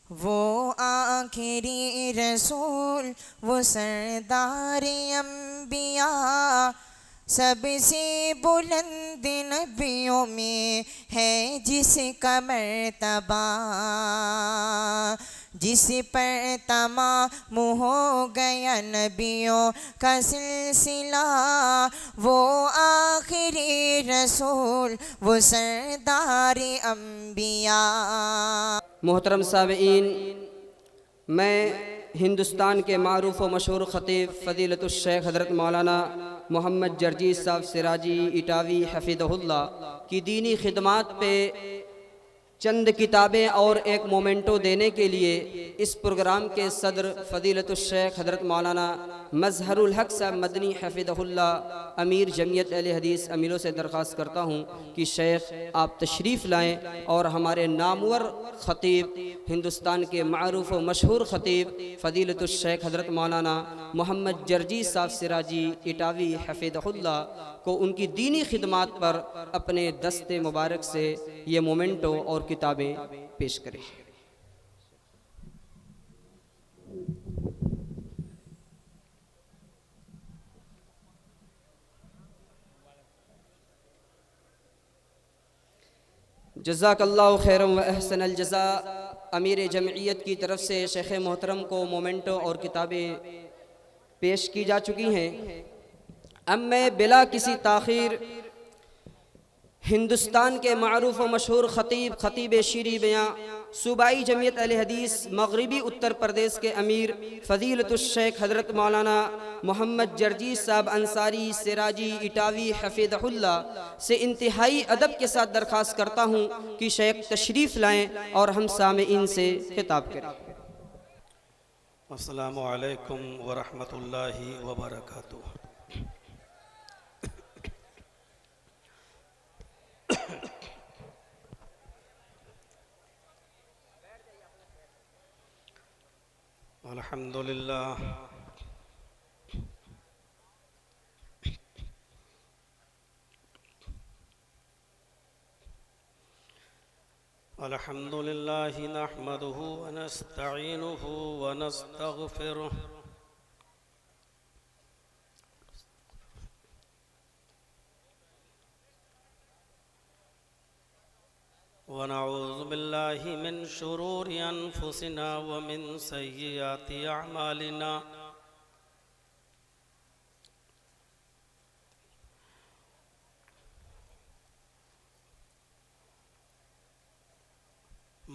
वो आखिरी रसूल, वो सरदार अंबिया, सबसे बुलंद नबियों में है जिसका मर्तबा, जिस पर तमाम हो गया नबियों का सिलसिला। वो आखिरी रसूल, वो सरदार अंबिया। मोहतरम सामीईन, मैं हिंदुस्तान के मारूफ़ व मशहूर ख़तीब फ़ज़ीलतुश शेख हज़रत मौलाना मोहम्मद जर्जी साहब सिराजी इटावी हफ़िज़हुल्लाह की दीनी खिदमात पे चंद किताबें और एक मोमेंटो देने के लिए इस प्रोग्राम के सदर फ़ज़ीलतुश शेख हज़रत मौलाना मज़हरुल हक़ साहब मदनी हफ़िज़हुल्लाह अमीर जमियत अहले हदीस अमीरों से दरख्वास्त करता हूँ कि शेख आप तशरीफ़ लाएँ और हमारे नामवर ख़तीब हिंदुस्तान के मारूफ़ व मशहूर ख़तीब फ़ज़ीलतुश शेख हज़रत मौलाना मोहम्मद जर्जी साहब सिराजी इटावी हफ़िज़हुल्लाह को उनकी दीनी खिदमात पर अपने दस्ते मुबारक से ये मोमेंटो और किताबें पेश करें। जज़ाकल्लाहु खैरन व अहसनल जज़ा। अमीर जमइयत की तरफ से शेख मोहतरम को मोमेंटो और किताबें पेश की जा चुकी हैं। अब मैं बिला किसी ताख़ीर हिंदुस्तान के मारूफ़ व मशहूर ख़तीब शीरी बयां सूबाई जमियत अहले हदीस मगरबी उत्तर प्रदेश के अमीर फ़ज़ीलतुश शेख हज़रत मौलाना मोहम्मद जर्जी साहब अंसारी सिराजी इटावी हफ़िज़हुल्लाह से इंतहाई अदब के साथ दरख्वास्त करता हूँ कि शेख तशरीफ़ लाएँ और हम सामीईन से खिताब करें। अस्सलामु अलैकुम व रहमतुल्लाहि व बरकातुहू। अल्हम्दुलिल्लाह अल्हम्दुलिल्लाहि नहमदुहु व नस्तईनुहु व नस्तगफिरुह व नऊज़ु बिल्लाहि मिन शुरूरि अनफुसिना व मिन सय्यिआति अअमालिना।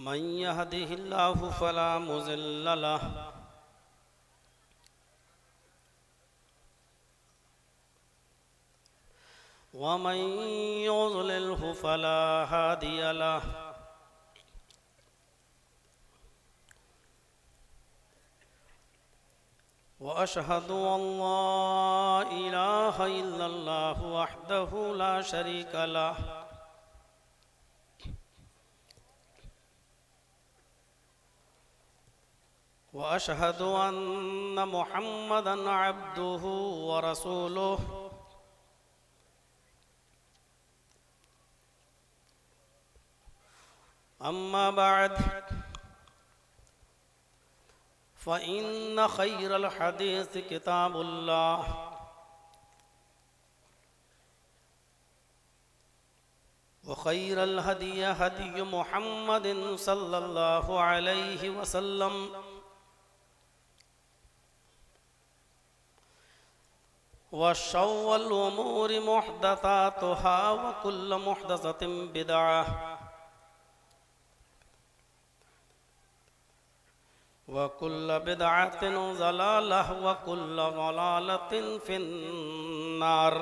मन यहदिहिल्लाहु फला मुज़िल्ल लह व मन युज़लिल्हु फला हादिय लह। व अशहदु अल्ला इलाहा इल्लल्लाहु वहदहु ला शरीका लह व अशहदु अन्न मुहम्मदन अब्दुहु व रसूलुहु। अम्मा बाद फ़इन्न खैरल हदीस किताबुल्लाह व खैरल हदी हदी मुहम्मदिन सल्लल्लाहु अलैहि वसल्लम व शर्रुल उमूरि मुहदसातुहा व कुल्लु मुहदसतिन बिदअह व कुल्लु बिदअतिन ज़लालह व कुल्लु ज़लालतिन फिन्नार।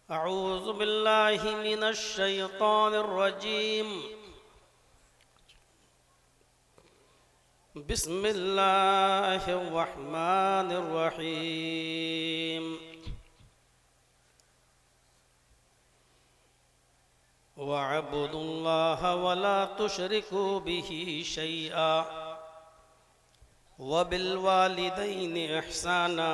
अऊज़ु बिल्लाहि मिनश शैतानिर रजीम। बिस्मिल्लाहिर रहमानिर रहीम। वअब्दुल्लाह वला तुशरिकू बिही शैआ वबिल वालिदैनि इहसाना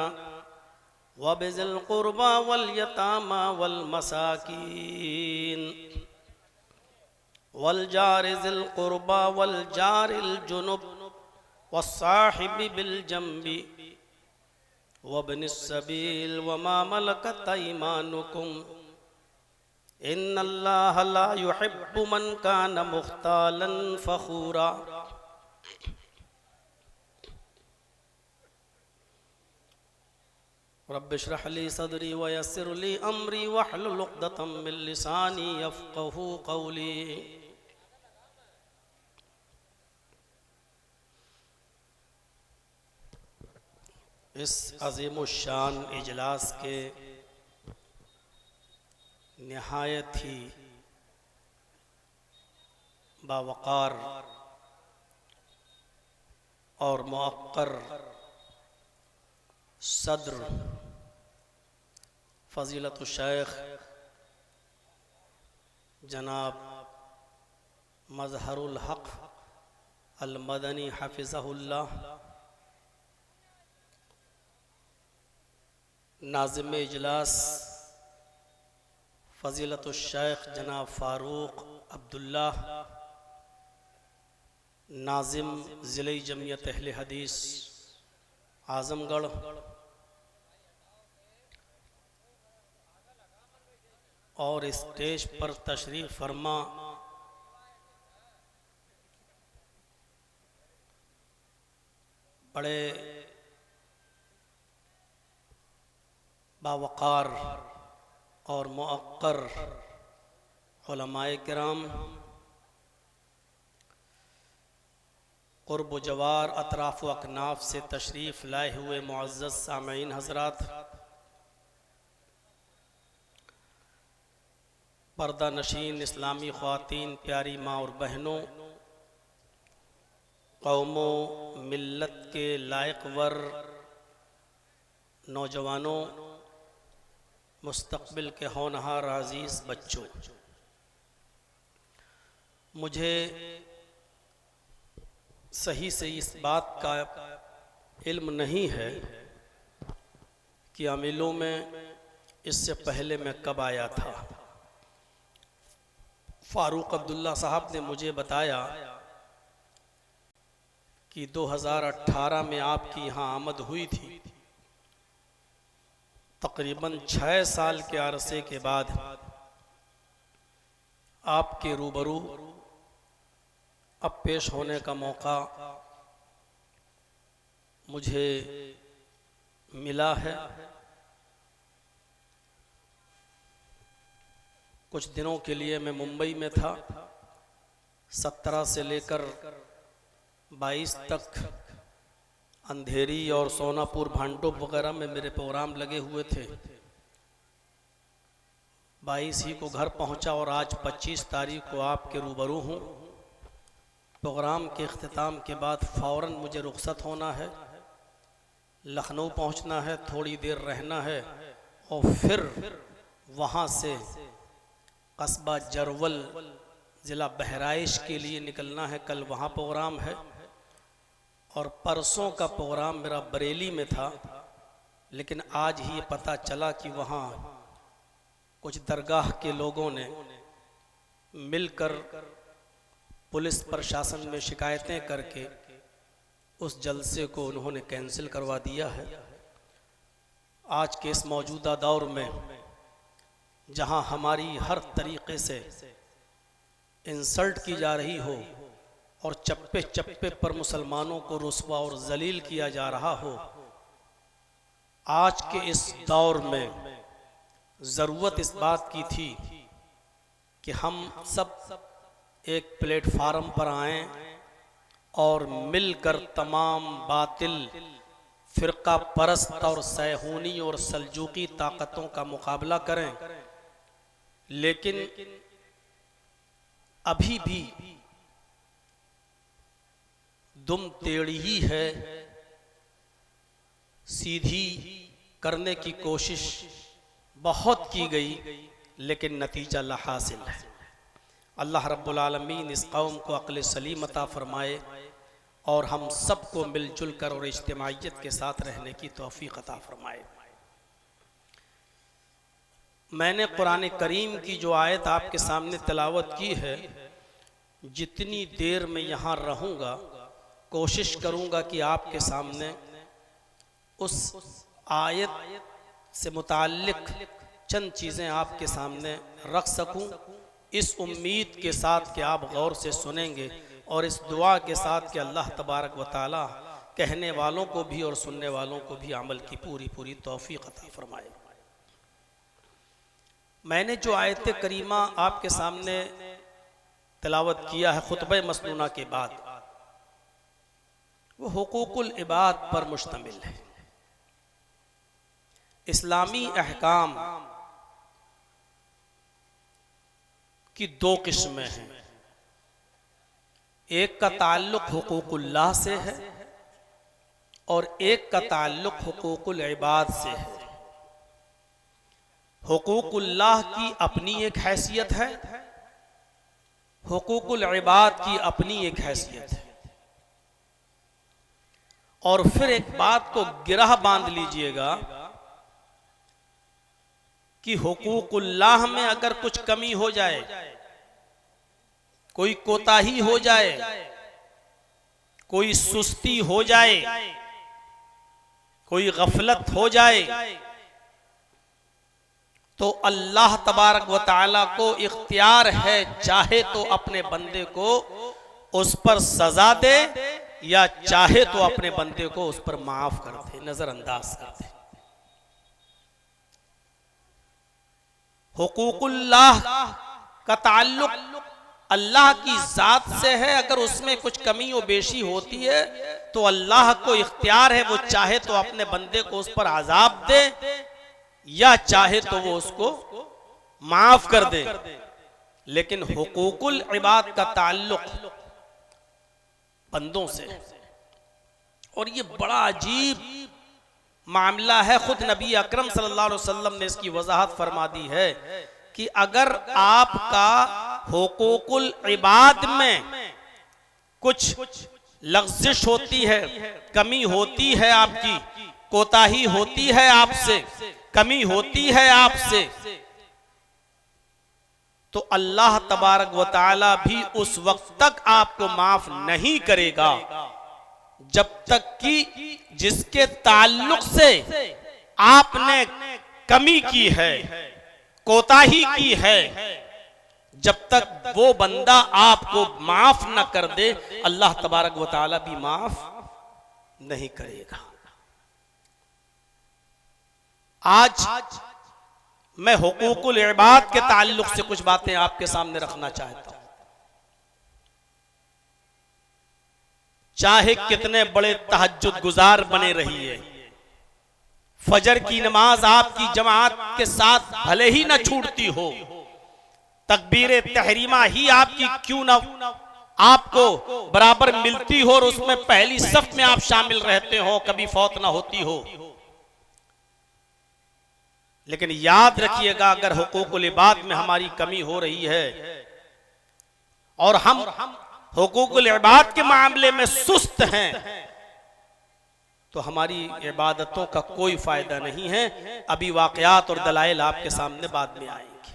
वबिज़िल क़ुरबा वल यतामा वल मसाकीन वल जारि ज़िल क़ुरबा वल जारिल जुनुब वस्साहिबि बिल जंबि वब्निस सबील वमा मलकत अयमानुकुम इन्नल्लाह ला युहिब्बु मन कान मुख्तालन फ़ख़ूरा। रब्बि इश्रह ली सदरी व यस्सिर ली अमरी वहलुल उक़दतम मिन लिसानी यफ़क़हू क़ौली। इस अज़ीमुश्शान इजलास के निहायत ही बावक़ार और मुअक्कर सदर फ़ज़ीलतुश शेख जनाब मज़हरुल हक़ अल मदनी हफ़िज़हुल्लाह, नाज़िम इजलास फ़ज़ीलतुश शेख जनाब फ़ारूक अब्दुल्लाह, नाज़िम ज़िले जमियत अहले हदीस आज़मगढ़, और स्टेज पर तशरीफ़ फरमा बड़े बावक़ार और मुअक्कर उलमाए किराम, क़ुर्ब जवार अतराफ़ व अकनाफ़ से तशरीफ़ लाए हुए मुअज़्ज़ज़ सामईन हज़रात, पर्दा नशीन इस्लामी ख़वातीन, प्यारी माँ और बहनों, कौमो मिल्लत के लायक वर नौजवानों, मुस्तक़बिल के होनहार अज़ीज़ बच्चों, मुझे सही से इस बात का इल्म नहीं है कि अमीलों में इससे पहले मैं कब आया था। फ़ारूक अब्दुल्ला साहब ने मुझे बताया कि 2018 में आपकी यहाँ आमद हुई थी। तकरीबन 6 साल के अरसे के बाद आपके रूबरू अब पेश होने का मौका मुझे मिला है। कुछ दिनों के लिए मैं मुंबई में था। 17 से लेकर 22 तक अंधेरी और सोनापुर भांडुप वगैरह में मेरे प्रोग्राम लगे हुए थे। 22 ही को घर पहुंचा और आज 25 तारीख को आपके रूबरू हूँ। प्रोग्राम के इख्तिताम के बाद फ़ौरन मुझे रुखसत होना है, लखनऊ पहुंचना है, थोड़ी देर रहना है और फिर वहाँ से कस्बा जरवल ज़िला बहराइच के लिए निकलना है। कल वहाँ प्रोग्राम है और परसों का प्रोग्राम मेरा बरेली में था, लेकिन आज ही पता चला कि वहाँ कुछ दरगाह के लोगों ने मिलकर पुलिस प्रशासन में शिकायतें करके उस जलसे को उन्होंने कैंसिल करवा दिया है। आज के इस मौजूदा दौर में जहां हमारी हर तरीक़े से इंसल्ट की जा रही हो और चप्पे चप्पे पर मुसलमानों को रुस्वा और जलील किया जा रहा हो, आज के इस दौर में ज़रूरत इस बात की थी कि हम सब एक प्लेटफार्म पर आएं और मिलकर तमाम बातिल फ़िरका परस्त और सैहूनी और सल्जूकी ताकतों का मुकाबला करें। लेकिन अभी भी दुम टेढ़ी ही है, सीधी करने की कोशिश बहुत की गई लेकिन नतीजा ला हासिल है। अल्लाह रब्बुल आलमीन इस कौम को अक्ल सलीम अता फरमाए और हम सबको मिलजुल कर और इज्तिमाइयत के साथ रहने की तौफीक अता फरमाए। मैंने कुरान करीम की जो आयत आपके सामने तिलावत की है, जितनी देर मैं यहाँ रहूँगा कोशिश करूँगा कि आपके सामने उस आयत से मुताल्लिक़ चंद चीज़ें आपके सामने रख सकूं, इस उम्मीद के साथ कि आप गौर से सुनेंगे और इस दुआ के साथ कि अल्लाह तबारक व तआला कहने वालों को भी और सुनने वालों को भी अमल की पूरी पूरी तौफीक अता फरमाए। मैंने जो आयत करीमा आपके सामने तिलावत किया है खुतबे मसनूना के बाद, वो हुकूकुल इबाद पर मुश्तमिल है। इस्लामी अहकाम की दो किस्में हैं, एक का ताल्लुक हुकूकुल्लाह से है और एक का ताल्लुक हुकूकुल इबाद से है। हुकूकुल्लाह की अपनी एक हैसियत है, हुकूकुल इबाद की अपनी एक हैसियत है। और फिर एक बात को गिरह बांध लीजिएगा कि हुकूकुल्लाह में अगर कुछ कमी हो जाए, कोई कोताही हो जाए, कोई सुस्ती हो जाए, कोई गफलत हो जाए, तो अल्लाह तबारक व तआला को इख्तियार है, चाहे तो अपने बंदे को उस पर सजा दे या चाहे तो अपने बंदे को उस पर माफ कर दे, नजरअंदाज कर दे। हुकूकुल्लाह का ताल्लुक अल्लाह की जात से है, अगर उसमें कुछ कमी और बेशी होती है तो अल्लाह को इख्तियार है, वो चाहे तो अपने बंदे को उस पर अजाब दे या चाहे तो वो उसको माफ कर दे। लेकिन हुकूकुल इबाद का ताल्लुक बंदों से, और ये बड़ा अजीब मामला है। खुद नबी अकरम सल्लल्लाहु अलैहि वसल्लम ने इसकी वजाहत फरमा दी है कि अगर आपका हुकूकुल इबाद में कुछ लग़्ज़िश होती है, कमी होती है, आपकी कोताही होती है, आपसे कमी होती है आपसे, तो अल्लाह तबारक व तआला भी उस वक्त तक आपको माफ नहीं करेगा जब तक कि जिसके ताल्लुक से आपने कमी की है, कोताही की है, जब तक वो बंदा आपको माफ न कर दे, अल्लाह तबारक व तआला भी माफ नहीं करेगा। आज मैं हुकूकुल इबाद के ताल्लुक से कुछ बातें आपके सामने रखना चाहता हूं। चाहे कितने बड़े तहज्जुद गुजार बने रहिए, फजर की नमाज आपकी जमात के साथ भले ही ना छूटती हो, तकबीर तहरीमा ही आपकी क्यों ना आपको बराबर मिलती हो और उसमें पहली सफ में आप शामिल रहते हो, कभी फौत ना होती हो, लेकिन याद रखिएगा अगर हुकूकुल इबाद में हमारी कमी हो रही है और हम हुकूकुल इबाद के मामले में सुस्त हैं, तो हमारी इबादतों का कोई फायदा नहीं है। अभी वाकयात और दलाइल आपके सामने बाद में आएंगे।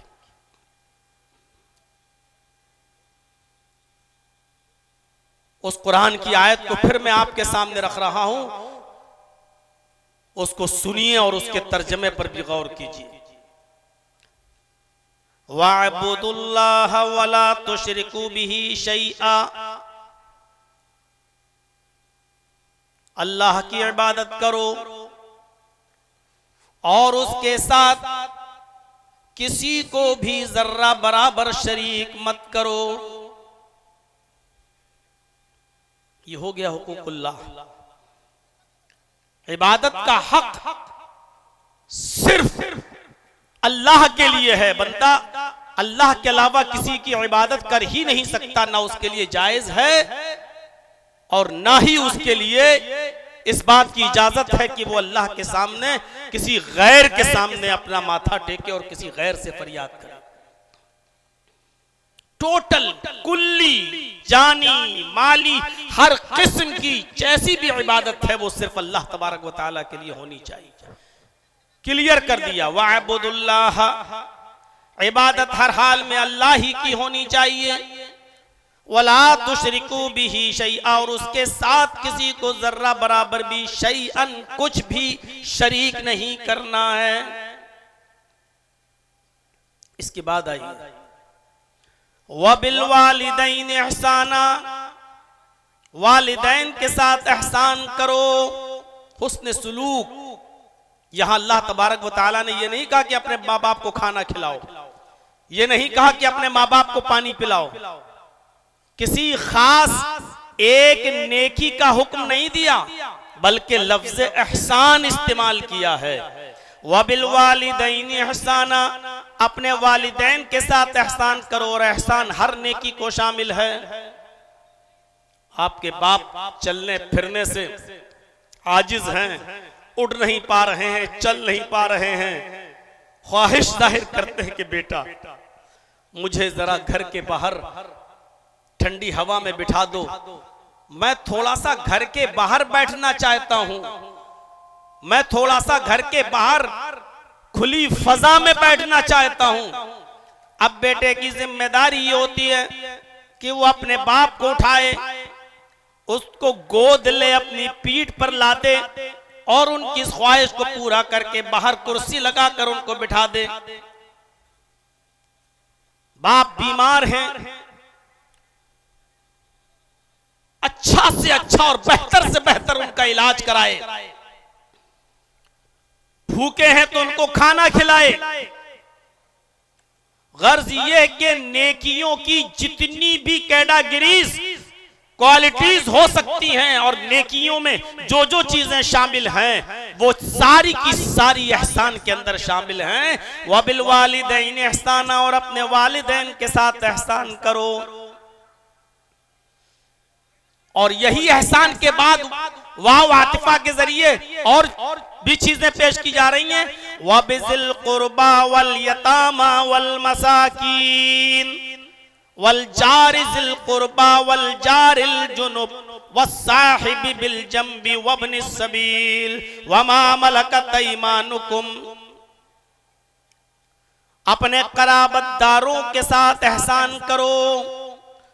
उस कुरान की आयत को फिर मैं आपके सामने रख रहा हूं, उसको सुनिए और उसके तर्जमे पर भी गौर कीजिए। वअबुदुल्लाह वला तुशरिकू बिही शैआ, अल्लाह की इबादत करो और उसके साथ किसी को भी जर्रा बराबर शरीक मत करो। ये हो गया हुकूकुल्लाह। इबादत का हक सिर्फ अल्लाह के लिए है। बंदा अल्लाह के अलावा किसी की इबादत कर ही नहीं सकता, ना उसके लिए जायज है और ना ही उसके लिए इस बात की इजाजत है कि वो अल्लाह के सामने किसी गैर के सामने अपना माथा टेके और किसी गैर से फरियाद करे। टोटल कुल्ली जानी माली हर किस्म की जैसी भी इबादत है वो सिर्फ अल्लाह तबारक व तआला के लिए होनी चाहिए। क्लियर कर दिया। वअबुदुल्लाह, इबादत हर हाल में अल्लाह ही की होनी चाहिए। वला तुशरिकू बिही शैआ, और उसके साथ किसी को जर्रा बराबर भी शैअन कुछ भी शरीक नहीं करना है। इसके बाद आई वबिल वालिदैन एहसाना, वालिदैन के साथ एहसान करो, हुस्न सुलूक। यहां अल्लाह तबारक व तआला ने यह नहीं कहा कि अपने माँ बाप को खाना खिलाओ, यह नहीं कहा कि अपने माँ बाप को पानी पिलाओ, किसी खास एक नेकी का हुक्म नहीं दिया, बल्कि लफ्ज एहसान इस्तेमाल किया है। वबिल वालिदैन एहसाना, अपने वालिदैन के साथ एहसान करो, और एहसान हर नेकी को शामिल है। आपके बाप चलने फिरने से आजिज हैं, उड़ नहीं पा रहे हैं, चल नहीं पा रहे हैं, ख्वाहिश जाहिर करते हैं कि बेटा मुझे जरा घर के बाहर ठंडी हवा में बिठा दो, मैं थोड़ा सा घर के बाहर बैठना चाहता हूं, मैं थोड़ा सा घर के बाहर खुली फजा में बैठना चाहता हूं। अब बेटे की जिम्मेदारी ये होती है कि वो अपने बाप को उठाए, उसको गोद ले, अपनी पीठ पर लादे, और उनकी इस ख्वाहिश को पूरा करके बाहर कुर्सी लगाकर उनको बिठा दे। बाप बीमार हैं, अच्छा से अच्छा और बेहतर से बेहतर उनका इलाज कराए, भूखे हैं तो उनको खाना खिलाए। गर्ज ये कि नेकियों की जितनी भी कैटेगरीज क्वालिटीज हो सकती हैं, और नेकियों में जो जो चीजें शामिल हैं वो सारी की सारी एहसान के अंदर शामिल हैं। वबिल वालिदैन एहसाना, और अपने वालिदैन के साथ एहसान करो। और यही एहसान के बाद वाव आतिफा के जरिए और भी चीजें पेश की जा रही हैं। वबिज़िल कुर्बा वल यतामा वल मसाकीन वल जारिज़िल कुर्बा वल जारिल जुनुब वस्साहिबि बिल जंबि वब्निस सबील वमा मलकत ऐमानुकुम, अपने कराबतदारों के साथ एहसान करो।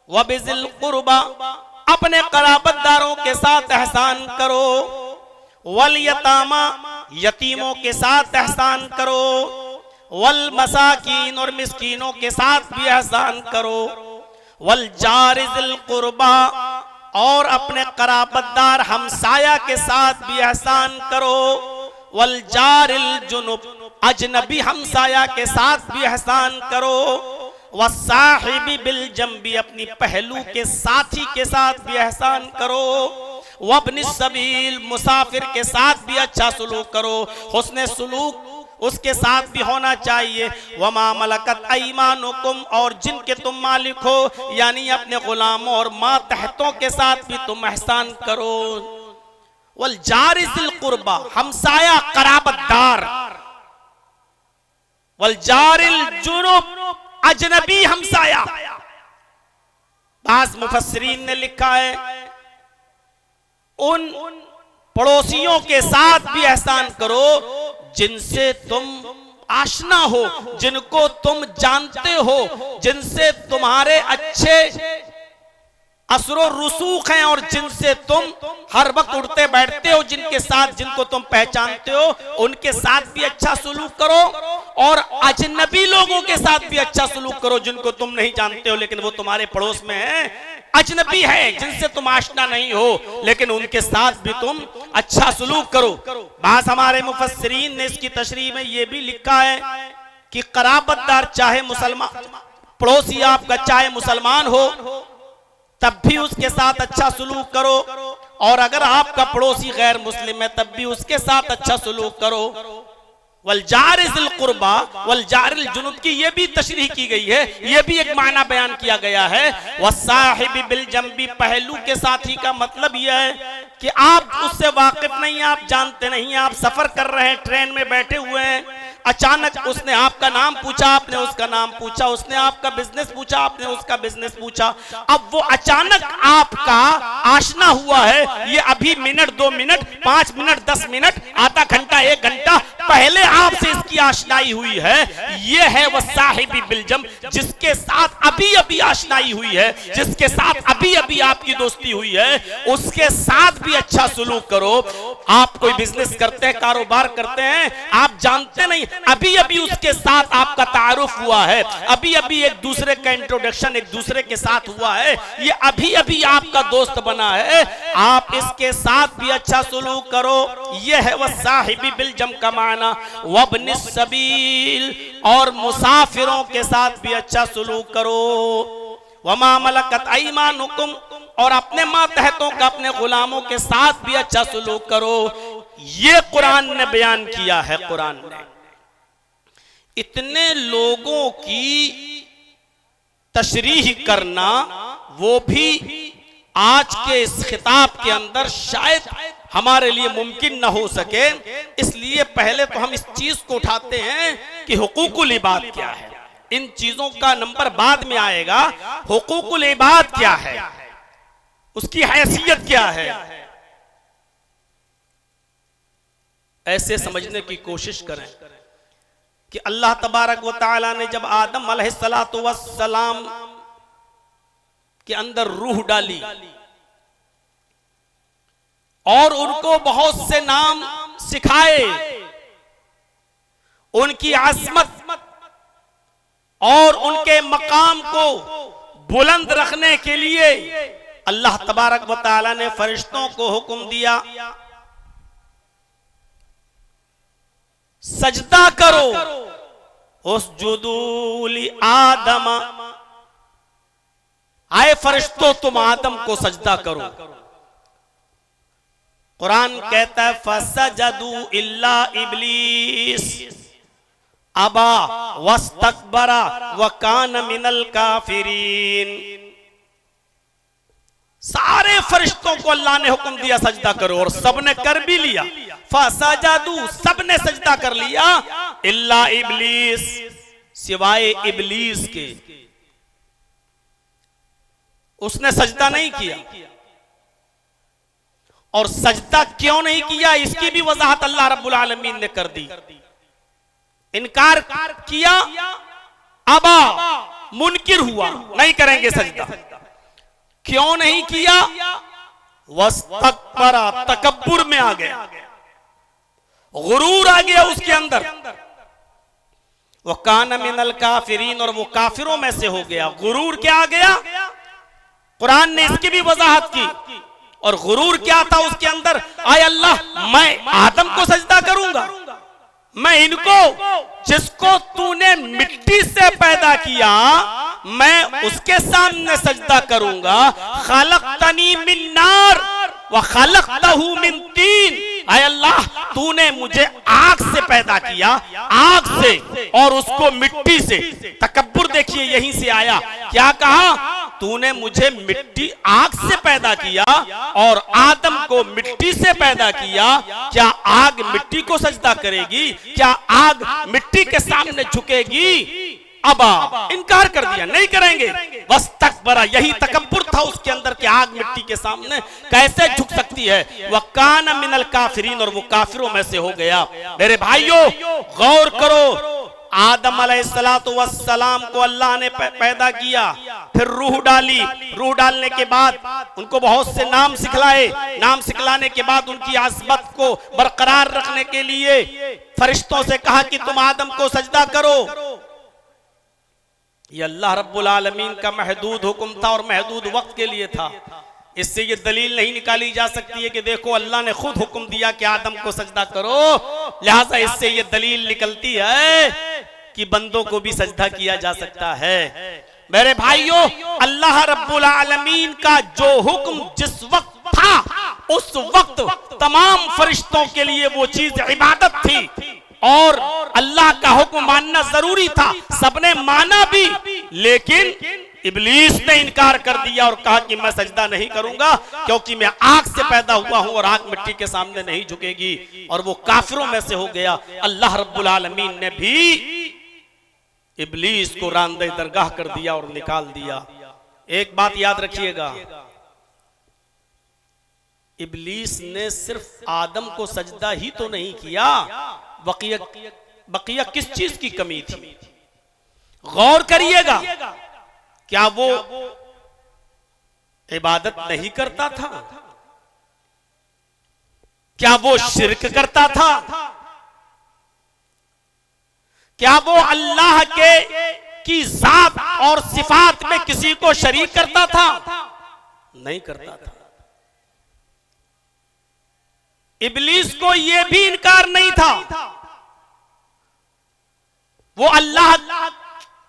वबिज़िल कुर्बा, अपने कराबतदारों के साथ एहसान करो। वल यतामा, यतीमों के साथ एहसान करो। वल मसाकीन, और मिस्कीनों के साथ भी एहसान करो। वल जारिज़िल कुर्बा, और अपने कराबतदार हमसाया के साथ भी एहसान करो। वल जारिल जुनुब, अजनबी हमसाया के साथ भी एहसान करो। वस्साहिबि बिल जंबी, अपनी पहलू के साथी के साथ भी एहसान करो। वब्निस सबील, मुसाफिर के साथ भी अच्छा सुलूक करो। हुस्ने सुलूक उसके साथ भी होना चाहिए। वमा मलकत ऐमानुकुम, और जिनके तुम मालिक हो, यानी अपने गुलामों और मातहतों के साथ भी तुम एहसान करो। वल जारिज़िल कुर्बा, हमसाया कराबतदार। वल जारिल जुनुब, अजनबी हमसाया। बाज़ मुफस्सिरीन ने लिखा है उन पड़ोसियों के साथ भी एहसान करो जिनसे तुम आशना हो, जिनको तुम जानते हो, जिनसे तुम्हारे अच्छे असरो रुसूख हैं, और जिनसे तुम हर वक्त उठते बैठते हो, जिनके साथ जिनको तुम पहचानते हो, उनके साथ भी अच्छा सुलूक करो। और अजनबी लोगों के साथ भी अच्छा सुलूक करो, जिनको तुम नहीं जानते हो लेकिन वो तुम्हारे पड़ोस में हैं, अजनबी है, जिनसे तुम आशना नहीं हो, लेकिन उनके साथ भी तुम अच्छा सुलूक करो। बास हमारे मुफस्सिरीन ने इसकी तशरीह में ये भी लिखा है कि कराबतदार चाहे मुसलमान, पड़ोसी आपका चाहे मुसलमान हो, तब भी उसके साथ अच्छा सुलूक करो, और अगर आपका पड़ोसी गैर मुस्लिम है तब भी उसके साथ अच्छा सुलूक करो। वल जारिज़िल कुर्बा वल जारिल जुनुब की ये भी तशरीह की गई है, ये भी एक माना बयान किया गया है। वस्साहिबि बिल जंबी, पहलू के साथी का मतलब यह है कि आप उससे वाकिफ नहीं, आप जानते नहीं, आप सफर कर रहे हैं, ट्रेन में बैठे हुए हैं, अचानक उसने आपका नाम पूछा, आपने उसका नाम पूछा, उसने आपका बिजनेस पूछा, आपने उसका बिजनेस पूछा। अब वो अचानक आपका आशना हुआ है, ये अभी मिनट 2 मिनट 5 मिनट 10 मिनट आधा घंटा 1 घंटा पहले आपसे इसकी आशनाई हुई है। ये है वह साहिबी बिलजम, जिसके साथ अभी अभी आशनाई हुई है, जिसके साथ अभी अभी आपकी दोस्ती हुई है, उसके साथ भी अच्छा सुलूक करो। आप कोई बिजनेस करते हैं, कारोबार करते हैं, आप जानते नहीं, अभी अभी उसके साथ आपका तारुफ हुआ है, अभी अभी एक दूसरे का इंट्रोडक्शन एक दूसरे के साथ हुआ है, ये अभी अभी आपका दोस्त बना है, आप इसके साथ भी अच्छा सुलूक करो। यह है वह साहिबी बिलजम का माना। वब्न सबील, और मुसाफिरों के साथ भी अच्छा सुलूक करो। वमा मलकत ऐमानुकुम, और अपने मातहतों का अपने गुलामों के साथ भी अच्छा सुलूक करो। ये कुरान ने बयान किया है। कुरान ने इतने लोगों की तशरीह करना, वो भी आज के इस खिताब के अंदर शायद हमारे लिए मुमकिन न हो सके। इसलिए पहले तो हम इस चीज को उठाते हैं कि हुकूकुल इबाद क्या है। इन चीजों का नंबर बाद में आएगा। हुकूकुल इबाद क्या है, उसकी हैसियत क्या है, ऐसे समझने की कोशिश करें कि अल्लाह तबारक व तआला ने जब आदम अलैहिस्सलातु वस्सलाम के अंदर रूह डाली और उनको बहुत से नाम सिखाए, उनकी आज़मत और उनके मकाम को बुलंद रखने के लिए अल्लाह तबारक व तआला ने फरिश्तों को हुक्म दिया, सजदा करो, उसजुदू ली आदम, आए फरिश्तों तुम आदम को सजदा करो। कुरान कहता है फसजदू इल्ला इब्लीस अबा वस्तकबरा व कान मिनल काफिरीन। सारे फरिश्तों को अल्लाह ने हुक्म दिया सजदा करो, और सबने कर भी लिया। फसजदू, सबने सजदा कर लिया, इल्ला इब्लीस, सिवाय इब्लीस के, उसने सजदा नहीं किया। और सजदा क्यों नहीं किया, इसकी भी वजाहत अल्लाह रब्बुल आलमीन ने कर दी। इनकार किया, अबा, मुनकिर हुआ, नहीं करेंगे सजदा। क्यों नहीं किया, वस्तकबरा, तकब्बुर में आ गया, गुरूर आ गया उसके अंदर, वो कान मिनल काफिरीन, और वो काफिरों में से हो गया। गुरूर क्या आ गया, कुरान ने इसकी भी वजाहत की। और गुरूर क्या था उसके अंदर, आय अल्लाह, मैं आदम को सजदा करूंगा, मैं इनको, जिसको तूने मिट्टी से पैदा किया, मैं उसके सामने सजदा करूंगा। खलक़तनी मिन नार व खलक़तहू मिन तीन, आय अल्लाह, तूने मुझे आग से पैदा किया, आग से, और उसको मिट्टी से। तकब्बुर देखिए यहीं से आया। क्या कहा, तूने मुझे मिट्टी आग से पैदा किया और आदम को मिट्टी से पैदा किया। क्या आग मिट्टी को सजदा करेगी? क्या आग मिट्टी के सामने झुकेगी? अबा, इनकार कर दिया, नहीं करेंगे। बस तकबरा, यही तकब्बुर था उसके अंदर कि आग मिट्टी के सामने कैसे झुक सकती है। वह कान मिनल काफिरीन, और वो काफिरों में से हो गया। मेरे भाइयों, गौर करो, आदम अलैहिस्सलातु वस्सलाम को अल्लाह ने पैदा किया, फिर रूह डाली, रूह डालने के बाद उनको बहुत से नाम सिखलाए, नाम सिखलाने के बाद उनकी आज़मत को बरकरार रखने के लिए फरिश्तों से कहा कि तुम आदम को सजदा करो। ये अल्लाह रब्बुल आलमीन का महदूद हुक्म था और महदूद वक्त के लिए था। इससे ये दलील नहीं निकाली जा सकती है कि देखो अल्लाह ने खुद हुक्म दिया कि आदम को सजदा करो, लिहाजा इससे ये दलील निकलती है कि बंदों को भी सजदा किया जा सकता है। मेरे भाइयों, अल्लाह रब्बुल आलमीन का जो हुक्म जिस वक्त था, उस वक्त तमाम फरिश्तों के लिए वो चीज इबादत थी, और अल्लाह का हुक्म मानना जरूरी था। सबने माना भी, लेकिन इब्लीस ने इनकार कर दिया और कहा कि मैं सजदा नहीं करूंगा क्योंकि मैं आग से पैदा हुआ हूं और आग मिट्टी के सामने नहीं झुकेगी, और वो काफिरों में से हो गया। अल्लाह रब्बुल आलमीन ने भी इब्लीस को रांदे दरगाह कर दिया और निकाल दिया। एक बात याद रखिएगा, इब्लीस ने सिर्फ आदम को सजदा ही तो नहीं किया, बकिया किस चीज की कमी थी? गौर करिएगा, क्या वो इबादत नहीं करता था? क्या वो शिर्क करता था? क्या वो अल्लाह के की जात और सिफात में किसी को शरीक करता था? नहीं करता था। इब्लीस को यह भी इनकार नहीं था, वो अल्लाह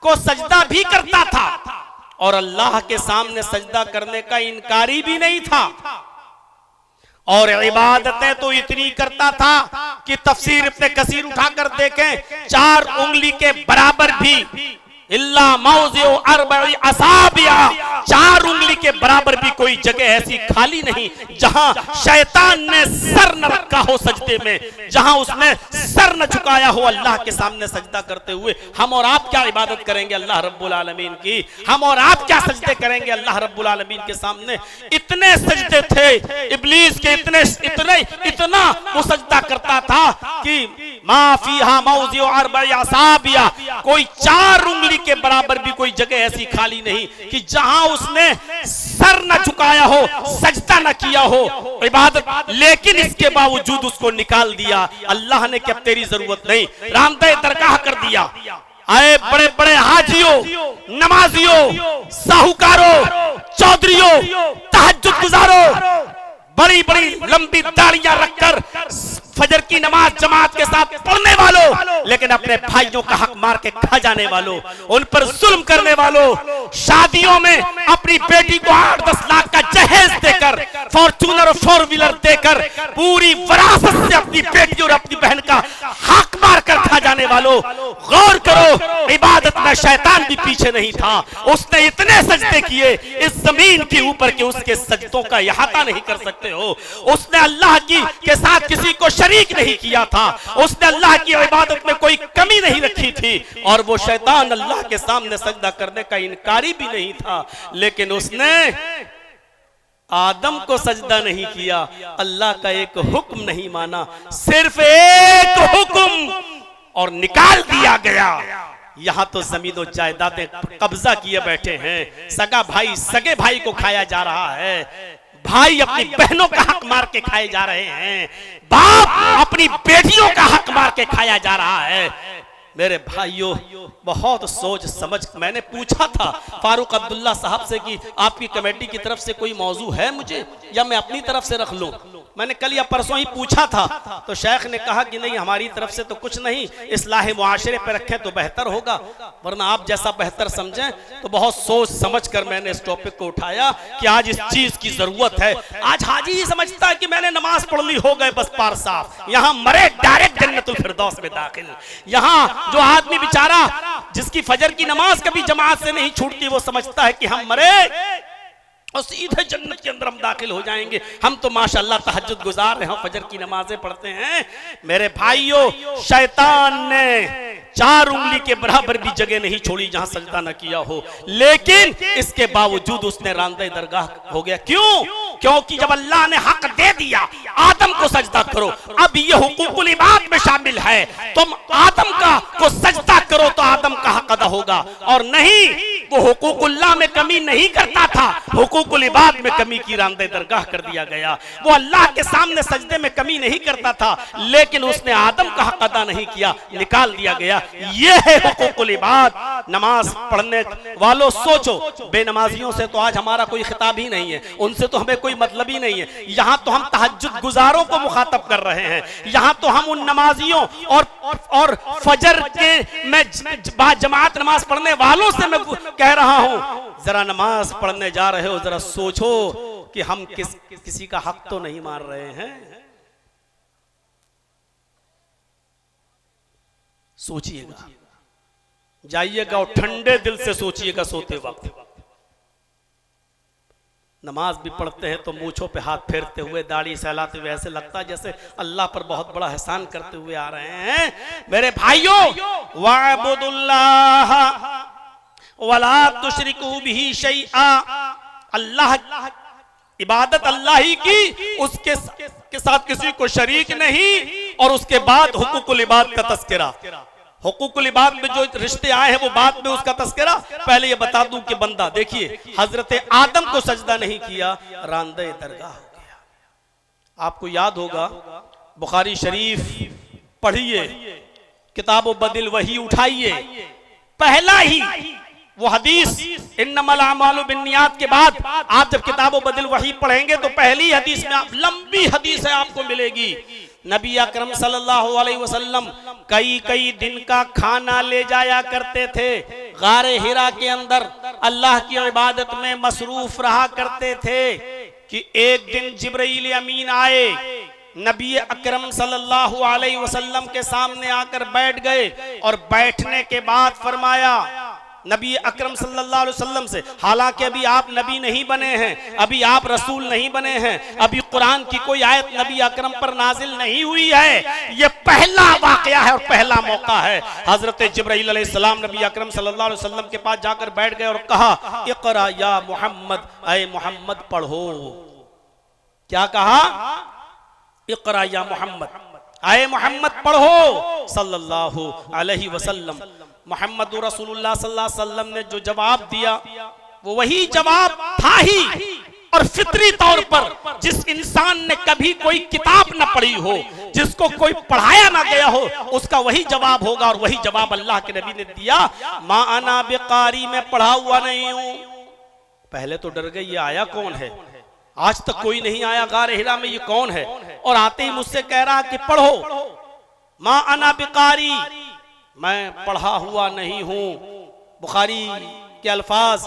को सजदा भी करता था और अल्लाह के सामने सजदा करने का इनकारी भी नहीं था, और इबादतें तो इतनी करता था कि तफसीर इब्ने कसीर उठाकर देखें, 4 उंगली के बराबर भी इल्ला मौज़िउ अर्बई असाबिया, 4 उंगली के बराबर भी कोई जगह ऐसी खाली नहीं जहां शैतान ने सर न रखा हो सजदे में, जहां उसने सर न झुकाया हो अल्लाह के सामने सजदा करते हुए। हम और आप क्या इबादत करेंगे अल्लाह रब्बुल आलमीन की? हम और आप क्या सजदे करेंगे अल्लाह रब्बुल आलमीन के सामने? इतने सजदे थे इब्लीस के, इतना वो सजदा करता था कि मा फीहा मौज़िउ अर्बई असाबिया, कोई 4 उंगली के बराबर भी कोई जगह ऐसी खाली नहीं कि जहां उसने सर न झुकाया हो, सजदा न किया हो इबादत, लेकिन इसके बावजूद उसको निकाल दिया अल्लाह ने कि अब तेरी जरूरत नहीं, रांदे दरगाह कर दिया। आए बड़े बड़े हाजियों, नमाजियों, साहूकारों, चौधरियों, तहज्जुद गुजारों, बड़ी बड़ी लंबी दाढ़ियां रखकर फजर की नमाज जमात के साथ पढ़ने वालों, लेकिन अपने भाइयों का हक मार के खा जाने वालों, उन पर जुल्म करने वालों, शादियों में अपनी बेटी को 8-10 लाख का जहेज देकर, फॉर्च्यूनर और 4 व्हीलर देकर पूरी विरासत से अपनी बेटी और अपनी बहन का हक मार कर खा जाने वालों, गौर करो, इबादत में शैतान भी पीछे नहीं था। उसने इतने सजदे किए इस जमीन के ऊपर कि उसके सजदों का इहाता नहीं कर सकते हो। उसने अल्लाह की के साथ किसी को शरीक नहीं किया था, उसने अल्लाह की इबादत में कोई कमी नहीं रखी थी, और वो शैतान अल्लाह के सामने सजदा करने का इनकारी भी नहीं था, लेकिन उसने आदम को सजदा नहीं किया, अल्लाह का एक हुक्म नहीं माना, सिर्फ एक हुक्म, और निकाल दिया गया। यहां तो जमीनों जायदादें कब्जा किए बैठे हैं, सगा भाई सगे भाई को खाया जा रहा है, भाई अपनी बहनों का हक मार के खाए जा रहे हैं, बाप अपनी बेटियों का हक मार के खाया जा रहा है। मेरे भाइयों, बहुत सोच समझ, मैंने पूछा था फारूक अब्दुल्ला साहब से कि आपकी कमेटी की तरफ से कोई मौजू है मुझे, या मैं अपनी तरफ से रख लूं? मैंने कल या परसों ही पूछा था, तो शेख ने कहा कि नहीं, हमारी तरफ से तो कुछ नहीं, इस्लाह मुआशरे पे रखें तो बेहतर होगा, वरना आप जैसा बेहतर समझें। तो बहुत सोच समझ कर मैंने इस टॉपिक को उठाया कि आज इस चीज की जरूरत है। आज हाजी ही समझता है कि मैंने नमाज पढ़ ली, हो गए बस पार साफ, यहाँ मरे डायरेक्ट जन्नतुल फिरदौस में दाखिल। यहाँ जो आदमी बेचारा जिसकी फजर की नमाज कभी जमात से नहीं छूटती, वो समझता है कि हम मरे और सीधे जन्नत के अंदर हम दाखिल हो जाएंगे। हम तो माशाअल्लाह तहज्जुद गुजार हैं, फजर की नमाजें पढ़ते हैं। मेरे भाइयों, शैतान ने 4 उंगली के बराबर भी जगह नहीं छोड़ी जहां सजदा न किया हो, लेकिन इसके बावजूद उसने रांदे दरगाह हो गया। क्यों? क्योंकि जब अल्लाह ने हक दे दिया आदम को सजदा करो, अब ये हुकूकुल इबाद में शामिल है, तुम आदम का को सजदा करो तो आदम का हक अदा होगा, और नहीं वो हुकूकुल्लाह में कमी नहीं करता था, हुकूकुल इबाद में कमी की, रांदे दरगाह कर दिया गया। वो अल्लाह के सामने सजदे में कमी नहीं करता था, लेकिन उसने आदम का हक अदा नहीं किया, निकाल दिया गया। ये है हुकूकुल इबाद। नमाज पढ़ने वालों सोचो, बेनमाजियों से तो आज हमारा कोई खिताब ही नहीं है, उनसे तो हमें कोई मतलब ही नहीं है। यहाँ तो हम तहज्जुद गुजारों को मुखातब कर रहे हैं, यहाँ तो हम उन नमाजियों और फजर के में जमात नमाज पढ़ने वालों से मैं कह रहा हूं, जरा नमाज पढ़ने जा रहे हो, जरा सोचो कि हम किसी का हक तो नहीं मार रहे हैं। सोचिएगा, जाइएगा और ठंडे दिल से सोचिएगा सोते वक्त नमाज भी पढ़ते हैं तो मूछों पे हाथ फेरते हुए, दाढ़ी सहलाते हुए, ऐसे लगता है जैसे अल्लाह पर बहुत बड़ा एहसान करते हुए आ रहे हैं। मेरे भाइयों, वाअबुदुल्लाह वला तुशरिकू बिही शैआ, अल्लाह इबादत अल्लाह ही की, उसके के साथ किसी को शरीक नहीं। और उसके बाद हुकूकुल इबाद का तस्करा, हुकूकुल इबाद में जो रिश्ते आए हैं वो बाद में उसका तस्करा। पहले ये बता दूं कि बंदा, देखिए हजरत आदम को सजदा नहीं किया, रांदे दरगाह हो गया। आपको याद होगा, बुखारी शरीफ पढ़िए, किताबो बदिल वही उठाइए, पहला ही वो हदीस इन्नमल अमालु बिन्नियात के बाद आप जब किताबो बदिल वही पढ़ेंगे तो पहली हदीस में, आप लंबी हदीस है आपको मिलेगी, नबी अकरम सल्लल्लाहु अलैहि वसल्लम कई दिन का खाना ले जाया करते थे, गारे हिरा के अंदर अल्लाह की इबादत में मसरूफ रहा करते थे कि एक दिन जिब्राइल अमीन आए, नबी अकरम सल्लल्लाहु अलैहि वसल्लम के सामने आकर बैठ गए और बैठने के बाद फरमाया नबी अकरम सल्लल्लाहु अलैहि वसल्लम से, हालांकि अभी आप नबी नहीं बने हैं, अभी आप रसूल नहीं बने हैं, अभी कुरान की कोई आयत नबी अकरम पर नाजिल नहीं हुई है, ये पहला वाकया है और पहला मौका है। हजरत जिब्राइल अलैहिस्सलाम नबी अकरम सल्लल्लाहु अलैहि वसल्लम के पास जाकर बैठ गए और कहा, इक़रा या मोहम्मद, ऐ मोहम्मद पढ़ो। क्या कहा? इक़रा या मोहम्मद, ऐ मोहम्मद पढ़ो सल्लल्लाहु अलैहि वसल्लम। मोहम्मद रसूलुल्लाह सल्लल्लाहु अलैहि वसल्लम ने जो जवाब दिया वो वही जवाब था ही, और फितरी तौर पर जिस इंसान ने कभी कोई किताब न पढ़ी हो, जिसको कोई पढ़ाया ना गया हो, उसका वही जवाब होगा। और वही जवाब अल्लाह के नबी ने दिया, मा अना बिकारी, मैं पढ़ा हुआ नहीं हूं। पहले तो डर गई, ये आया कौन है, आज तक कोई नहीं आया गारे हिरा में, ये कौन है? और आते ही मुझसे कह रहा कि पढ़ो, मा अना बिकारी, मैं पढ़ा हुआ नहीं हूं। बुखारी के अल्फाज,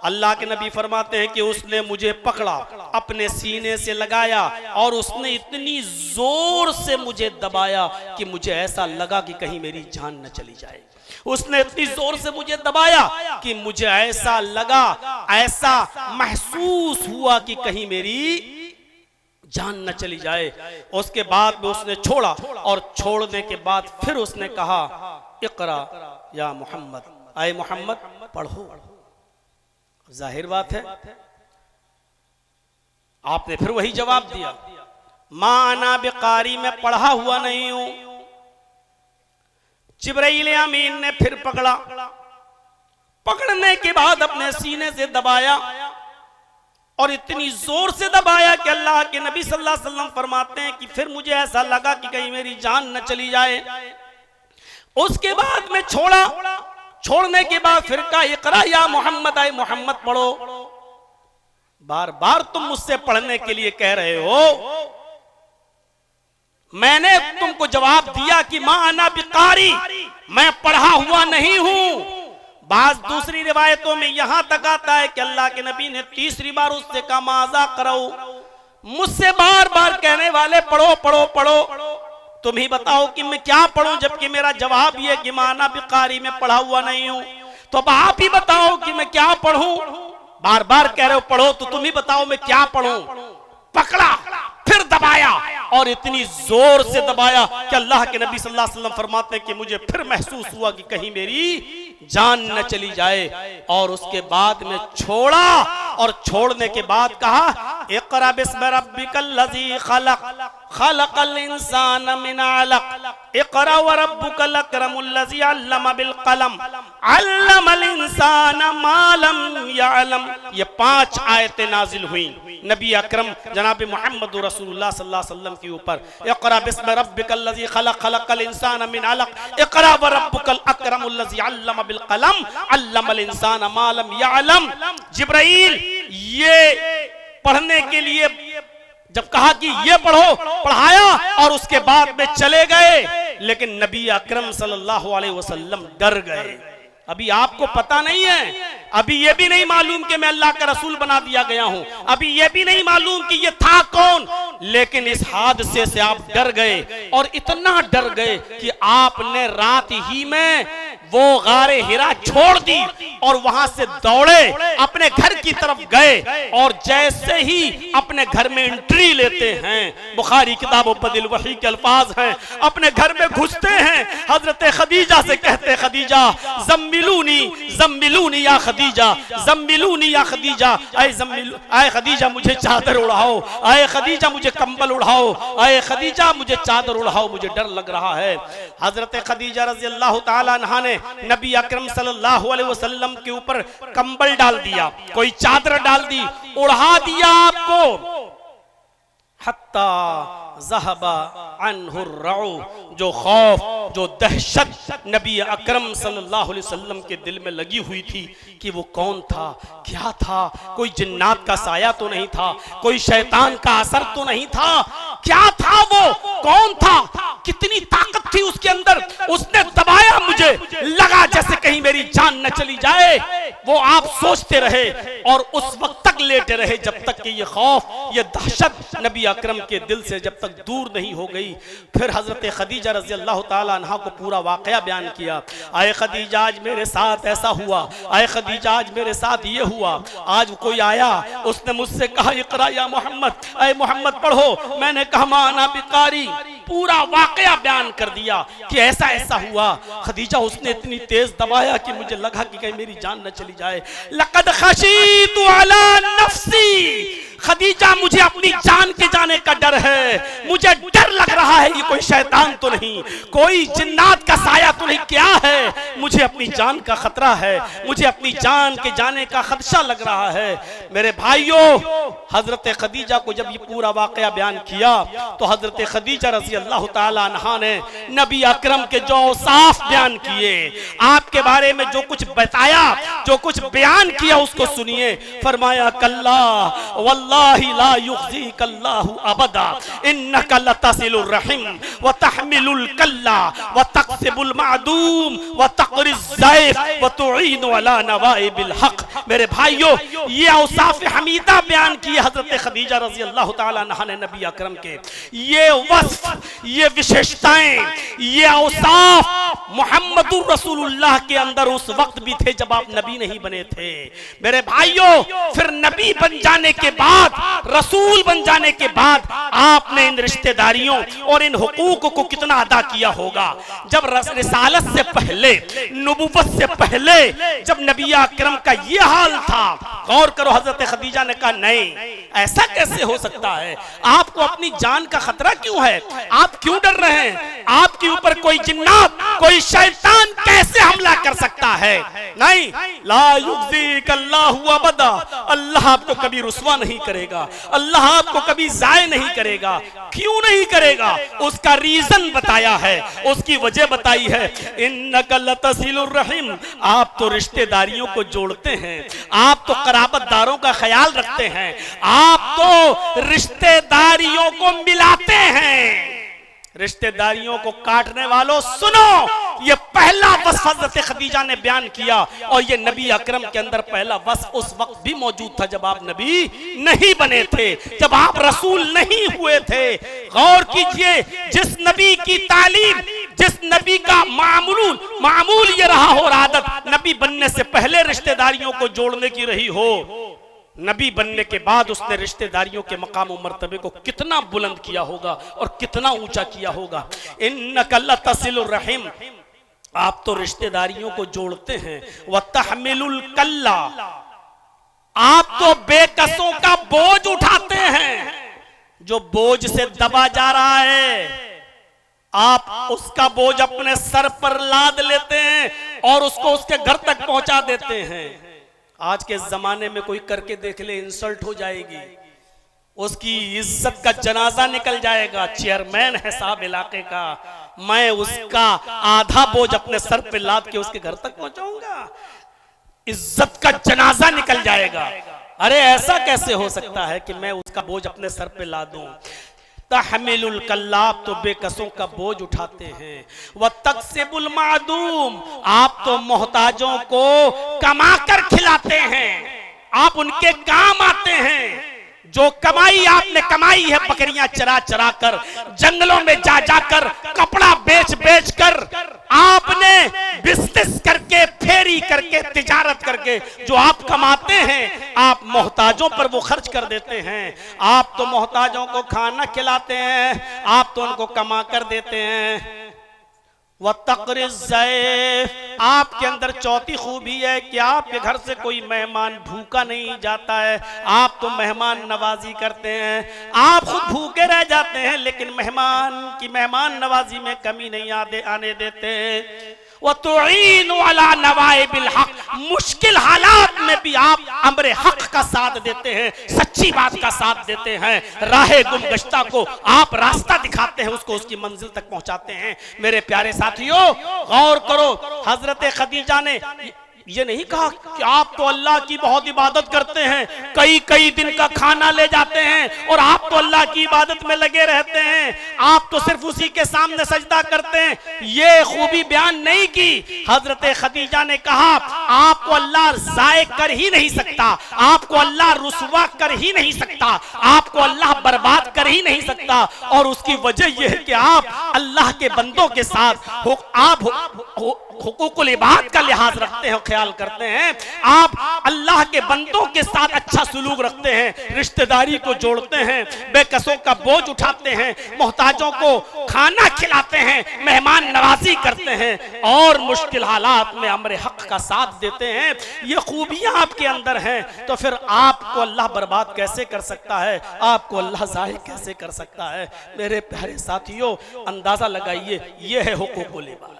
अल्लाह के नबी फरमाते हैं कि उसने मुझे पकड़ा, अपने सीने से लगाया और उसने इतनी जोर से मुझे दबाया कि मुझे ऐसा लगा कि कहीं मेरी जान न चली जाए। उसने इतनी जोर से मुझे दबाया कि मुझे ऐसा लगा, ऐसा महसूस हुआ कि कहीं मेरी जान न चली जाए। उसके बाद में उसने छोड़ा, और छोड़ने के बाद फिर उसने कहा, इक़रा या मोहम्मद, आए मोहम्मद पढ़ो। जाहिर बात है आपने फिर वही जवाब दिया, मा अना बिकारी, मैं पढ़ा हुआ नहीं हूं। जिब्राइल अमीन ने फिर पकड़ा, पकड़ने के बाद अपने सीने से दबाया और इतनी जोर से दबाया कि अल्लाह के नबी सल्लल्लाहु अलैहि वसल्लम फरमाते हैं कि फिर मुझे ऐसा लगा कि कहीं मेरी जान न चली जाए। उसके बाद में छोड़ा, छोड़ने के बाद फिर कहा, इक़रा या मोहम्मद, आए मोहम्मद पढ़ो। बार बार तुम मुझसे पढ़ने के लिए कह रहे हो, मैंने तुमको जवाब दिया कि मा अना बिकारी, मैं पढ़ा हुआ नहीं हूं। बाज दूसरी रिवायतों में यहां तक आता है कि अल्लाह के नबी ने तीसरी बार उससे कहा, माज़ा करो, मुझसे बार बार कहने वाले पढ़ो पढ़ो पढ़ो, तुम ही बताओ कि मैं क्या पढ़ूं, जबकि मेरा जवाब यह कि माना बिकारी, में पढ़ा हुआ नहीं हूं। तो अब आप ही बताओ कि मैं क्या पढ़ूं, बार बार कह रहे हो पढ़ो, तो तुम ही बताओ मैं क्या पढ़ूं। पकड़ा, फिर दबाया, और इतनी जोर से दबाया कि अल्लाह के नबी सल्लल्लाहु अलैहि वसल्लम फरमाते हैं कि मुझे फिर महसूस हुआ कि कहीं मेरी जान न चली जाए। और उसके बाद में छोड़ा, और छोड़ने के बाद कहा, इक़रा बिस्मि रब्बिकल लज़ी खलक़, खलक़ल इंसान मिन अलक़, इक़रा व रब्बुकल अकरमुल लज़ी अल्लम बिल क़लम, अल्लमल इंसान मा लम यअलम। ये 5 आयतें नाजिल हुई नबी अकरम जनाब मोहम्मद रसूलुल्लाह सल्लल्लाहु अलैहि वसल्लम के ऊपर। इक़रा बिस्मि रब्बिकल लज़ी खलक़, खलक़ल इंसान मिन अलक़, इक़रा व रब्बुकल अकरमुल लज़ी अल्लम बिल क़लम, अल्लमल इंसान मा लम यअलम। जिब्राइल ये पढ़ने के लिए जब कहा कि ये पढ़ो, पढ़ाया और उसके बाद में चले गए, लेकिन नबी अकरम सल्लल्लाहु अलैहि वसल्लम डर गए। अभी आपको पता नहीं है, अभी ये भी नहीं मालूम कि मैं अल्लाह का रसूल बना दिया गया हूं, अभी ये भी नहीं मालूम कि ये था कौन, लेकिन इस हादसे से आप डर गए, और इतना डर गए कि आपने रात ही में वो गारे हिरा छोड़ दी और वहां से दौड़े अपने घर की तरफ गए और जैसे ही अपने घर में एंट्री लेते हैं, बुखारी किताबों बदिल वही के अल्फाज हैं, अपने घर में घुसते हैं, हजरत खदीजा से कहते, खदीजा जम्मिलूनी जम्मिलूनी या खदीजा, जम्मिलूनी या खदीजा, आए खदीजा मुझे चादर उड़ाओ, आए खदीजा मुझे कंबल उड़ाओ, आए खदीजा मुझे चादर उड़ाओ, मुझे डर लग रहा है। हजरत खदीजा रज़ी अल्लाह ताला अन्हा ने नबी अकरम सल्लल्लाहु अलैहि वसल्लम के ऊपर कंबल डाल दिया, कोई चादर डाल दी, उड़ा दिया आपको। हत्ता ज़हबा अन्हु अर्रउ, जो खौफ, जो दहशत नबी अकरम सल्लल्लाहु अलैहि वसल्लम के दिल में लगी हुई थी कि वो कौन था, क्या था, कोई जिन्नात का साया तो नहीं था, कोई शैतान का असर तो नहीं था, क्या था वो, कौन था, कितनी ताकत थी उसके अंदर, उसने दबाया, मुझे लगा जैसे कहीं मेरी जान न चली जाए। वो आप सोचते रहे और उस वक्त तक लेटे रहे जब तक कि ये खौफ, ये दहशत नबी अकरम के दिल से जब तक दूर नहीं हो गई। फिर हजरत खदीजा रज़ी अल्लाह ताला अन्हा को पूरा वाकया बयान किया। आए खदीजा आज मेरे साथ ऐसा हुआ, आए खदीजा आज मेरे साथ ये हुआ, आज कोई आया, उसने मुझसे कहा इक़रा या मोहम्मद, आए मोहम्मद पढ़ो, मैंने कहा माना बिकारी, पूरा वाकया बयान कर दिया कि ऐसा ऐसा हुआ। खदीजा उसने इतनी तेज दबाया कि मुझे लगा कि कहीं मेरी जान न चली जाए। लक़द खशीतु अला नफ्सी, खदीजा मुझे अपनी जान के जाने का डर है, मुझे डर लग रहा है, ये कोई शैतान तो नहीं, कोई जिन्नात का साया तो नहीं, क्या है, मुझे अपनी जान का खतरा है, मुझे अपनी जान के जाने का खदशा लग रहा है। मेरे भाइयों, हजरत खदीजा को जब ये पूरा वाकया बयान किया तो हजरत खदीजा रज़ी अल्लाह ताला अन्हा ने नबी अकरम के जो औसाफ बयान किए, आपके बारे में जो कुछ बताया, जो कुछ बयान किया, उसको सुनिए। फरमाया कल्ला वल्लाहि ला युख़ज़ीकल्लाहु अबदा, इन्नका लतसिलुर रहिम व तहमिलुल कल्ला व तक्सिबुल मादूम व तक़रिज़ ज़ैफ़ व तुईनु अला नवाइबिल हक़। मेरे भाइयों, ये औसाफ हमीदा बयान किए हजरत खदीजा रज़ी अल्लाह ताला अन्हा ने नबी अकरम के। ये वस्फ, ये विशेषताएं, ये औसाफ मुहम्मदुर रसूलुल्लाह के अंदर उस वक्त भी थे जब आप नबी नहीं बने थे। मेरे भाइयों, फिर नबी बन जाने के बाद, रसूल बन जाने के बाद आपने इन रिश्तेदारियों और इन हुकूक को कितना अदा किया होगा। जब रिसालत से पहले, नबूवत से पहले जब नबी अकरम का ये हाल था, गौर करो, हजरत खदीजा ने कहा नहीं, ऐसा कैसे हो सकता है, आपको अपनी जान का खतरा क्यों है, आप क्यों डर रहे हैं, आपके ऊपर कोई जिन्नात, कोई शैतान कैसे हमला कर सकता है। नहीं, ला युख़ज़ीकल्लाहु अबदा, अल्लाह आपको कभी रुस्वा नहीं करेगा, अल्लाह आपको कभी ज़ाय नहीं करेगा। क्यों नहीं करेगा, उसका रीजन बताया है, उसकी वजह बताई है। इन्नका लतसिलुर रहीम, आप तो रिश्तेदारियों को जोड़ते हैं, आप तो कराबतदारों का ख्याल रखते हैं, आप तो रिश्तेदारियों को मिलाते हैं। रिश्तेदारियों को काटने वालों सुनो, ये पहला वस्फ हज़रत खदीजा ने बयान किया और ये नबी अकरम के अंदर पहला वस्फ उस वक्त भी मौजूद था जब आप नबी नहीं बने थे, जब आप रसूल नहीं हुए थे। गौर कीजिए, जिस नबी की तालीम, जिस नबी का मामूल ये रहा हो, आदत, नबी बनने से पहले रिश्तेदारियों को जोड़ने की रही हो, नबी बनने के बाद उसने रिश्तेदारियों के मकाम और मर्तबे को कितना बुलंद किया होगा और कितना ऊंचा किया होगा। इन्नका लतसिलुर रहीम, आप तो रिश्तेदारियों को जोड़ते हैं, व तहमिलुल कल्ला, आप तो बेकसों का बोझ उठाते हैं, जो बोझ से दबा जा रहा है आप उसका बोझ अपने सर पर लाद लेते हैं और उसको उसके घर तक पहुंचा देते हैं। आज के जमाने में कोई करके देख ले, इंसल्ट हो जाएगी, उसकी इज्जत का जनाजा निकल जाएगा। चेयरमैन है साहब इलाके का, मैं उसका आधा बोझ अपने सर पे लाद के उसके घर तक पहुंचाऊंगा, इज्जत का जनाजा निकल जाएगा। अरे ऐसा कैसे हो सकता है कि मैं उसका बोझ अपने सर पे ला दूं। तहमिलुल कल्लाब, तो बेकसों का बोझ उठाते हैं, व तक्सिबुल मादूम, आप तो मोहताजों को कमा कर खिलाते हैं, आप उनके काम आते हैं। जो कमाई आपने कमाई है बकरियां चरा चरा कर, जंगलों में जा जाकर कपड़ा बेच बेच कर आपने बिजनेस करके, फेरी करके, तिजारत करके जो आप कमाते हैं आप मोहताजों पर वो खर्च कर देते हैं। आप तो मोहताजों को खाना खिलाते हैं, आप तो उनको कमा कर देते हैं। वह तक़रीज़ आपके अंदर चौथी खूबी है कि आपके घर से कोई मेहमान भूखा नहीं जाता है, आप तो मेहमान नवाजी करते हैं। आप खुद भूखे रह जाते हैं लेकिन मेहमान की मेहमान नवाजी में कमी नहीं आने देते। वह तुईनु अला नवाइबिल हक, मुश्किल हालात में भी आप अम्रे हक का साथ देते हैं, सच्ची बात का साथ देते हैं। राहे गुमगश्ता को आप रास्ता दिखाते हैं, उसको उसकी मंजिल तक पहुंचाते हैं। मेरे प्यारे साथियों गौर करो, हजरत खदीजा ने ये नहीं कहा कि आप तो अल्लाह की बहुत इबादत करते हैं, कई कई दिन का खाना ले जाते हैं और आप तो अल्लाह की इबादत में लगे रहते हैं, आप तो सिर्फ उसी के सामने सजदा करते हैं। ये खूबी बयान नहीं की। हजरत खदीजा ने कहा आपको अल्लाह ज़ाय कर ही नहीं सकता, आपको अल्लाह रुसवा कर ही नहीं सकता, आपको अल्लाह बर्बाद कर ही नहीं सकता। और उसकी वजह यह है कि आप अल्लाह के बंदों के साथ हुकूकुल इबाद का लिहाज रखते हैं, ख्याल करते हैं। आप अल्लाह के बंदों के साथ अच्छा सुलूक रखते हैं, रिश्तेदारी को जोड़ते हैं, बेकसों का बोझ उठाते हैं, मोहताजों को खाना खिलाते हैं, मेहमान नवाजी करते हैं और मुश्किल हालात में अमरे हक का साथ देते हैं। ये खूबियां आपके अंदर हैं तो फिर आपको अल्लाह बर्बाद कैसे कर सकता है, आपको अल्लाह ज़ाहिर कैसे कर सकता है। मेरे प्यारे साथियों अंदाजा लगाइए, ये है हुकूकुल इबाद।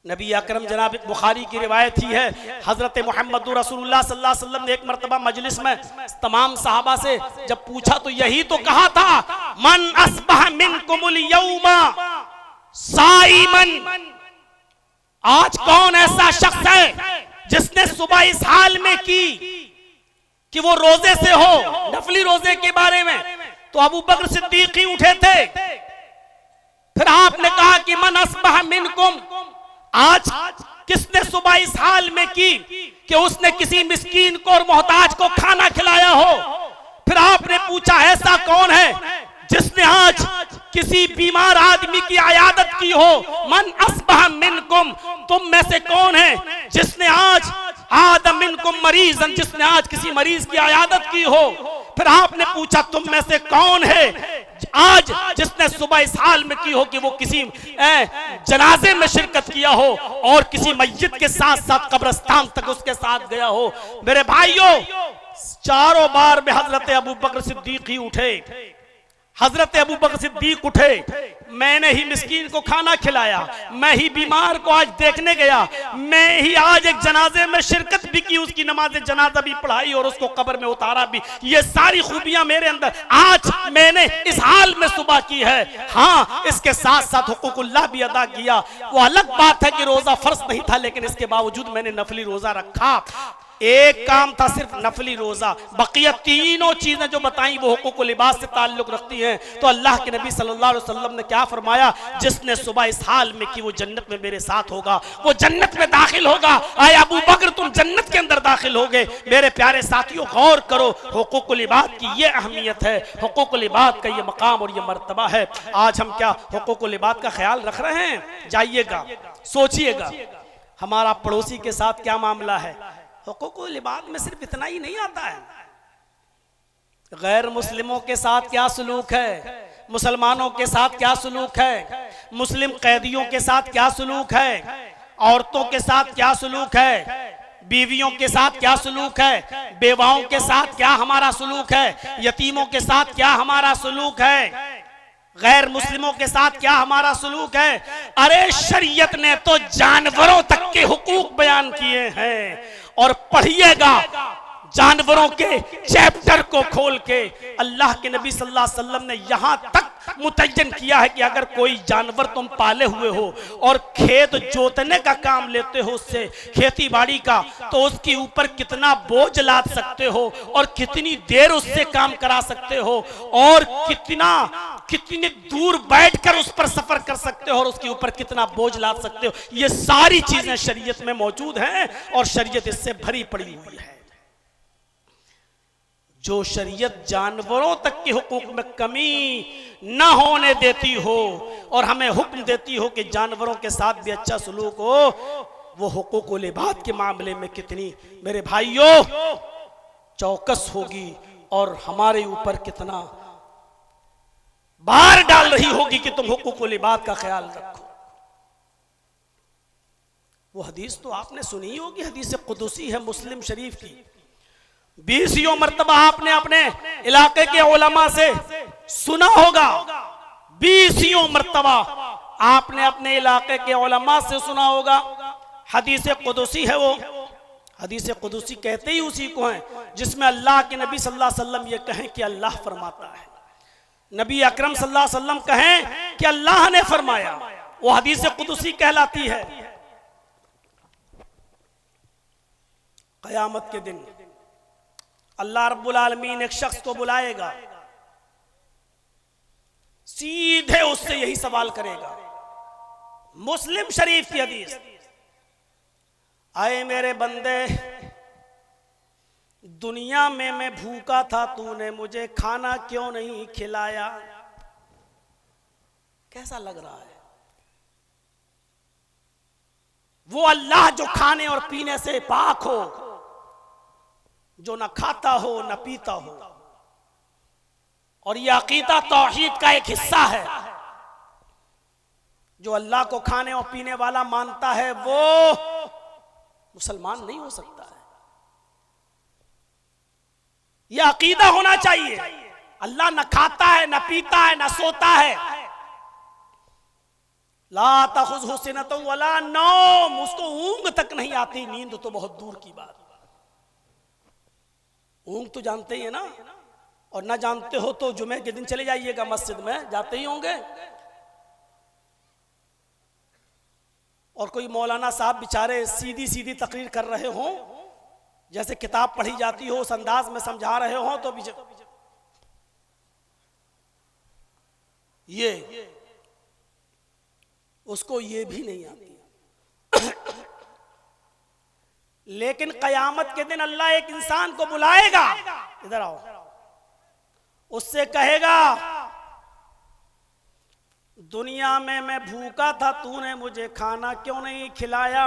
नबी अकरम जनाब बुखारी की रिवायत ही है, हजरत मोहम्मद रसूलुल्लाह सल्लल्लाहु अलैहि वसल्लम ने एक मरतबा मजलिस में तमाम सहाबा से जब पूछा तो यही तो कहा था, मन अस्बह मिनकुमुल यौमा साइमन, आज कौन ऐसा शख्स है जिसने सुबह इस हाल में की कि वो रोजे से हो, नफली रोजे के बारे में। तो अबू बकर सिद्दीक ही उठे थे। फिर आपने कहा कि मन अस्बह मिनकुम, आज किसने सुबह इस हाल में की कि उसने किसी मिस्कीन को और मोहताज को खाना खिलाया हो। फिर आपने पूछा ऐसा कौन है जिसने आज किसी बीमार आदमी की आयादत की हो। मन अस्बह मिनकुम, तुम में से कौन है जिसने आज आदम मिनकुम मरीजन, जिसने आज किसी मरीज की आयादत की हो। फिर आपने पूछा तुम में से कौन है आज जिसने सुबह इस हाल में की हो कि वो किसी जनाजे में शिरकत किया हो और किसी मस्जिद के साथ साथ कब्रिस्तान तक उसके साथ गया हो। मेरे भाइयों चारों बार में हजरत अबू बकर सिद्दीक ही उठे, हजरत अबू बकर सिद्दीक उठे, मैंने ही मिस्कीन को खाना खिलाया, मैं ही बीमार को आज देखने गया, मैं ही आज एक जनाजे में शिरकत भी की, उसकी नमाज जनाजा भी पढ़ाई और उसको कब्र में उतारा भी। ये सारी खूबियां मेरे अंदर आज मैंने इस हाल में सुबह की है। हाँ, इसके साथ साथ हुकूकुल्लाह भी अदा किया। वो अलग बात है कि रोजा फर्ज नहीं था लेकिन इसके बावजूद मैंने नफली रोजा रखा। एक काम था सिर्फ नफली रोजा, बकिया तीनों चीजें जो बताई वो हुकूकुल इबाद से ताल्लुक रखती हैं। तो अल्लाह के नबी सल्लल्लाहु अलैहि वसल्लम ने क्या फरमाया, जिसने सुबह इस हाल में की वो जन्नत में मेरे साथ होगा, वो जन्नत में दाखिल होगा। आए अबू बकर तुम जन्नत के अंदर दाखिल होगे। मेरे प्यारे साथियों गौर करो, हुकूकुल इबाद की ये अहमियत है, हुकूकुल इबाद का ये मकाम और ये मर्तबा है। आज हम क्या हुकूकुल इबाद का ख्याल रख रहे हैं? जाइएगा सोचिएगा हमारा पड़ोसी के साथ क्या मामला है। हुकूकुल इबाद में सिर्फ इतना ही नहीं आता है, गैर मुस्लिमों के साथ क्या सलूक है, मुसलमानों के साथ क्या सलूक है, मुस्लिम कैदियों के साथ क्या सलूक है, औरतों के साथ क्या सलूक है, बीवियों के साथ क्या सलूक है, बेवाओं के साथ क्या हमारा सलूक है, यतीमों के साथ क्या हमारा सलूक है, गैर मुस्लिमों के साथ क्या हमारा सलूक है। अरे शरीयत ने तो जानवरों तक के हुकूक बयान किए हैं। और पढ़िएगा जानवरों के चैप्टर को खोल के, अल्लाह के नबी सल्लल्लाहु अलैहि वसल्लम ने यहां तक मुतय्यन किया है कि अगर कोई जानवर तुम पाले हुए हो और खेत जोतने का काम लेते हो उससे, खेती बाड़ी का, तो उसके ऊपर कितना बोझ लाद सकते हो और कितनी देर उससे काम करा सकते हो और कितनी दूर बैठकर उस पर सफर कर सकते हो और उसके ऊपर कितना बोझ लाद सकते हो। ये सारी चीजें शरीयत में मौजूद हैं और शरीयत इससे भरी पड़ी हुई है। जो शरीयत जानवरों तक के हुकूक में कमी ना होने देती हो और हमें हुक्म देती हो कि जानवरों के साथ भी अच्छा सलूक हो, वो हुकूकुल इबाद के मामले में कितनी मेरे भाइयों चौकस होगी और हमारे ऊपर कितना बार डाल रही होगी कि तुम हुकूकुल इबाद का ख्याल रखो। वो हदीस तो आपने सुनी होगी, हदीस कुदुसी है मुस्लिम शरीफ की। 20 मरतबा आपने अपने इलाके के उलमा से सुना होगा, 20 मरतबा आपने अपने इलाके के उलमा से सुना होगा। हदीस कुदुसी है वो। हदीस कुदुसी कहते ही उसी को हैं जिसमें अल्लाह के नबी सल्लल्लाहु अलैहि वसल्लम ये कहें कि अल्लाह फरमाता है, नबी अकरम सल्लल्लाहु अलैहि वसल्लम कहें कि अल्लाह ने फरमाया, वो हदीस कुदुसी कहलाती है। क़यामत के दिन अल्लाह रब्बुल आलमीन एक शख्स को बुलाएगा, सीधे उससे यही सवाल करेगा। मुस्लिम शरीफ की हदीस, आए मेरे बंदे, दुनिया में मैं भूखा था, तूने मुझे खाना क्यों नहीं खिलाया? कैसा लग रहा है? वो अल्लाह जो खाने और पीने से पाक हो, जो न खाता हो न पीता हो, और यह अकीदा तौहीद का एक हिस्सा है। जो अल्लाह को खाने और पीने वाला मानता है वो मुसलमान नहीं हो सकता है। यह अकीदा होना चाहिए। अल्लाह न खाता है न पीता है न सोता है। ला तखुज़हु सिनतुन वला नौम, उसको ऊंघ तक नहीं आती, नींद तो बहुत दूर की बात। ऊंघ तो जानते ही है ना, और ना जानते हो तो जुमे के दिन चले जाइएगा मस्जिद में, जाते ही होंगे। और कोई मौलाना साहब बेचारे सीधी सीधी तकरीर कर रहे हो, जैसे किताब पढ़ी जाती हो उस अंदाज में समझा रहे हो, तो ये उसको ये भी नहीं आती। लेकिन कयामत के दिन अल्लाह एक इंसान को बुलाएगा, इधर आओ, उससे कहेगा दुनिया में मैं भूखा था, तूने मुझे खाना क्यों नहीं खिलाया?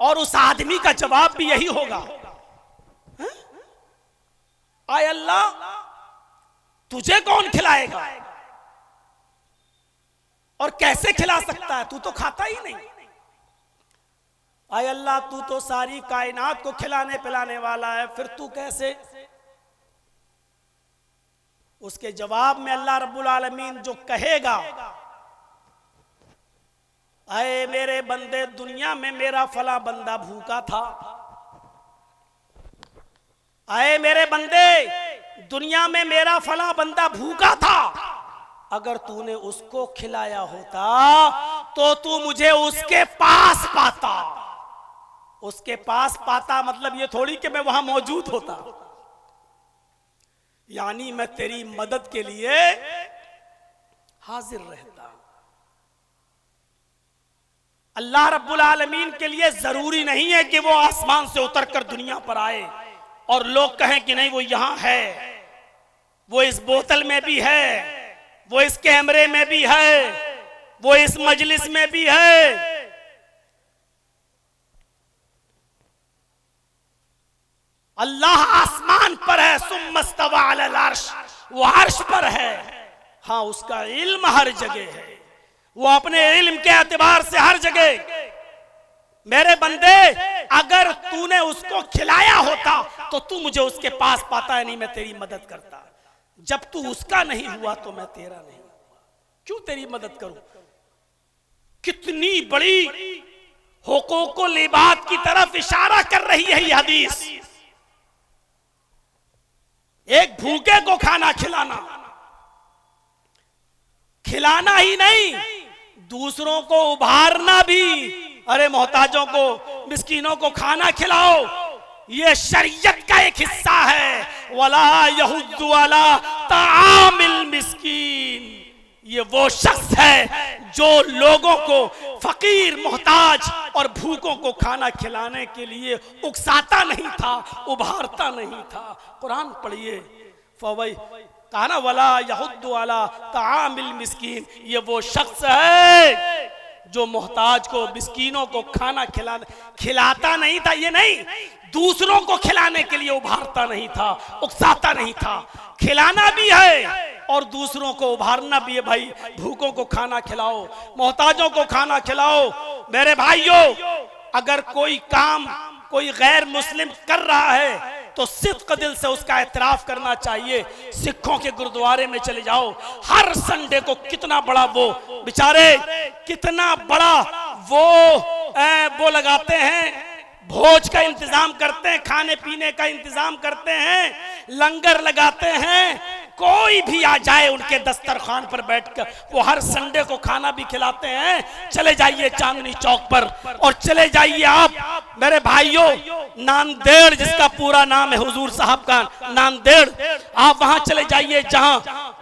और उस आदमी का जवाब भी यही होगा, आय अल्लाह तुझे कौन खिलाएगा और कैसे खिला सकता है? तू तो खाता ही नहीं। आय अल्लाह तू तो सारी कायनात को खिलाने पिलाने वाला है, फिर तू कैसे? उसके जवाब में अल्लाह रब्बुल आलमीन जो कहेगा, आए मेरे बंदे, दुनिया में मेरा फला बंदा भूखा था। आए मेरे बंदे, दुनिया में मेरा फला बंदा भूखा था, अगर तूने उसको खिलाया होता तो तू मुझे उसके पास पाता। उसके पास पाता मतलब ये थोड़ी कि मैं वहां मौजूद होता, यानी मैं तेरी मदद के लिए हाजिर रहता। अल्लाह रब्बुल आलमीन के लिए जरूरी नहीं है कि वो आसमान से उतरकर दुनिया पर आए और लोग कहें कि नहीं वो यहां है, वो इस बोतल में भी है, वो इस कैमरे में भी है, वो इस मजलिस में भी है। अल्लाह आसमान पर है, सुम्मस्तवा अलल अर्श, वो अर्श पर है। हाँ, उसका इल्म हर जगह है, वो अपने इल्म के एतबार से हर जगह। मेरे बंदे, अगर तूने उसको खिलाया होता तो तू मुझे उसके पास पाता है, नहीं मैं तेरी मदद करता। जब तू उसका नहीं हुआ तो मैं तेरा नहीं हुआ, क्यों तेरी मदद करूं? कितनी बड़ी हुकूकुल इबाद की तरफ इशारा कर रही है यह हदीस। एक भूखे को खाना खिलाना, खिलाना ही नहीं, दूसरों को उभारना भी। अरे मोहताजों को, मिस्कीनों को खाना खिलाओ, ये शरीयत का एक हिस्सा है। वला यहुद्दु अला तामिल मिस्कीन, ये वो शख्स है जो लोगों को फकीर मोहताज और भूखों को खाना खिलाने के लिए उकसाता नहीं था, उभारता नहीं था। कुरान पढ़िए, फवै काना वला यहुद्दु अला तामिल मिस्कीन, ये वो शख्स है जो मोहताज को, मिस्कीनों को खाना खिलाता नहीं था। ये नहीं, दूसरों को खिलाने के लिए उभारता नहीं था, उकसाता नहीं था। खिलाना भी है और दूसरों को उभारना भी है। भाई भूखों को खाना खिलाओ, मोहताजों को खाना खिलाओ। मेरे भाइयों, अगर कोई काम कोई गैर मुस्लिम कर रहा है तो सिद्क दिल से उसका एतराफ करना चाहिए। सिखों के गुरुद्वारे में चले जाओ, हर संडे को कितना बड़ा वो बेचारे, कितना बड़ा वो लगाते हैं, भोज का इंतजाम करते हैं, खाने पीने का इंतजाम करते हैं, लंगर लगाते हैं। कोई भी आ जाए उनके दस्तरखान पर बैठकर वो हर संडे को खाना भी खिलाते हैं। चले जाइए चांदनी चौक पर और चले जाइए आप मेरे भाइयों, नांदेड़ जिसका पूरा नाम है हुजूर साहब का नांदेड़, आप वहां चले जाइए जहां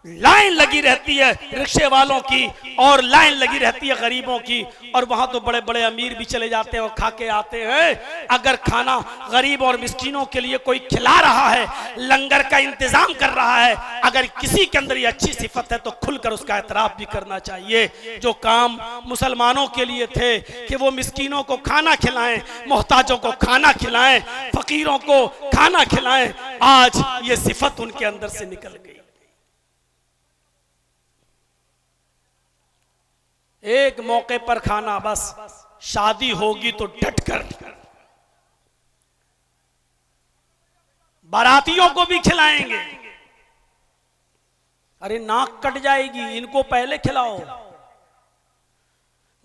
लाइन लगी रहती है रिक्शे वालों की और लाइन लगी रहती है गरीबों की, और वहां तो बड़े बड़े अमीर भी चले जाते हैं और खा के आते हैं। अगर खाना गरीब और मिस्कीनों के लिए कोई खिला रहा है, लंगर का इंतजाम कर रहा है, अगर किसी के अंदर ये अच्छी सिफत है तो खुलकर उसका एतराफ भी करना चाहिए। जो काम मुसलमानों के लिए थे कि वो मिस्कीनों को खाना खिलाएं, मोहताजों को खाना खिलाएं, फकीरों को खाना खिलाएं, आज ये सिफत उनके अंदर से निकल गई। एक मौके पर खाना, बस शादी होगी तो डटकर बारातियों को भी खिलाएंगे। अरे नाक कट जाएगी, इनको पहले खिलाओ,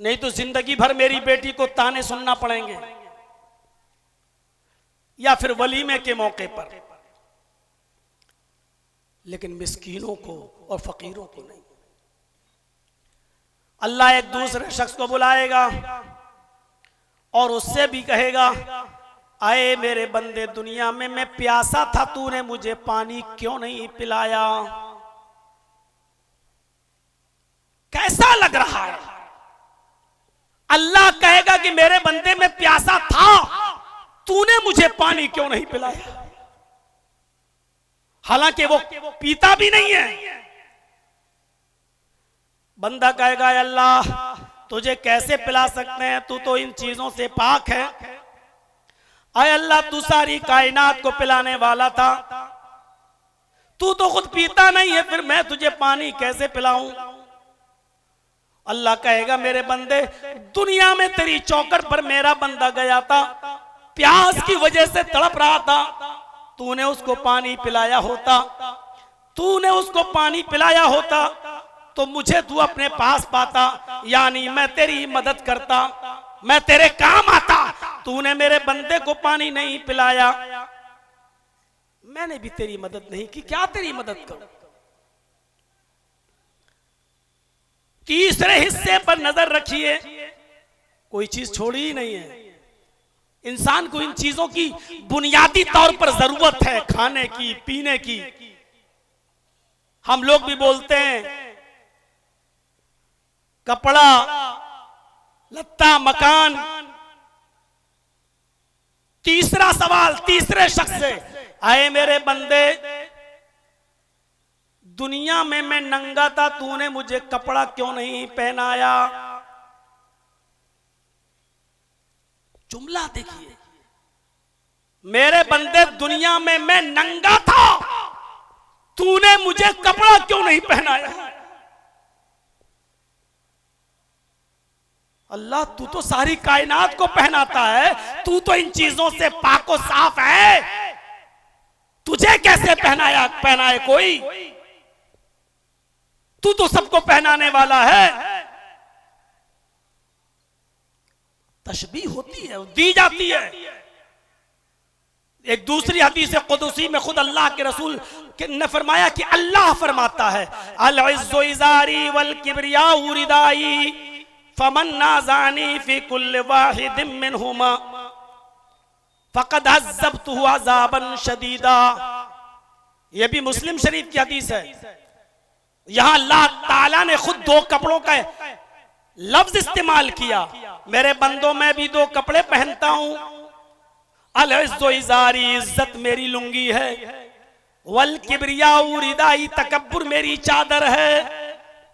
नहीं तो जिंदगी भर मेरी बेटी को ताने सुनना पड़ेंगे। या फिर वलीमे के मौके पर, लेकिन मिस्कीनों को और फकीरों को नहीं। अल्लाह एक दूसरे शख्स को बुलाएगा और उससे भी कहेगा, आए मेरे बंदे, दुनिया में मैं प्यासा था, तूने मुझे पानी क्यों नहीं पिलाया? कैसा लग रहा है? अल्लाह कहेगा कि मेरे बंदे में प्यासा था, तूने मुझे पानी क्यों नहीं पिलाया? हालांकि वो पीता भी नहीं है। बंदा कहेगा, अल्लाह तुझे कैसे पिला सकते हैं, तू तो इन चीजों से पाक है। आए अल्लाह, तू सारी कायनात को पिलाने वाला था, तू तो खुद पीता नहीं है, फिर मैं तुझे पानी कैसे पिलाऊं? अल्लाह कहेगा, मेरे बंदे, दुनिया में तेरी चौखट पर मेरा बंदा गया था, प्यास की वजह से तड़प रहा था, तूने उसको पानी पिलाया होता, तूने उसको पानी पिलाया होता तो मुझे तू अपने पास पाता, यानी मैं तेरी मदद करता, मैं तेरे काम आता। तूने मेरे बंदे को पानी नहीं पिलाया, मैंने भी तेरी मदद नहीं की, क्या तेरी मदद करूं? तीसरे हिस्से पर नजर रखिए, कोई चीज छोड़ी ही नहीं है। इंसान को इन चीजों की बुनियादी तौर पर जरूरत है, खाने की, पीने की। हम लोग भी बोलते हैं कपड़ा, लत्ता, मकान। तीसरा सवाल तीसरे शख्स से, आए मेरे बंदे, दुनिया में मैं नंगा था, तूने मुझे कपड़ा क्यों नहीं पहनाया? जुमला देखिए, मेरे बंदे, दुनिया में मैं नंगा था, तूने मुझे कपड़ा क्यों नहीं पहनाया? अल्लाह, तू तो सारी कायनात को पहनाता है, तू तो इन चीजों से पाको साफ है, तुझे कैसे पहनाए कोई? तू तो सबको पहनाने वाला है। तशबीह होती है, दी जाती है। एक दूसरी हदीस कुदसी में खुद अल्लाह के रसूल ने फरमाया कि अल्लाह फरमाता है, अल इज़्ज़ु इज़ारी वल किब्रियाउ रिदाई फमन नाज़ानी फी कुल्लि वाहिदिन मिनहुमा फक़द अज़्ज़बतुहु अज़ाबन शदीदा। यह भी मुस्लिम शरीफ की हदीस है। यहां अल्लाह ताला ने खुद दो कपड़ों का लफ्ज इस्तेमाल किया। मेरे बंदों, मैं भी दो कपड़े पहनता हूं। अल इज़्ज़ु इज़ारी, इज्जत मेरी लुंगी है। वल किब्रियाउ रिदाई, तकब्बुर मेरी चादर है।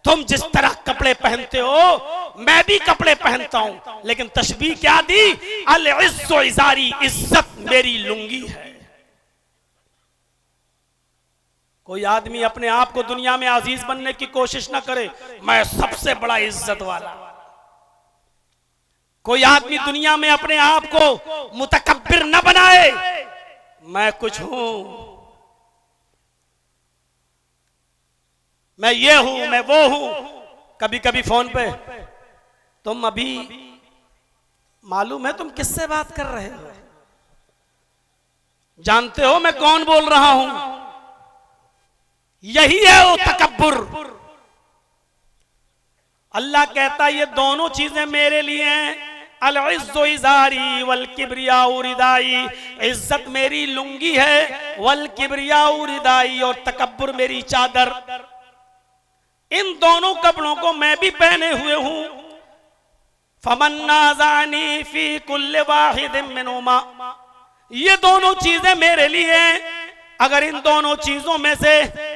तुम जिस तरह कपड़े पहनते हो मैं भी कपड़े पहनता हूं, लेकिन तशबीह क्या दी? अल इज़्ज़ु इज़ारी, इज्जत मेरी लुंगी है। कोई आदमी अपने आप को दुनिया में अजीज बनने की कोशिश ना करे, मैं सबसे बड़ा इज्जत वाला। कोई आदमी दुनिया में अपने आप को मुतकब्बिर न बनाए, मैं कुछ हूं, मैं ये हूं, मैं वो हूं। कभी कभी फोन पे, तुम अभी मालूम है तुम किससे बात कर रहे हो? जानते हो मैं कौन बोल रहा हूं? यही है वो तकब्बुर। अल्लाह कहता है ये दोनों चीजें मेरे लिए हैं। अल इज़्ज़ु इज़ारी वल किब्रियाउ रिदाई, इज्जत मेरी लुंगी है। वल किब्रियाउ रिदाई, और तकब्बुर मेरी चादर। इन दोनों कपड़ों को मैं भी पहने हुए हूं। फमन नाज़ानी फी कुल्ल वाहिदिन मिनहुमा, ये दोनों चीजें मेरे लिए हैं। अगर इन दोनों चीजों में से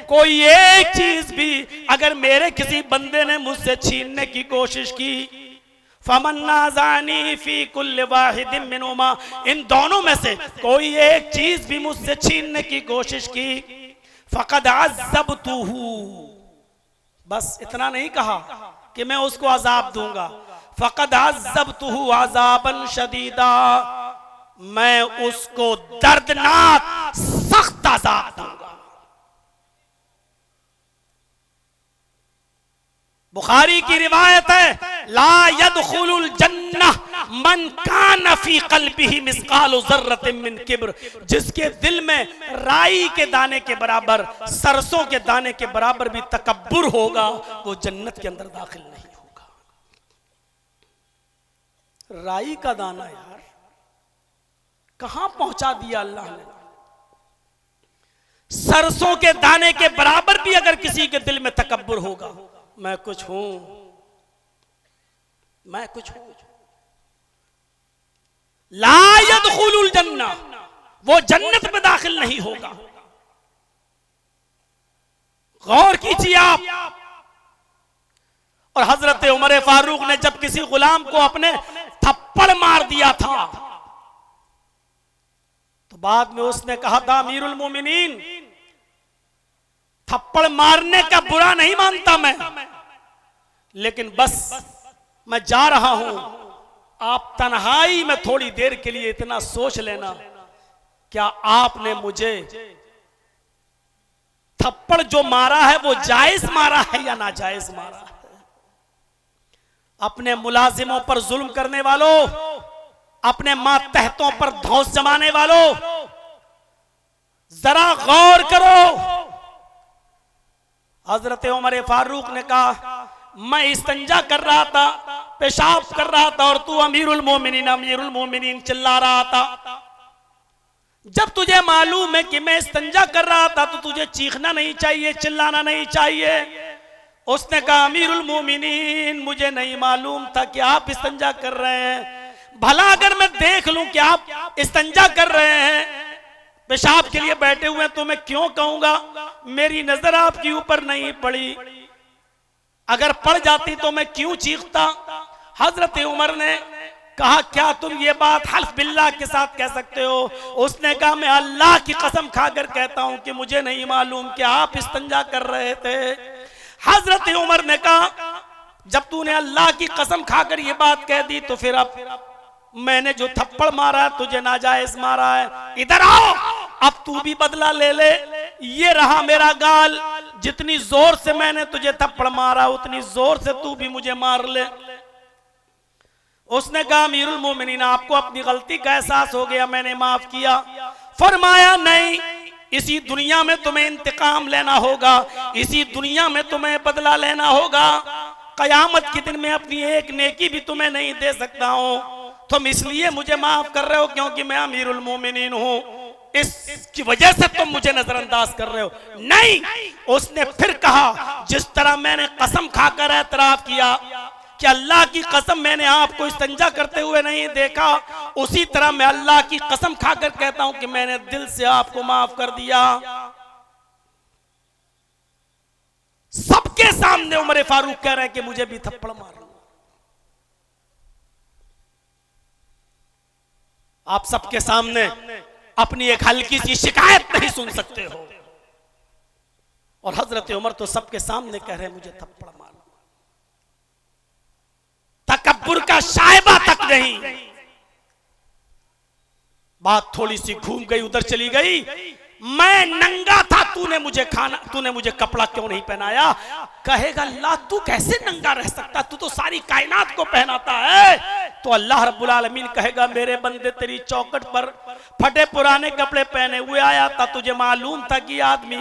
कोई एक चीज भी अगर मेरे किसी बंदे ने मुझसे छीनने की कोशिश की, फमन नाज़ानी फी कुल्ल वाहिदिन मिनहुमा, इन दोनों में से कोई एक चीज भी मुझसे छीनने की कोशिश की, फ़क़द अज़्ज़बतुहू, बस इतना नहीं कहा कि मैं उसको अजाब दूंगा। फ़क़द अज़्ज़बतुहू अज़ाबन शदीदा, मैं उसको दर्दनाक सख्त अज़ाब दूंगा। बुखारी की रिवायत है, ला यदखुलुल जन्नह मन कान फी क़ल्बिही मिस्क़ालु ज़र्रतिन मिन किब्र, जिसके दिल में राई के दाने के बराबर, सरसों के दाने के बराबर भी तकब्बुर होगा, वो जन्नत के अंदर दाखिल नहीं होगा। राई का दाना यार कहां पहुंचा दिया अल्लाह ने। सरसों के दाने के बराबर भी अगर किसी के दिल में तकब्बुर होगा, मैं कुछ हूं, मैं कुछ हूं, ला यदखुलुल जन्नह, वो जन्नत में दाखिल नहीं होगा। गौर कीजिए आप। और हजरत उमर फारूक ने जब किसी गुलाम को अपने थप्पड़ मार दिया था, तो बाद में उसने कहा था, अमीरुल मोमिनीन, थप्पड़ मारने का बुरा नहीं मानता मैं, लेकिन बस मैं जा रहा हूं, आप तन्हाई में थोड़ी देर के लिए इतना सोच लेना, क्या आपने मुझे थप्पड़ जो मारा है वो जायज मारा है या नाजायज मारा है? अपने मुलाजिमों पर जुल्म करने वालों, अपने मातहतों पर धौंस जमाने वालों, जरा गौर करो। हजरत उमर फारूक ने कहा, मैं इस्तंजा कर रहा था, पेशाब कर रहा था, और तू अमीरुल मोमिनीन चिल्ला रहा था। जब तुझे मालूम है कि मैं इस्तंजा कर रहा था तो तुझे चीखना नहीं चाहिए, चिल्लाना नहीं चाहिए। उसने कहा, अमीरुल मोमिनीन, मुझे नहीं मालूम था कि आप इस्तंजा कर रहे हैं। भला अगर मैं देख लूं कि आप इस्तंजा कर रहे हैं, पेशाब के लिए बैठे हुए हैं, तो मैं क्यों कहूंगा? मेरी नजर आपके ऊपर नहीं पड़ी, अगर पड़ जाती तो मैं क्यों चीखता? हजरत उमर ने कहा, क्या तुम ये बात हल्फ बिल्लाह के साथ कह सकते हो? उसने कहा, मैं अल्लाह की कसम खाकर कहता हूं कि मुझे नहीं मालूम कि आप इस्तंजा कर रहे थे। हजरत उमर ने कहा, जब तूने अल्लाह की कसम खाकर ये बात कह दी, तो फिर अब मैंने जो थप्पड़ मारा है तुझे नाजायज मारा है, इधर आओ, अब तू भी बदला ले ले। ये रहा मेरा गाल, जितनी जोर से मैंने तुझे थप्पड़ मारा उतनी जोर से तू भी मुझे मार ले। उसने कहा, अमीरुल मोमिनीन, आपको अपनी गलती का एहसास हो गया, मैंने माफ किया। फरमाया, नहीं, इसी दुनिया में तुम्हें इंतकाम लेना होगा, इसी दुनिया में तुम्हें बदला लेना होगा। कयामत के दिन में अपनी एक नेकी भी तुम्हें नहीं दे सकता हूं। तुम इसलिए मुझे माफ कर रहे हो क्योंकि मैं अमीरुल मोमिनीन हूं। इसकी वजह से तुम मुझे नजरअंदाज कर रहे हो। नहीं, उसने फिर कहा, जिस तरह मैंने कसम खाकर एतराफ किया कि अल्लाह की कसम मैंने आपको इस्तंजा करते हुए नहीं देखा, उसी तरह मैं अल्लाह की कसम खाकर कहता हूं कि मैंने दिल से आपको माफ कर दिया। सबके सामने उमर फारूक कह रहे हैं कि मुझे भी थप्पड़ मारो। आप सबके सामने अपनी एक हल्की सी शिकायत नहीं सुन सकते हो, और हजरत उमर तो सबके सामने कह रहे हैं मुझे थप्पड़ मारो। तकब्बुर का शायबा तक नहीं। बात थोड़ी सी घूम गई, उधर चली गई। मैं नंगा था, तूने मुझे कपड़ा क्यों नहीं पहनाया? कहेगा अल्लाह तू कैसे नंगा रह सकता, तू तो सारी कायनात को पहनाता है। तो अल्लाह रब्बुल आलमीन कहेगा मेरे बंदे तेरी चौखट पर फटे पुराने कपड़े पहने हुए आया था, तुझे मालूम था कि आदमी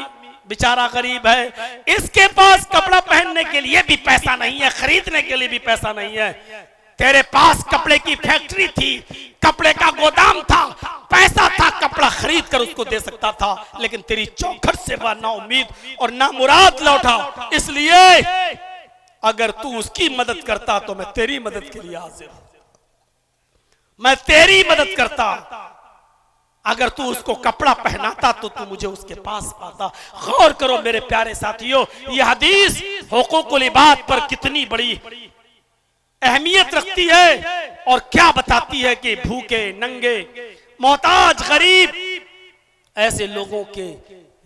बेचारा गरीब है, इसके पास कपड़ा पहनने के लिए भी पैसा नहीं है, खरीदने के लिए भी पैसा नहीं है। तेरे पास कपड़े की फैक्ट्री थी, कपड़े का गोदाम था, पैसा था, कपड़ा खरीद कर उसको दे सकता था, लेकिन तेरी चौखट से वह ना उम्मीद और ना मुराद लौटा। इसलिए अगर तू उसकी मदद करता तो मैं तेरी मदद के लिए हाजिर हूं, मैं तेरी मदद करता। अगर तू उसको कपड़ा पहनाता तो तू मुझे उसके पास पाता। गौर करो मेरे प्यारे साथियों, यह हदीस हुकूकुल इबाद पर कितनी बड़ी अहमियत रखती है, और क्या बताती है कि भूखे नंगे मोहताज गरीब ऐसे लोगों के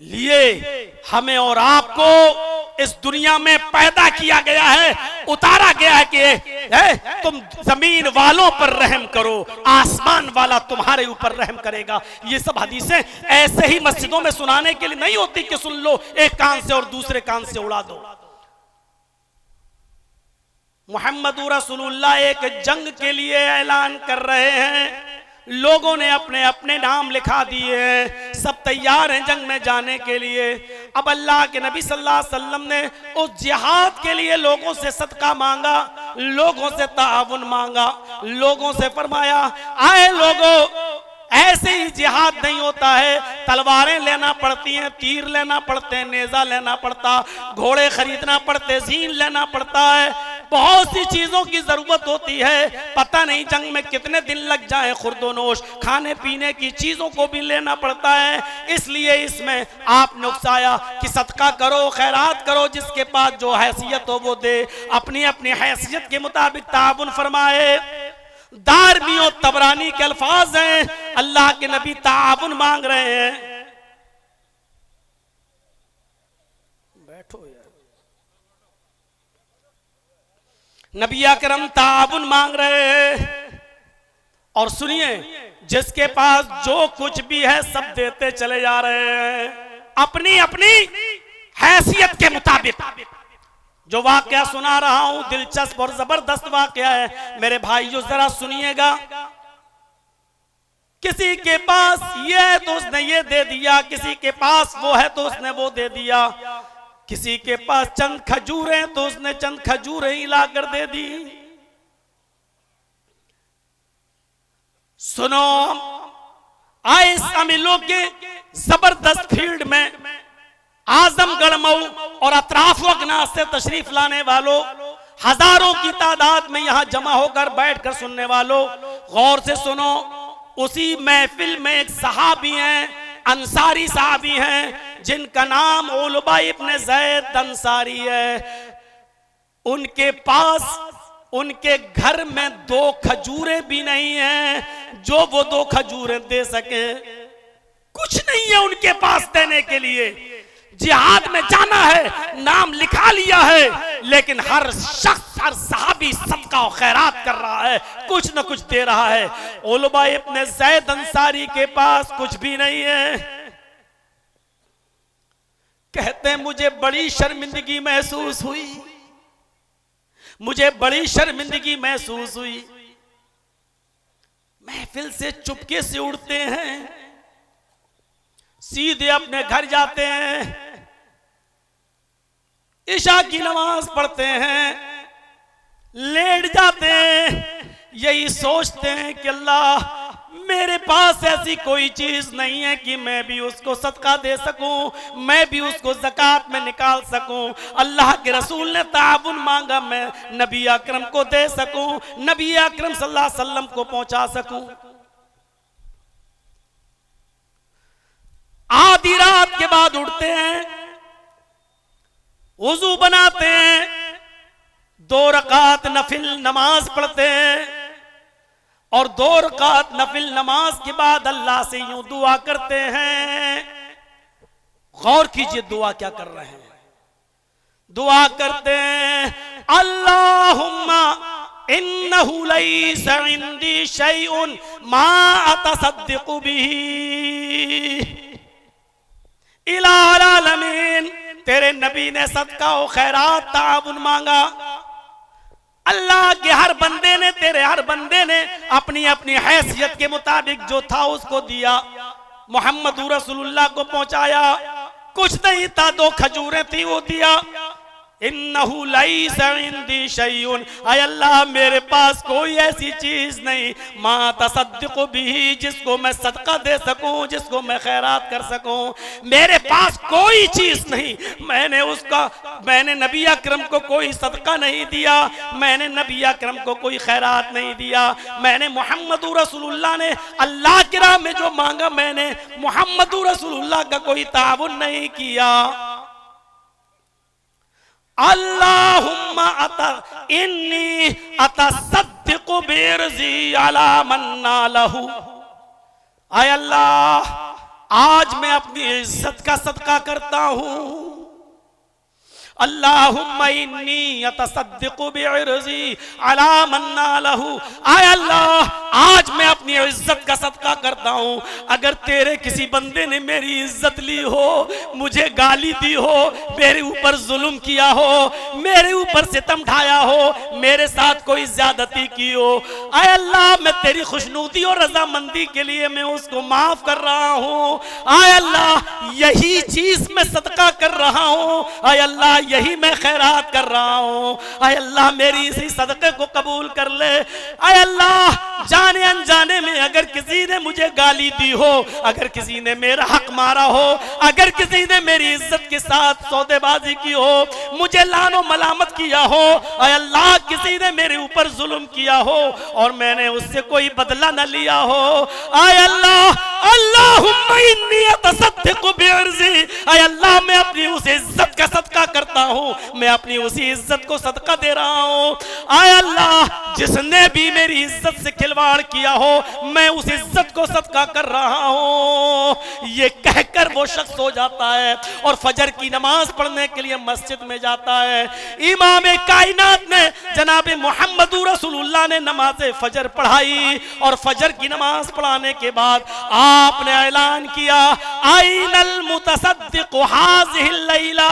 लिए हमें और आपको इस दुनिया में पैदा किया गया है, उतारा गया है कि तुम जमीन वालों पर रहम करो, आसमान वाला तुम्हारे ऊपर रहम करेगा। ये सब हदीसें ऐसे ही मस्जिदों में सुनाने के लिए नहीं होती कि सुन लो एक कान से और दूसरे कान से उड़ा दो। मुहम्मदुर रसूलुल्लाह एक जंग के लिए ऐलान कर रहे हैं, लोगों ने अपने अपने नाम लिखा दिए हैं, सब तैयार हैं जंग में जाने के लिए। अब अल्लाह के नबी सल्लल्लाहु अलैहि वसल्लम ने उस जिहाद के लिए लोगों से सदका मांगा, लोगों से ताउन मांगा, लोगों से फरमाया आए लोगों, ऐसे ही जिहाद नहीं होता है, तलवारें लेना पड़ती हैं, तीर लेना पड़ते हैं, नेजा लेना पड़ता, घोड़े खरीदना पड़ते, जीन लेना पड़ता है, बहुत सी चीजों की जरूरत होती है। पता नहीं जंग में कितने दिन लग जाए, खुर्दोनोश खाने पीने की चीजों को भी लेना पड़ता है। इसलिए इसमें आपने उकसाया कि सदका करो, खैरात करो, जिसके पास जो हैसियत हो वो दे, अपनी अपनी हैसियत के मुताबिक ताउन फरमाए। दारमी और तबरानी के अल्फाज हैं, अल्लाह के नबी ताउन मांग रहे हैं। बैठो यार, नबी अकरम ताउन मांग रहे हैं। और सुनिए, जिसके पास जो कुछ भी है सब देते चले जा रहे हैं अपनी अपनी हैसियत के मुताबिक। जो वाकया सुना रहा हूं दिलचस्प और जबरदस्त वाकया है, मेरे भाइयों जरा सुनिएगा। किसी के पास ये है तो उसने ये दे दिया, किसी के पास वो है तो उसने वो दे दिया, किसी के पास चंद खजूरें तो उसने चंद खजूरें ही लाकर दे दी। सुनो, आए शामिलों के जबरदस्त फील्ड में आजमगढ़ मऊ और अतराफ वगना से तशरीफ लाने वालों, हजारों की तादाद में यहां जमा होकर बैठकर सुनने वालों, गौर से सुनो। उसी महफिल में एक सहाबी हैं, अंसारी साहबी हैं, जिनका नाम उलबा इब्न ज़ैद अंसारी है। उनके पास उनके घर में 2 खजूरें भी नहीं हैं जो वो 2 खजूरें दे सके। कुछ नहीं है उनके पास देने के लिए। जिहाद में जाना है, नाम लिखा लिया है, लेकिन हर शख्स, हर सहाबी सदका और खैरात कर रहा है, कुछ न कुछ दे रहा है। उलबा इब्न ज़ैद अंसारी के पास कुछ भी नहीं है। कहते हैं मुझे बड़ी शर्मिंदगी महसूस हुई, मुझे बड़ी शर्मिंदगी महसूस हुई। महफिल से चुपके से उड़ते हैं, सीधे अपने घर जाते हैं, इशा की नमाज पढ़ते हैं, लेट जाते हैं, यही सोचते हैं कि अल्लाह मेरे पास ऐसी कोई चीज नहीं है कि मैं भी उसको सदका दे सकूं, मैं भी उसको ज़कात में निकाल सकूं। अल्लाह के रसूल ने ताउन मांगा, मैं नबी अकरम को दे सकूं, नबी अकरम सल्लल्लाहु अलैहि वसल्लम को पहुंचा सकूं। आधी रात के बाद उठते हैं, वुजू बनाते हैं, 2 रकात नफिल नमाज पढ़ते हैं और 2 रकात नफिल नमाज के बाद अल्लाह से यूं दुआ करते हैं। गौर कीजिए दुआ क्या कर रहे हैं। दुआ करते हैं, अल्लाहुम्मा इन्नहु लैसा इंदी शैउन मा अतसद्दिकु बिही इलाल आलमीन। तेरे नबी ने सदका व खैरात ताउन मांगा। अल्लाह के हर बंदे ने, तेरे हर बंदे ने अपनी अपनी हैसियत के मुताबिक जो था उसको दिया। मोहम्मद रसूलुल्लाह को पहुंचाया, कुछ नहीं था, 2 खजूरें थी वो दिया। इन्नहु लैसा इंदी शैउन, आय अल्लाह मेरे पास कोई ऐसी चीज नहीं, मा तसद्दिकु बिही, जिसको मैं सदका दे सकूं, जिसको मैं खैरात कर सकूं। मेरे पास कोई चीज नहीं। मैंने नबी अकरम को कोई सदका नहीं दिया, मैंने नबी अकरम को कोई खैरात नहीं दिया। मैंने मोहम्मद रसूलुल्लाह ने अल्लाह की राह में जो मांगा, मैंने मोहम्मद रसूलुल्लाह का कोई ताउन नहीं किया। अल्लाहुम्मा इन्नी अतसद्दिकु बिर्ज़ी अला मन्ना लहू। आय अल्लाह, आज मैं अपनी इज्जत का सदका करता हूं। अल्लाहुम्मा इन्नी अतसद्दिकु बिर्ज़ी अला मन्ना लहू। आय अल्लाह, आज मैं अपनी इज्जत का सदका करता हूं। अगर तेरे किसी बंदे ने मेरी इज्जत ली हो, मुझे गाली दी हो, मेरे ऊपर जुल्म किया हो, मेरे ऊपर सितम ढाया हो, मेरे साथ कोई ज्यादती की हो, आय अल्लाह मैं तेरी खुशनुदी और रजामंदी के लिए मैं उसको माफ कर रहा हूं। आय अल्लाह, यही चीज मैं सदका कर रहा हूं। आय अल्लाह, यही मैं खैरात कर रहा हूं। आय अल्लाह, मेरी इसी सदके को कबूल कर ले। आय अल्लाह, जाने अनजाने में अगर किसी ने मुझे गाली दी हो, अगर किसी ने मेरा हक मारा हो, अगर किसी ने मेरी इज्जत के साथ सौदेबाजी की हो, मुझे लानो मलामत किया हो, आय अल्लाह किसी ने मेरे ऊपर जुल्म किया हो और मैंने उससे कोई बदला न लिया हो, आय अल्लाह, अल्लाहुम्मा इन्नी अतसद्दिकु बिर्ज़ी, आय अल्लाह मैं अपनी उस इज्जत का सदका करता हूँ, मैं अपनी उसी इज्जत को सदका दे रहा हूँ। आय अल्लाह, जिसने भी मेरी इज्जत से खिलवाड़ किया हो, मैं उस इज्जत को सदका कर रहा हूँ। ये कहकर वो शख्स हो जाता है और फजर की नमाज पढ़ने के लिए मस्जिद में जाता है। इमाम कायनात ने जनाब मोहम्मद रसूलुल्लाह ने नमाज फजर पढ़ाई और फजर की नमाज पढ़ाने के बाद आपने ऐलान किया, आइनल मुतसद्दिक़ हाज़िहिल लैला,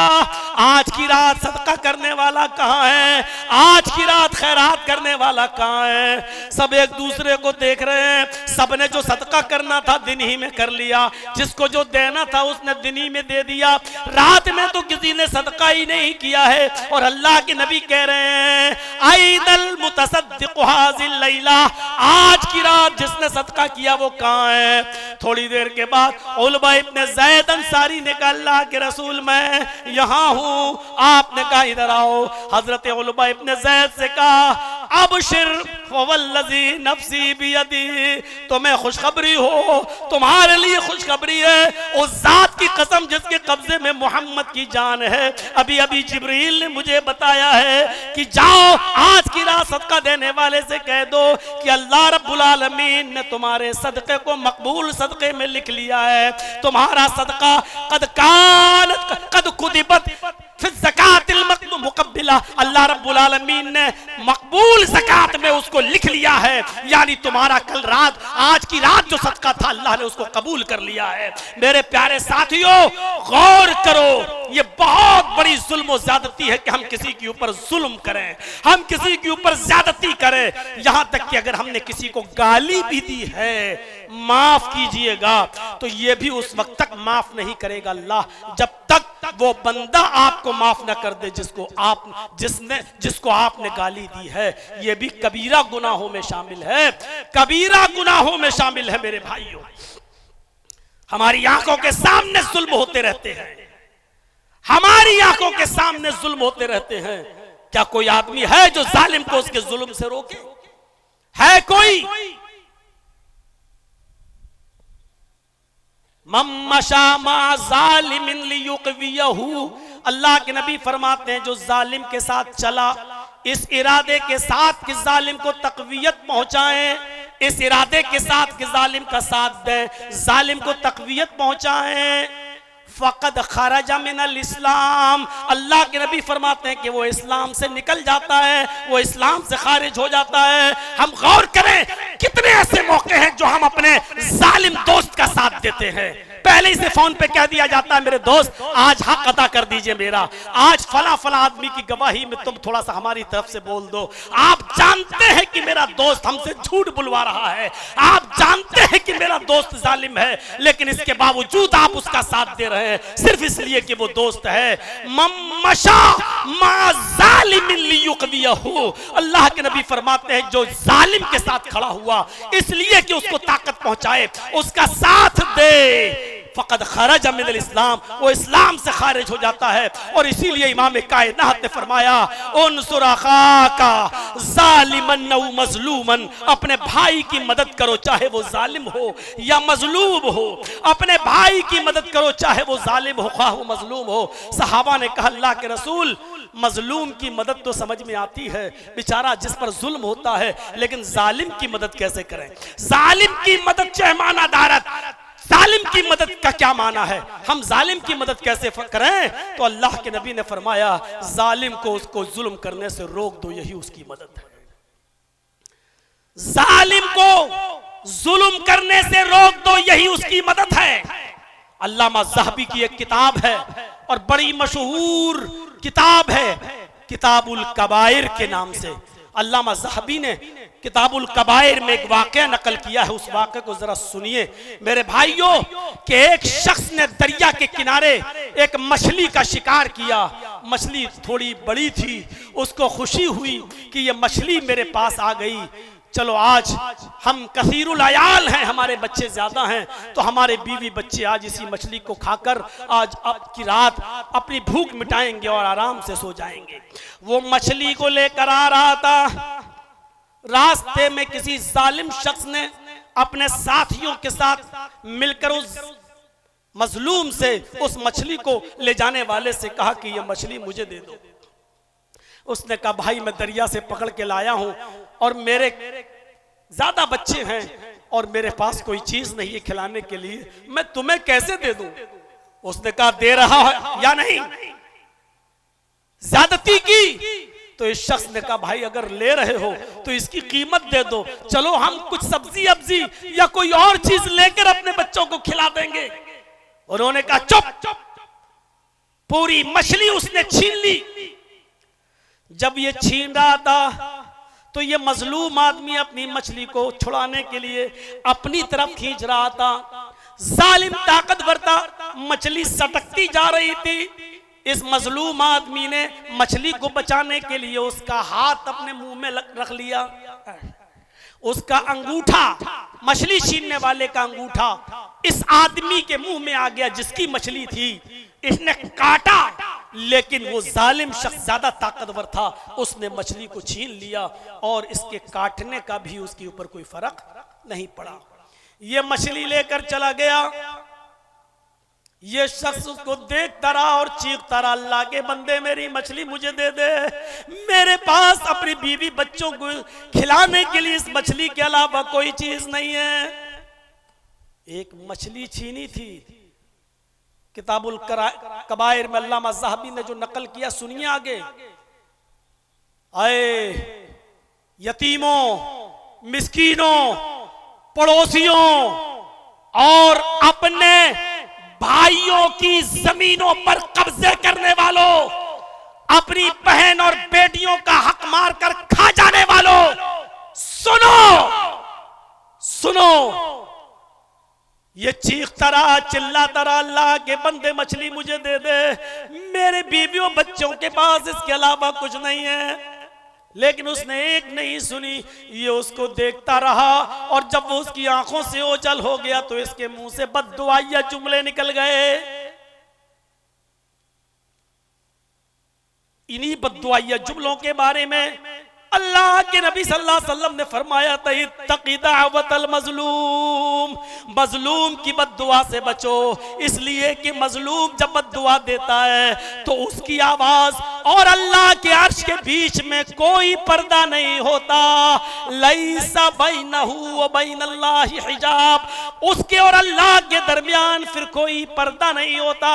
आज की रात सदका करने वाला कहाँ है, आज की रात खैरात करने वाला कहाँ है। सब एक दूसरे को देख रहे हैं। सबने जो सदका करना था दिन ही में कर लिया, जिसको जो देना था उसने दिन ही में दे दिया। रात में तो किसी ने सदका ही नहीं किया है और अल्लाह के नबी कह रहे हैं, आइनल मुतसद्दिक़ हाज़िल लैला, आज की रात जिसने सदका किया वो कहाँ है। थोड़ी देर के बाद उलबा इब्न ज़ैद अंसारी ने कहा, अल्लाह के रसूल मैं यहाँ हूँ। आपने कहा इधर आओ। हजरत उलबा इब्न ज़ैद से कहा, अबशिर वल्लज़ी नफ्सी बियदी, तुम्हें खुशखबरी हो, तुम्हारे लिए खुशखबरी है उस जात की कसम जिसके कब्जे में मोहम्मद की जान है। अभी अभी जिब्रील ने मुझे बताया है कि जाओ आज की रात सदका देने वाले से कह दो कि अल्लाह रब्बुल आलमीन ने तुम्हारे सदके को मकबूल सदके में लिख लिया है। तुम्हारा सदका कद कुदिबत फिर ज़कातिल मुक़ब्बिला, अल्लाह रब्बुल आलमीन ने मकबूल ज़कात में उसको लिख लिया है। यानी तुम्हारा कल रात, आज की रात जो सदका था अल्लाह ने उसको कबूल कर लिया है। मेरे प्यारे साथियों, गौर करो, ये बहुत बड़ी जुल्म और ज्यादती है कि हम किसी के ऊपर जुल्म करें, हम किसी के ऊपर ज्यादती करें। यहां तक कि अगर हमने किसी को गाली भी दी है, माफ कीजिएगा, तो ये भी उस वक्त तक माफ नहीं करेगा अल्लाह जब तक वो बंदा आपको माफ न कर दे जिसको आपने गाली दी है। ये भी कबीरा गुनाहों में शामिल है, कबीरा गुनाहों में शामिल है। मेरे भाइयों, हमारी आंखों के सामने जुल्म होते रहते हैं, हमारी आंखों के सामने जुल्म होते रहते हैं। क्या कोई आदमी है जो जालिम को उसके जुल्म से रोके? है कोई? मम्मशा मा जालिमिन लियुक़वियहु, अल्लाह के नबी फरमाते हैं जो जालिम के साथ चला इस इरादे के साथ कि जालिम को तक़वियत पहुंचाएं, इस इरादे के साथ कि जालिम का साथ दें, जालिम को तक़वियत पहुंचाएं, फ़क़द खरजा मिनल इस्लाम, अल्लाह के नबी फरमाते हैं कि वो इस्लाम से निकल जाता है, वो इस्लाम से खारिज हो जाता है। हम गौर करें कितने ऐसे मौके हैं जो हम अपने जालिम दोस्त का साथ देते हैं। पहले ही से फोन पे कह दिया जाता है, मेरे दोस्त आज हक अदा कर दीजिए मेरा, आज फला फला आदमी की गवाही में तुम थोड़ा सा हमारी तरफ से बोल दो। आप जानते हैं कि मेरा दोस्त हमसे झूठ बुलवा रहा है, आप जानते हैं कि मेरा दोस्त जालिम है, लेकिन इसके बावजूद आप उसका साथ दे रहे हैं सिर्फ इसलिए कि वो दोस्त है। मम्मशा मा जालिमिन लियुक़वियहु, अल्लाह के नबी फरमाते हैं जो जालिम के साथ खड़ा हुआ इसलिए कि उसको ताकत पहुंचाए, उसका साथ दे, फ़क़द खरजा मिनल इस्लाम, वो इस्लाम से खारिज हो जाता है। और इसीलिए इमाम कायनात ने फरमाया उनसुर अखाका ज़ालिमन व मज़लूमन, अपने भाई की मदद करो चाहे वो जालिम हो या मजलूम हो, अपने भाई की मदद करो चाहे वो जालिम हो ख्वाह वो मजलूम हो। सहाबा ने कहा अल्लाह के रसूल, मजलूम की मदद तो समझ में आती है, बेचारा जिस पर जुल्म होता है, लेकिन जालिम की मदद कैसे करें? जालिम की मदद चहमानादारत, जालिम की मदद का क्या माना है? हम जालिम की मदद कैसे करें? तो अल्लाह के नबी ने फरमाया जालिम को उसको जुल्म करने से रोक दो, यही उसकी मदद है। जालिम को जुल्म करने से रोक दो, यही उसकी मदद है। अल्लामा ज़हबी की एक किताब है और बड़ी मशहूर किताब है, किताबुल कबाइर के नाम से। अल्लामा ज़हबी ने किताबुल कबाइर में एक वाक़या नकल किया है, उस वाक़े को जरा सुनिए मेरे भाइयों। कि एक शख्स ने दरिया के किनारे एक मछली का शिकार किया, मछली थोड़ी बड़ी थी, उसको खुशी हुई कि ये मछली मेरे पास आ गई, चलो आज हम कसीरुल अयाल हैं, हमारे बच्चे ज्यादा हैं, तो हमारे बीवी बच्चे आज इसी मछली को खाकर आज अब की रात अपनी भूख मिटाएंगे और आराम से सो जाएंगे। वो मछली को लेकर आ रहा था, रास्ते में किसी जालिम शख्स ने अपने साथियों के साथ मिलकर उस मजलूम से उस मछली को ले जाने वाले से कहा कि यह मछली मुझे दे दो। उसने कहा भाई मैं दरिया से पकड़ के लाया हूं और मेरे ज्यादा बच्चे हैं और मेरे पास कोई चीज नहीं है खिलाने के लिए, मैं तुम्हें कैसे दे दूं? उसने कहा दे रहा है या नहीं? ज्यादती की तो इस शख्स ने कहा भाई अगर ले रहे हो तो इसकी कीमत दे दो, चलो हम कुछ सब्जी अब्जी या कोई और चीज लेकर अपने बच्चों को खिला देंगे। उन्होंने कहा चुप। पूरी मछली उसने छीन ली। जब ये छीन रहा था तो ये मजलूम आदमी अपनी मछली को छुड़ाने के लिए अपनी तरफ खींच रहा था। जालिम ताकतवर था, मछली सटकती जा रही थी। इस मजलूम आदमी ने मछली को बचाने के लिए उसका हाथ अपने मुंह में रख लिया। उसका अंगूठा, मछली छीनने वाले का अंगूठा इस आदमी के मुंह में आ गया जिसकी मछली थी। इसने काटा, लेकिन वो जालिम शख्स ज्यादा ताकतवर था, उसने मछली को छीन लिया और इसके काटने का भी उसके ऊपर कोई फर्क नहीं पड़ा। ये मछली लेकर चला गया। ये शख्स उसको देखता रहा और चीखता रहा अल्लाह के बंदे मेरी मछली मुझे दे दे, मेरे पास अपनी बीवी बच्चों को खिलाने के लिए इस मछली के अलावा कोई चीज नहीं है। एक मछली छीनी थी। किताबुल कबाइर में अल्लामा ज़हबी ने जो नकल किया सुनिए आगे। आए यतीमों, मिस्कीनों, पड़ोसियों और अपने भाइयों की जमीनों पर कब्जे करने वालों, अपनी बहन और बेटियों का हक मारकर खा जाने वालों, सुनो सुनो, ये चीखता रहा, चिल्लाता रहा, अल्लाह के बंदे मछली मुझे दे दे, मेरे बीवियों बच्चों के पास इसके अलावा कुछ नहीं है। लेकिन उसने एक नहीं सुनी, ये उसको देखता रहा, और जब वो उसकी आंखों से ओझल हो गया तो इसके मुंह से बद्दुआइया जुमले निकल गए। इन्हीं बद्दुआइया जुमलों के बारे में अल्लाह के नबी सल्लल्लाहु अलैहि वसल्लम ने फरमाया था, इत्तक़ी दावतल मज़लूम, मजलूम की बद्दुआ से बचो, इसलिए कि मजलूम जब बद्दुआ देता है तो उसकी आवाज और अल्लाह के अर्श के बीच में कोई पर्दा नहीं होता। लैसा बैनहू व बैनल्लाहि हिजाब, उसके और अल्लाह के दरमियान फिर कोई पर्दा नहीं होता।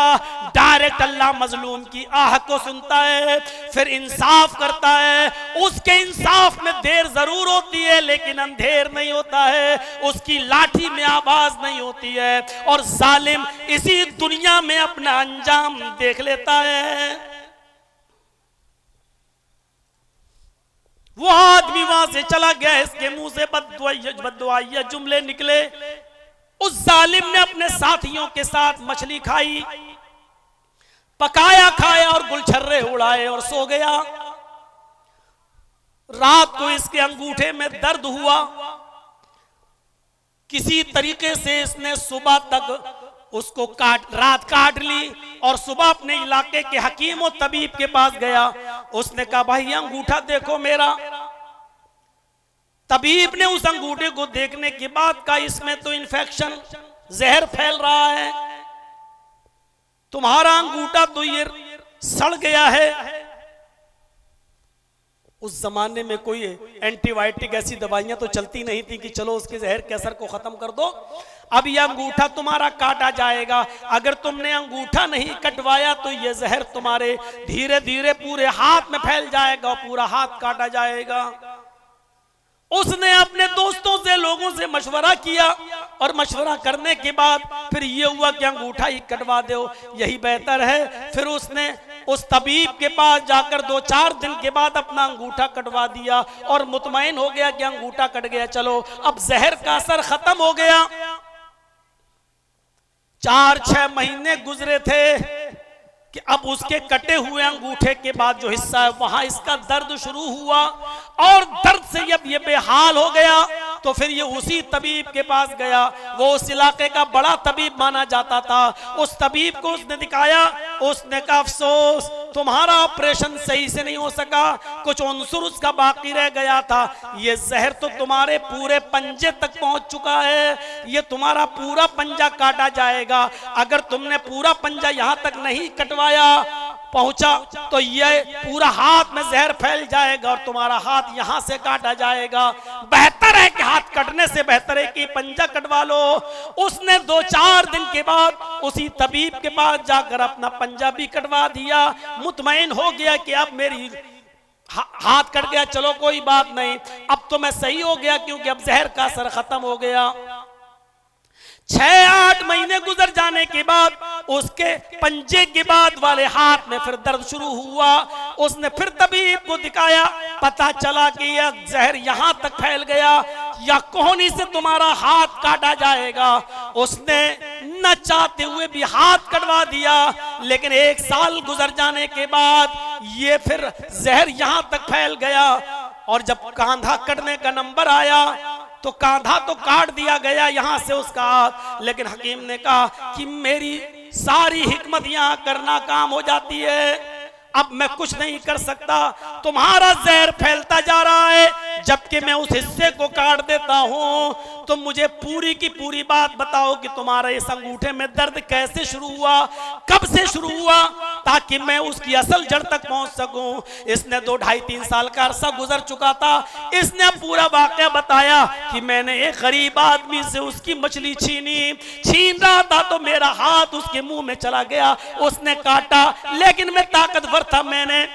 डायरेक्ट अल्लाह मजलूम की आह को सुनता है, फिर इंसाफ करता है। उसके इंसाफ में देर जरूर होती है लेकिन अंधेर नहीं होता है, उसकी लाठी में आवाज नहीं होती है, और जालिम इसी दुनिया में अपना अंजाम देख लेता है। वो आदमी वहां से चला गया, इसके मुंह से बद्दुआइया जुमले निकले। उस जालिम ने अपने साथियों के साथ मछली खाई, पकाया खाया और गुलछर्रे उड़ाए और सो गया। रात को इसके अंगूठे में दर्द हुआ, किसी तरीके से इसने सुबह तक उसको रात काट ली, और सुबह अपने इलाके के हकीम और तबीब के पास गया। उसने कहा, भाई अंगूठा देखो मेरा। तबीब ने उस अंगूठे को देखने के बाद कहा, इसमें तो इन्फेक्शन, जहर फैल रहा है, तुम्हारा अंगूठा तो ये सड़ गया है। उस जमाने में कोई एंटीबायोटिक ऐसी दवाइयां तो चलती नहीं थी कि चलो उसके जहर के असर को खत्म कर दो। अब यह अंगूठा तुम्हारा काटा जाएगा, अगर तुमने अंगूठा नहीं कटवाया तो यह जहर तुम्हारे धीरे धीरे पूरे हाथ में फैल जाएगा और पूरा हाथ काटा जाएगा। उसने अपने दोस्तों से, लोगों से मशवरा किया, और मशवरा करने के बाद फिर ये हुआ कि अंगूठा ही कटवा दो, यही बेहतर है। फिर उसने उस तबीब के पास जाकर 2-4 दिन के बाद अपना अंगूठा कटवा दिया और मुतमईन हो गया कि अंगूठा कट गया, चलो अब जहर का असर खत्म हो गया। 4-6 महीने गुजरे थे कि अब उसके कटे हुए अंगूठे के बाद जो हिस्सा है वहां इसका दर्द शुरू हुआ, और दर्द से जब ये बेहाल हो गया तो फिर ये उसी तबीब के पास गया। वो उस इलाके का बड़ा तबीब माना जाता था। उस तबीब को उसने दिखाया, उसने कहा, अफसोस तुम्हारा ऑपरेशन सही से नहीं हो सका, कुछ उनसुर उसका बाकी रह गया था। ये जहर तो तुम्हारे पूरे पंजे तक पहुंच चुका है, ये तुम्हारा पूरा पंजा काटा जाएगा। अगर तुमने पूरा पंजा यहां तक नहीं कटवाया पहुंचा तो ये पूरा हाथ में जहर फैल जाएगा और तुम्हारा हाथ यहां से काटा जाएगा। बेहतर है कि हाथ कटने से बेहतर है कि पंजा कटवा लो। उसने 2-4 दिन के बाद उसी तबीब के पास जाकर अपना पंजा भी कटवा दिया। मुतमईन हो गया कि अब मेरी हाथ कट गया, चलो कोई बात नहीं, अब तो मैं सही हो गया क्योंकि अब जहर का असर खत्म हो गया। 6-8 महीने गुजर जाने के बाद उसके पंजे के बाद वाले हाथ में फिर दर्द शुरू हुआ। उसने फिर तबीब को दिखाया, पता चला कि यह जहर यहां तक फैल गया, या कोहनी से तुम्हारा हाथ काटा जाएगा। उसने न चाहते हुए भी हाथ कटवा दिया, लेकिन 1 साल गुजर जाने के बाद ये फिर जहर यहां तक फैल गया, और जब कांधा कटने का नंबर आया तो कांधा तो काट दिया गया यहां से उसका हाथ। लेकिन हकीम ने कहा कि मेरी सारी हिकमत यहां करना काम हो जाती है, अब मैं कुछ नहीं कर सकता, तुम्हारा जहर फैलता जा रहा है, जबकि मैं उस हिस्से को काट देता हूं। तो मुझे पूरी की पूरी बात बताओ कि तुम्हारा इस अंगूठे में दर्द कैसे शुरू हुआ, कब से शुरू हुआ, ताकि मैं उसकी असल जड़ तक पहुंच सकूं। इसने 2-2.5-3 साल का अरसा गुजर चुका था। इसने पूरा वाकया बताया कि मैंने एक गरीब आदमी से उसकी मछली छीन रहा था तो मेरा हाथ उसके मुंह में चला गया, उसने काटा, लेकिन मैं ताकतवर था, मैंने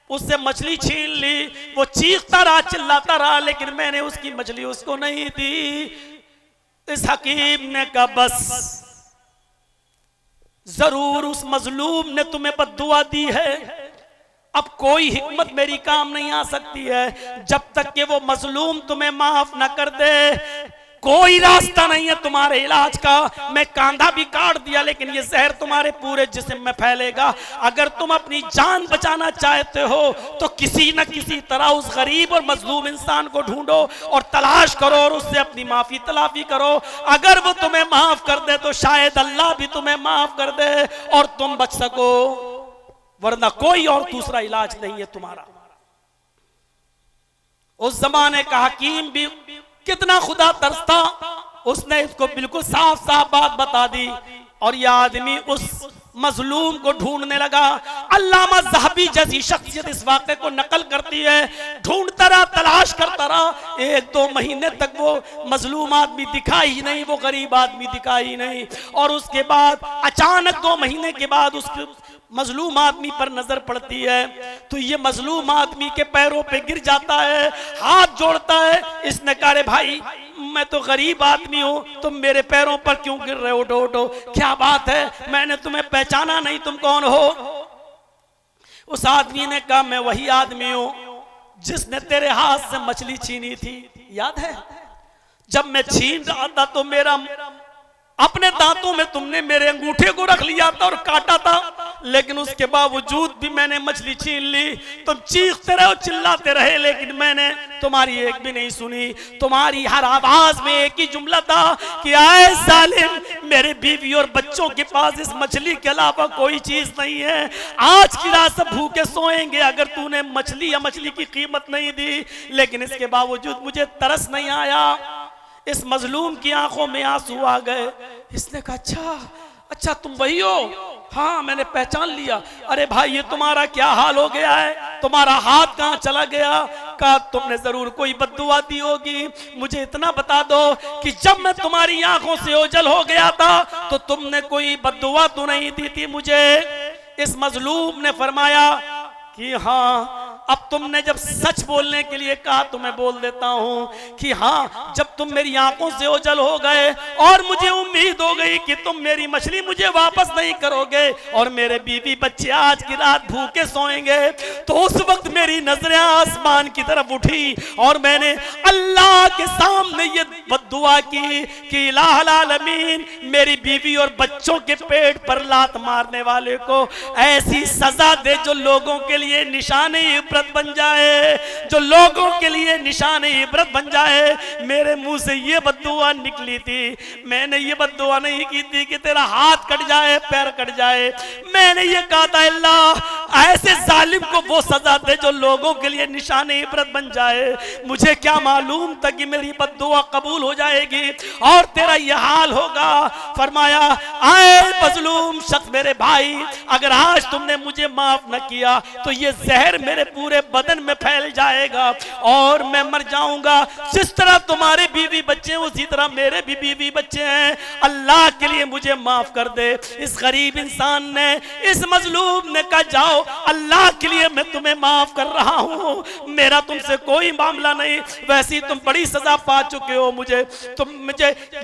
उससे मछली छीन ली। वो चीखता रहा, चिल्लाता रहा, लेकिन मैंने उसकी मछली उसको नहीं दी। इस हकीम ने कहा, बस जरूर उस मजलूम ने तुम्हें बद्दुआ दी है, अब कोई हिकमत मेरी काम नहीं आ सकती है जब तक कि वो मजलूम तुम्हें माफ न कर दे। कोई रास्ता नहीं है तुम्हारे इलाज का। मैं कांधा भी काट दिया लेकिन ये जहर तुम्हारे पूरे जिस्म में फैलेगा। अगर तुम अपनी जान बचाना चाहते हो तो किसी न किसी तरह उस गरीब और मजलूम इंसान को ढूंढो और तलाश करो और उससे अपनी माफी तलाफी करो। अगर वो तुम्हें माफ कर दे तो शायद अल्लाह भी तुम्हें माफ कर दे और तुम बच सको, वरना कोई और दूसरा इलाज नहीं है तुम्हारा। उस जमाने का हकीम भी कितना खुदा तरसता, उसने इसको बिल्कुल साफ साफ बात बता दी और यह आदमी उस मजलूम को ढूंढने लगा। अल्लामा ज़हबी जैसी शख्सियत इस वाक़े को नकल करती है। ढूंढता रहा, तलाश करता रहा, 1-2 महीने तक वो मजलूम आदमी दिखा ही नहीं, वो गरीब आदमी दिखा ही नहीं। और उसके बाद अचानक 2 महीने के बाद उसके मजलूम आदमी पर नजर पड़ती है तो ये मजलूम आदमी के पैरों पे गिर जाता है, हाथ जोड़ता है। इसने कहा रे भाई मैं तो गरीब आदमी हूँ, तुम मेरे पैरों पर क्यों गिर रहे हो? उठो उठो, क्या बात है, मैंने तुम्हें पहचाना नहीं, तुम कौन हो? उस आदमी ने कहा मैं वही आदमी हूँ जिसने तेरे हाथ से मछली छीनी थी, याद है? जब मैं छीन रहा था तो मेरा अपने दांतों में तुमने मेरे अंगूठे को रख लिया था और काटा था, लेकिन उसके बावजूद भी मैंने मछली छीन ली। तुम चीखते रहे, चिल्लाते रहे, लेकिन मैंने तुम्हारी एक भी नहीं सुनी। तुम्हारी हर आवाज में एक ही जुमला था कि आए जालिम, मेरे बीवी और बच्चों के पास इस मछली के अलावा कोई चीज नहीं है। आज की रात सब भूखे सोएंगे अगर तूने मछली या मछली की कीमत नहीं दी। लेकिन इसके बावजूद मुझे तरस नहीं आया। इस मजलूम की आंखों में आंसू आ गए। इसने कहा अच्छा तुम वही हो? हाँ मैंने पहचान लिया। अरे भाई ये तुम्हारा क्या हाल हो गया है, तुम्हारा हाथ कहाँ चला गया? कहा तुमने जरूर कोई बद्दुआ दी होगी। मुझे इतना बता दो कि जब मैं तुम्हारी आंखों से ओझल हो गया था तो तुमने कोई बद्दुआ तो नहीं दी थी मुझे? इस मजलूम ने फरमाया कि हाँ, अब तुमने जब सच बोलने के लिए कहा तो मैं बोल देता हूं कि हाँ, जब तुम मेरी आंखों से ओझल हो गए और मुझे उम्मीद हो गई कि तुम मेरी मछली मुझे वापस नहीं करोगे और मेरे बीवी बच्चे आज की रात भूखे सोएंगे, तो उस वक्त मेरी नजरें आसमान की तरफ उठी और मैंने अल्लाह के सामने ये बद्दुआ की कि इलाहुल आलमीन मेरी बीवी और बच्चों के पेट पर लात मारने वाले को ऐसी सजा दे जो लोगों के लिए निशाने इबरत बन जाए, जो लोगों के लिए निशान इबरत बन जाए। मेरे मुंह से ये बद्दुआ निकली थी। मैंने ये बद्दुआ नहीं की थी कि तेरा हाथ कट जाए, पैर कट जाए। मैंने ये कहा था अल्लाह ऐसे जालिम को वो सजा दे जो लोगों के लिए निशान इबरत बन जाए। मुझे क्या मालूम था कि मेरी बद्दुआ कबूल हो जाएगी और तेरा ये हाल होगा। फरमाया आए मजलूम शख्स मेरे भाई, अगर आज तुमने मुझे माफ न किया तो ये जहर मेरे पूरे बदन में फैल जाएगा और मैं मर जाऊंगा। जिस तरह तुम्हारे बीवी बच्चे हैं उसी तरह मेरे भी बीवी बच्चे हैं। अल्लाह के लिए मुझे माफ कर दे। इस गरीब इंसान ने, इस मजलूम ने कहा जाओ अल्लाह के लिए मैं तुम्हें माफ कर रहा हूँ, मेरा तुमसे कोई मामला नहीं। वैसे ही तुम बड़ी सजा पा चुके हो, मुझे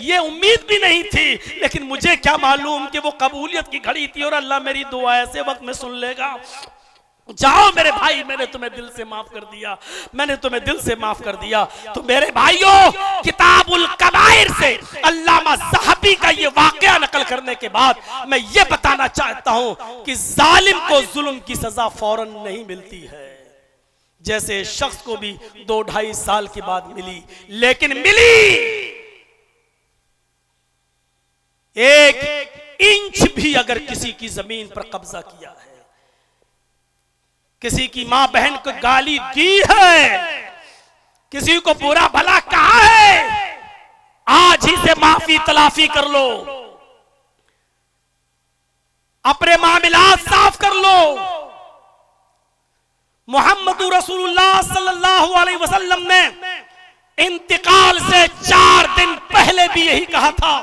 ये उम्मीद भी नहीं थी, लेकिन मुझे क्या मालूम कि वो कबूलियत की घड़ी थी और अल्लाह मेरी दुआ ऐसे वक्त में सुन लेगा। जाओ मेरे भाई, मैंने तुम्हें दिल से माफ कर दिया, मैंने तुम्हें दिल से माफ कर दिया। तो मेरे भाइयों, किताबुल कबाइर से अल्लामा ज़हबी का ये वाकया नकल करने के बाद मैं ये बताना चाहता हूं कि जालिम को जुल्म की सजा फौरन नहीं मिलती है। जैसे शख्स को भी 2-2.5 साल के बाद मिली, लेकिन मिली 1 इंच भी अगर किसी की जमीन पर कब्जा किया है, किसी की मां बहन को गाली दी है, किसी को बुरा भला कहा है, आज ही से माफी तलाफी कर लो, अपने मामलात साफ कर लो। मोहम्मद रसूलुल्लाह सल्लल्लाहु अलैहि वसल्लम ने इंतकाल से 4 दिन पहले भी यही कहा था।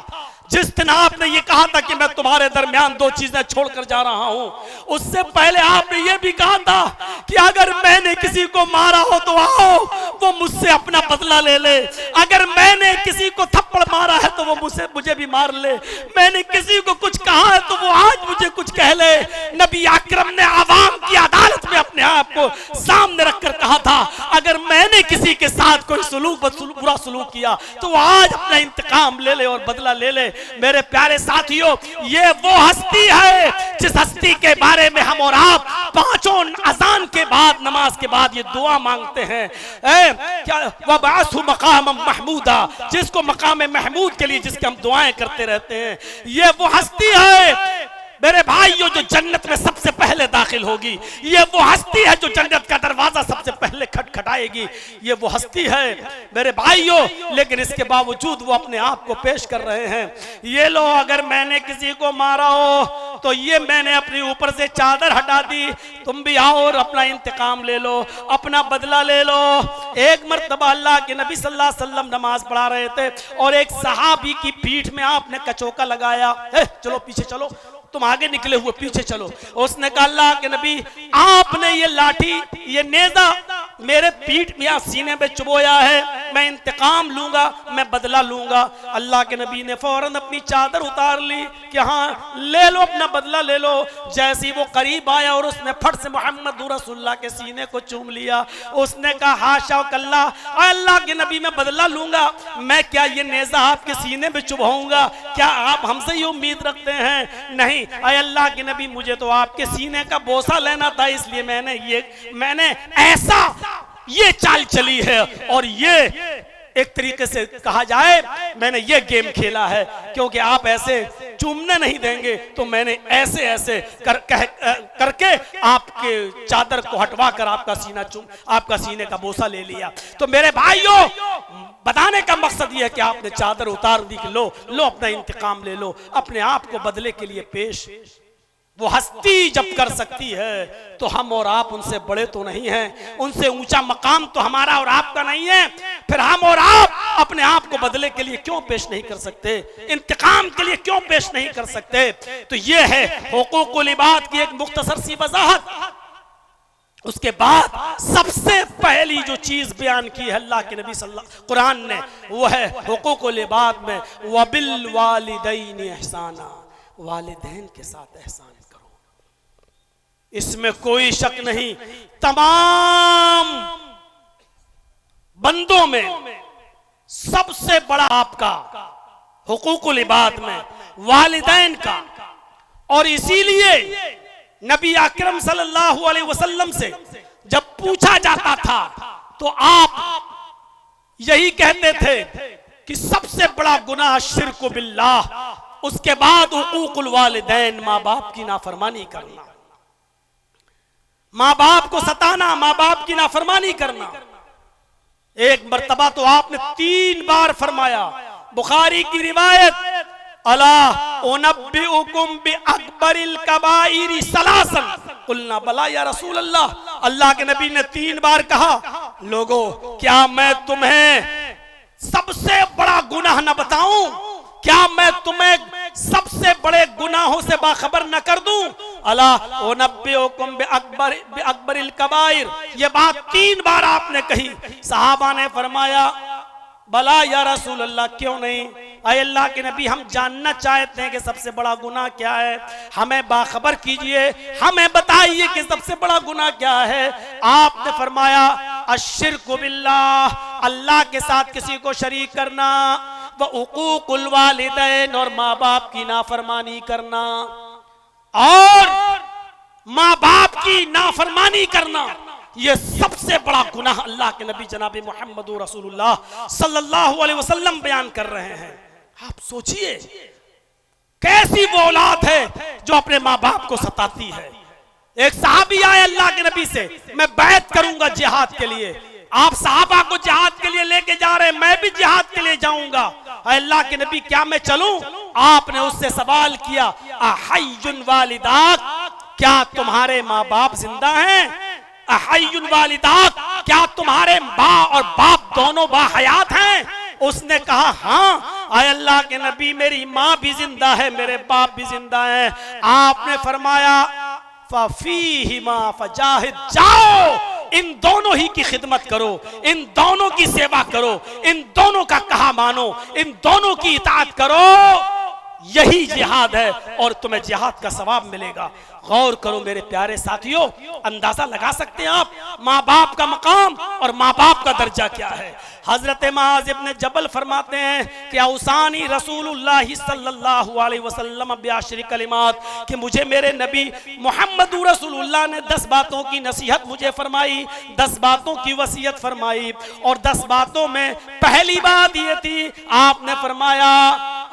जिस दिन आपने ये कहा था कि मैं तुम्हारे दरमियान 2 चीजें छोड़कर जा रहा हूं, उससे पहले आपने ये भी कहा था कि अगर मैंने किसी को मारा हो तो आओ वो मुझसे अपना बदला ले ले, अगर मैंने किसी को थप्पड़ मारा है तो वो मुझे भी मार ले, मैंने किसी को कुछ कहा है तो वो आज मुझे कुछ कह ले। नबी अकरम ने आवाम की अदालत में अपने आप को सामने रखकर कहा था, अगर मैंने किसी के साथ कोई बुरा बुरा सलूक किया तो वो आज अपना इंतकाम ले ले और बदला ले ले। मेरे प्यारे साथियों, ये वो हस्ती है जिस हस्ती के बारे में हम और आप पांचों अजान के बाद, नमाज के बाद ये दुआ मांगते हैं, क्या वबासु मकाम महमूदा, जिसको मकाम महमूद के लिए जिसके हम दुआएं करते रहते हैं। ये वो हस्ती है मेरे भाइयों जो जन्नत में सबसे पहले दाखिल होगी। ये वो हस्ती है जो जन्नत का दरवाजा सबसे पहले खटखटाएगी। ये वो हस्ती है मेरे भाइयों, लेकिन इसके बावजूद वो अपने आप को पेश कर रहे हैं। ये लो, अगर मैंने किसी को मारा हो तो ये मैंने अपने ऊपर से चादर हटा दी, तुम भी आओ और अपना इंतकाम ले लो, अपना बदला ले लो। एक मर्तबा अल्लाह के नबी सल्लल्लाहु अलैहि वसल्लम नमाज पढ़ा रहे थे और एक सहाबी की पीठ में आपने कचौका लगाया, चलो पीछे चलो, तुम आगे निकले हुए पीछे चलो। उसने कहा अल्लाह के नबी, आपने ये लाठी, ये नेजा मेरे पीठ में या सीने में चुबोया है, मैं इंतकाम लूंगा, मैं बदला लूंगा। अल्लाह के नबी ने फौरन अपनी चादर उतार ली कि हाँ ले लो, अपना बदला ले लो। जैसे ही वो करीब आया और उसने फट से मोहम्मद रसूलुल्लाह के सीने को चूम लिया, उसने कहा हाशा कल्ला, अल्लाह के नबी मैं बदला लूंगा, मैं क्या ये नेजा आपके सीने में चुभाऊंगा? क्या आप हमसे ये उम्मीद रखते हैं? नहीं, अय अल्लाह के नबी, मुझे तो आपके सीने का बोसा लेना था, इसलिए मैंने ऐसा ये चाल चली है और ये एक तरीके से कहा जाए मैंने ये गेम खेला है, क्योंकि आप ऐसे चूमने नहीं देंगे तो मैंने ऐसे ऐसे करके आपके चादर को हटवा कर आपका सीने का बोसा ले लिया। तो मेरे भाइयों, बताने का मकसद ये है कि आपने चादर उतार दी कि लो अपना इंतकाम ले लो, अपने आप को बदले के लिए पेश। वो हस्ती जब कर सकती है तो हम और आप उनसे बड़े तो नहीं हैं, उनसे ऊंचा मकाम तो हमारा और आपका नहीं है, फिर हम और आप अपने आप को बदले के लिए क्यों पेश नहीं कर सकते, इंतकाम के लिए क्यों पेश नहीं कर सकते? तो ये है हुकूकुल इबाद की एक मुख्तसर सी वजाहत। उसके बाद सबसे पहली जो चीज बयान की है अल्लाह के नबी सल्लल्लाहु कुरान ने, वो है हुकूकुल इबाद में वबिल वालिदैन एहसाना, वालिदैन के साथ एहसान करो। इसमें कोई शक नहीं, तमाम बंदों में सबसे बड़ा आपका हुकूकुल इबाद में वालिदैन का। और इसीलिए नबी अकरम सल्लल्लाहु अलैहि वसल्लम से जब पूछा जाता था तो आप यही कहते थे कि सबसे बड़ा गुनाह शिर्क बिल्लाह, उसके बाद हुकूकुल वालिदैन, माँ बाप की नाफरमानी करना, माँ बाप को सताना, माँ बाप की नाफरमानी करना। एक मर्तबा तो आपने 3 बार फरमाया, बुखारी की रिवायत, अला उनब्बिउकुम बिअकबरिल कबाइरि सलासन, कुलना बला या रसूल अल्लाह। अल्लाह के नबी ने 3 बार कहा, लोगों क्या मैं तुम्हें सबसे बड़ा गुनाह न बताऊं? क्या मैं तुम्हें सबसे बड़े गुनाहों से बाखबर न कर दूं? अला उनब्बिउकुम बिअकबरिल कबाइर, ये बात 3 बार आपने कही। सहाबा ने फरमाया, बला या रसूल अल्लाह, क्यों नहीं? अय अल्लाह के नबी, हम जानना चाहते हैं कि सबसे बड़ा गुनाह क्या है, हमें बाखबर कीजिए, हमें बताइए कि सबसे बड़ा गुनाह क्या है। आपने फरमाया अश्शिर्कु बिल्लाह, अल्लाह के साथ किसी को शरीक करना, व हुकूकुल वालिदैन, और माँ बाप की नाफरमानी करना। और माँ बाप की नाफरमानी करना ये सबसे बड़ा गुनाह अल्लाह के नबी जनाब मोहम्मद रसूलुल्लाह सल्लल्लाहु अलैहि वसल्लम बयान कर रहे हैं। आप सोचिए कैसी वो औलाद है जो अपने माँ बाप को सताती है। एक सहाबी आए अल्लाह के नबी से, मैं बैत करूंगा जिहाद के लिए। आप सहाबा को जिहाद के लिए लेके जा रहे हैं, मैं भी जिहाद के लिए जाऊंगा। अल्लाह के नबी क्या मैं चलूं? आपने उससे सवाल किया, अहय्युन वालिदाक, क्या तुम्हारे माँ बाप जिंदा हैं? अहय्युन वालिदाक, क्या तुम्हारे माँ और बाप दोनों बाहयात हैं? उसने कहा हाँ। आय अल्लाह के नबी, मेरी माँ भी जिंदा है, मेरे बाप भी जिंदा है। आपने फरमाया फफीहिमा फजाहिद, जाओ इन दोनों ही की खिदमत करो, इन दोनों की सेवा करो, इन दोनों का कहा मानो, इन दोनों की इताअत करो। यही जिहाद है और तुम्हें जिहाद का सवाब मिलेगा। गौर करो मेरे प्यारे साथियों, अंदाजा लगा सकते हैं आप माँ बाप का मकाम और माँ बाप का दर्जा क्या है। हजरत मुआज़ इब्न जबल फरमाते हैं कि औसानी रसूलुल्लाह सल्लल्लाहु अलैहि वसल्लम बिअशरि कलिमात, कि मुझे मेरे नबी मोहम्मद रसूलुल्लाह ने 10 बातों की नसीहत मुझे फरमाई, 10 बातों की वसीयत फरमाई। और 10 बातों में पहली बात ये थी, आपने फरमाया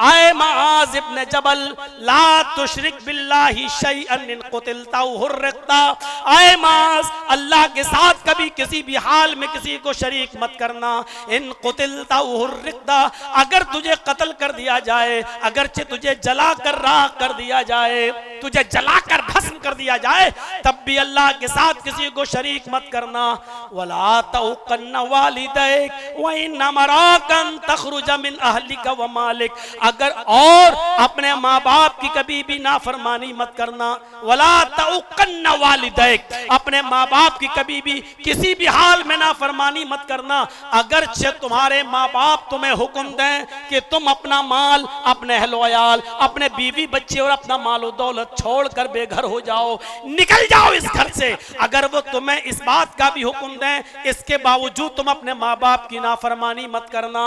आए मुआज़ इब्न जबल ला तुशरिक बिल्लाहि शैअन इन कुतिलता हुर्रिकता। आए मुआज़, अल्लाह के साथ कभी किसी भी हाल में किसी को शरीक मत करना। इन कुतिलता हुर्रिकता, अगर तुझे कत्ल कर दिया जाए, अगरचे तुझे जला कर राख कर दिया जाए, तुझे जलाकर भस्म कर दिया जाए, तब भी अल्लाह के साथ किसी को शरीक मत करना। वला तउकन्न वालिदैक व इन अमराकन तखरुज मिन अहलिका व मालिक, अगर और अपने माँ बाप की कभी भी नाफरमानी मत करना। वला तउकन्न वालिदैक, अपने माँ बाप की कभी भी किसी भी हाल में नाफरमानी मत करना। अगर तुम्हारे माँ बाप तुम्हें हुक्म दें कि तुम अपना माल, अपने अहल-ओ-अयाल, अपने बीवी बच्चे और अपना माल और दौलत छोड़कर बेघर हो जाओ, निकल जाओ इस घर से, अगर वो तुम्हें इस बात का भी हुक्म दें, इसके बावजूद तुम अपने माँ बाप की नाफरमानी मत करना।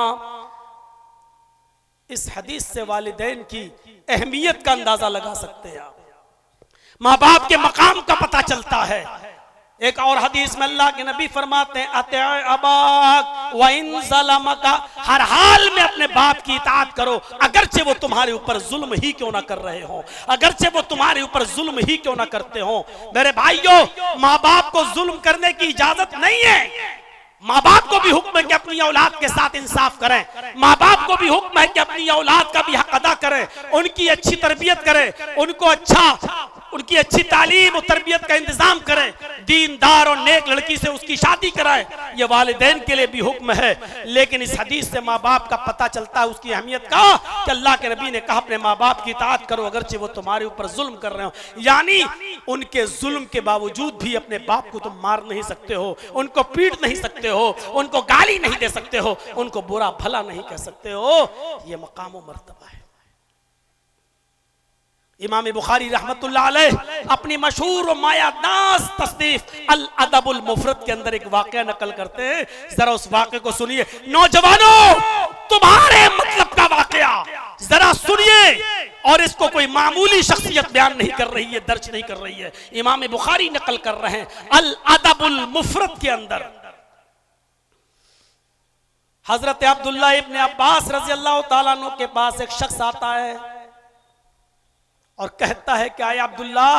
इस हदीस से वालिदैन की अहमियत का अंदाजा लगा सकते हैं आप, माँ बाप के मकाम का पता चलता है। एक और हदीस में अल्लाह के नबी फरमाते हैं अति अबाक व इन ज़लमका, हर हाल में अपने बाप की इताअत करो, अगरचे वो तुम्हारे ऊपर जुल्म ही क्यों ना कर रहे हो, अगरचे वो तुम्हारे ऊपर जुल्म ही क्यों ना करते हो। मेरे भाइयों, माँ बाप को जुल्म करने की इजाजत नहीं है। माँ बाप को भी हुक्म है कि अपनी औलाद के साथ इंसाफ करें, माँ बाप को भी हुक्म है कि अपनी औलाद का भी हक अदा करें, उनकी अच्छी तरबियत करें, उनकी अच्छी तालीम और तरबियत का इंतजाम करें, दीनदार और नेक लड़की से उसकी शादी कराएं। ये वालिदैन के लिए भी हुक्म है। लेकिन इस हदीस से माँ बाप का पता चलता है उसकी अहमियत का, कि अल्लाह के नबी ने कहा अपने माँ बाप की इताअत करो अगरचे वो तुम्हारे ऊपर जुल्म कर रहे हो। यानी उनके जुल्म के बावजूद भी अपने बाप को तुम मार नहीं सकते हो, उनको पीट नहीं सकते हो, उनको गाली नहीं दे सकते हो, उनको बुरा भला नहीं कह सकते हो। ये मकाम और मर्तबा है। इमाम बुखारी रहमतुल्लाह अलैह अपनी मशहूर और मायादास तसनीफ अल अदबुल मुफरद के अंदर एक वाक़या नकल करते हैं, जरा उस वाक़े को सुनिए। नौजवानों, तुम्हारे मतलब का वाक़या जरा सुनिए, और इसको कोई मामूली शख्सियत बयान नहीं कर रही है, दर्ज नहीं कर रही है, इमाम बुखारी नकल कर रहे हैं अल अदबुल मुफरद के अंदर। हजरत अब्दुल्ला इब्न अब्बास रज़ी अल्लाह तआला अन्हु के पास एक शख्स आता है और कहता है कि आए अब्दुल्ला,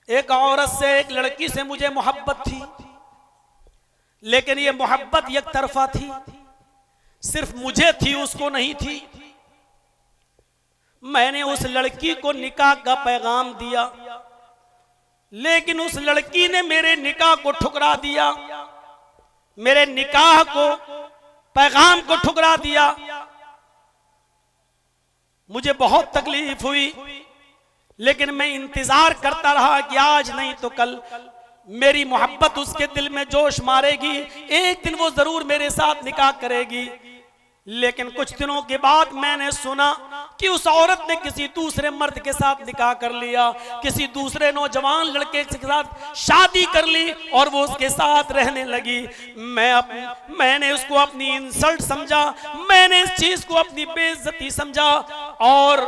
एक औरत से, एक लड़की से मुझे मोहब्बत थी, लेकिन ये मोहब्बत एक तरफा थी, सिर्फ मुझे थी, उसको नहीं थी। मैंने उस लड़की को निकाह का पैगाम दिया, लेकिन उस लड़की ने मेरे निकाह को ठुकरा दिया, मेरे निकाह को, पैगाम को ठुकरा दिया। मुझे बहुत तकलीफ हुई, लेकिन मैं इंतजार करता रहा कि आज नहीं तो कल मेरी मोहब्बत उसके दिल में जोश मारेगी, एक दिन वो जरूर मेरे साथ निकाह करेगी। लेकिन कुछ दिनों के बाद मैंने सुना कि उस औरत ने किसी दूसरे मर्द के साथ निकाह कर लिया, किसी दूसरे नौजवान लड़के के साथ शादी कर ली और वो उसके साथ रहने लगी। मैंने उसको अपनी इंसल्ट समझा, मैंने इस चीज को अपनी बेइज्जती समझा, और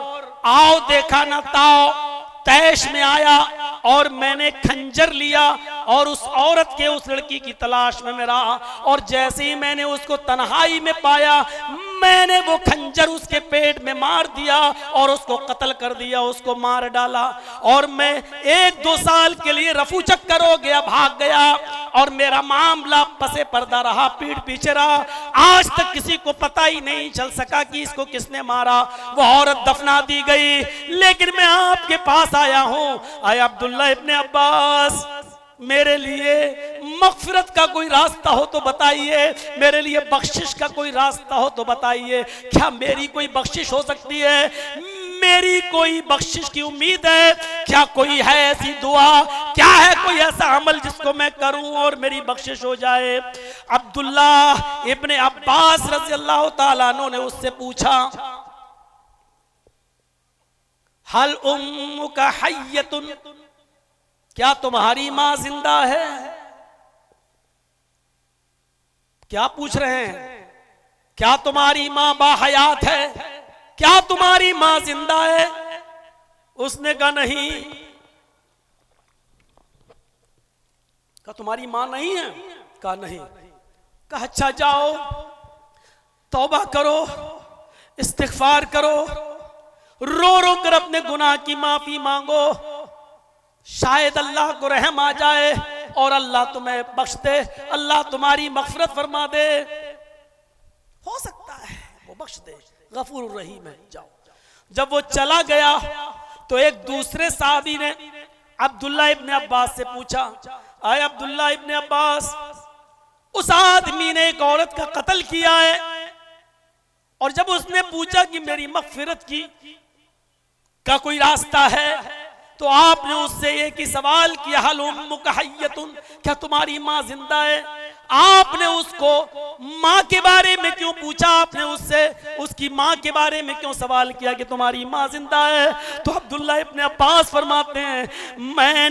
आओ देखा ना ताओ तैश में आया और मैंने खंजर लिया और उस औरत के, उस लड़की की तलाश में मैं रहा, और जैसे ही मैंने उसको तन्हाई में पाया, मैंने वो खंजर उसके पेट में मार दिया और उसको कत्ल कर दिया, उसको मार डाला। और मैं 1-2 साल के लिए रफू चक्कर हो गया, भाग गया, और मेरा मामला पसे पर्दा रहा, पीठ पीछे रहा। आज तक किसी को पता ही नहीं चल सका कि इसको किसने मारा। वो औरत दफना दी गई, लेकिन मैं आपके पास आया हूं। आया अब्दुल्ला इब्ने अब्बास, मेरे लिए मगफिरत का कोई रास्ता हो तो बताइए, मेरे लिए बख्शिश का कोई रास्ता हो तो बताइए। क्या मेरी कोई बख्शिश हो सकती है? मेरी कोई बख्शिश की उम्मीद है? क्या कोई है ऐसी दुआ? क्या है कोई ऐसा अमल जिसको मैं करूं और मेरी बख्शिश हो जाए? अब्दुल्ला इब्ने अब्बास रज़ी अल्लाह तआला अन्हु ने उससे पूछा, हल उम्मुका हय्यतुन, क्या तुम्हारी मां जिंदा है? क्या पूछ रहे हैं? क्या तुम्हारी मां बाहयात है? क्या तुम्हारी मां जिंदा है? उसने कहा नहीं। कहा तुम्हारी मां नहीं है? कहा नहीं। कहा अच्छा जाओ तौबा करो, इस्तिगफार करो, रो रो कर अपने गुनाह की माफी मांगो, शायद अल्लाह को रहम आ जाए और अल्लाह तुम्हें बख्श दे, अल्लाह तुम्हारी मगफिरत फरमा दे। हो सकता है वो बख्श दे, गफूर रहीम है, जाओ। जब वो चला गया तो एक दूसरे साहबी ने अब्दुल्ला इब्ने अब्बास से पूछा, आए अब्दुल्ला इब्ने अब्बास, उस आदमी ने एक औरत का कत्ल किया है, और जब उसने पूछा कि मेरी मगफिरत की का कोई रास्ता है, तो आपने उससे एक ही सवाल किया, हल उम्मुका हय्यतुन, क्या तुम्हारी मां जिंदा है? आपने उसको मां के बारे में क्यों पूछा? आपने उससे उसकी मां के बारे में क्यों सवाल किया कि तुम्हारी मां जिंदा है? तो अब्दुल्ला इब्ने अब्बास फरमाते हैं, मैं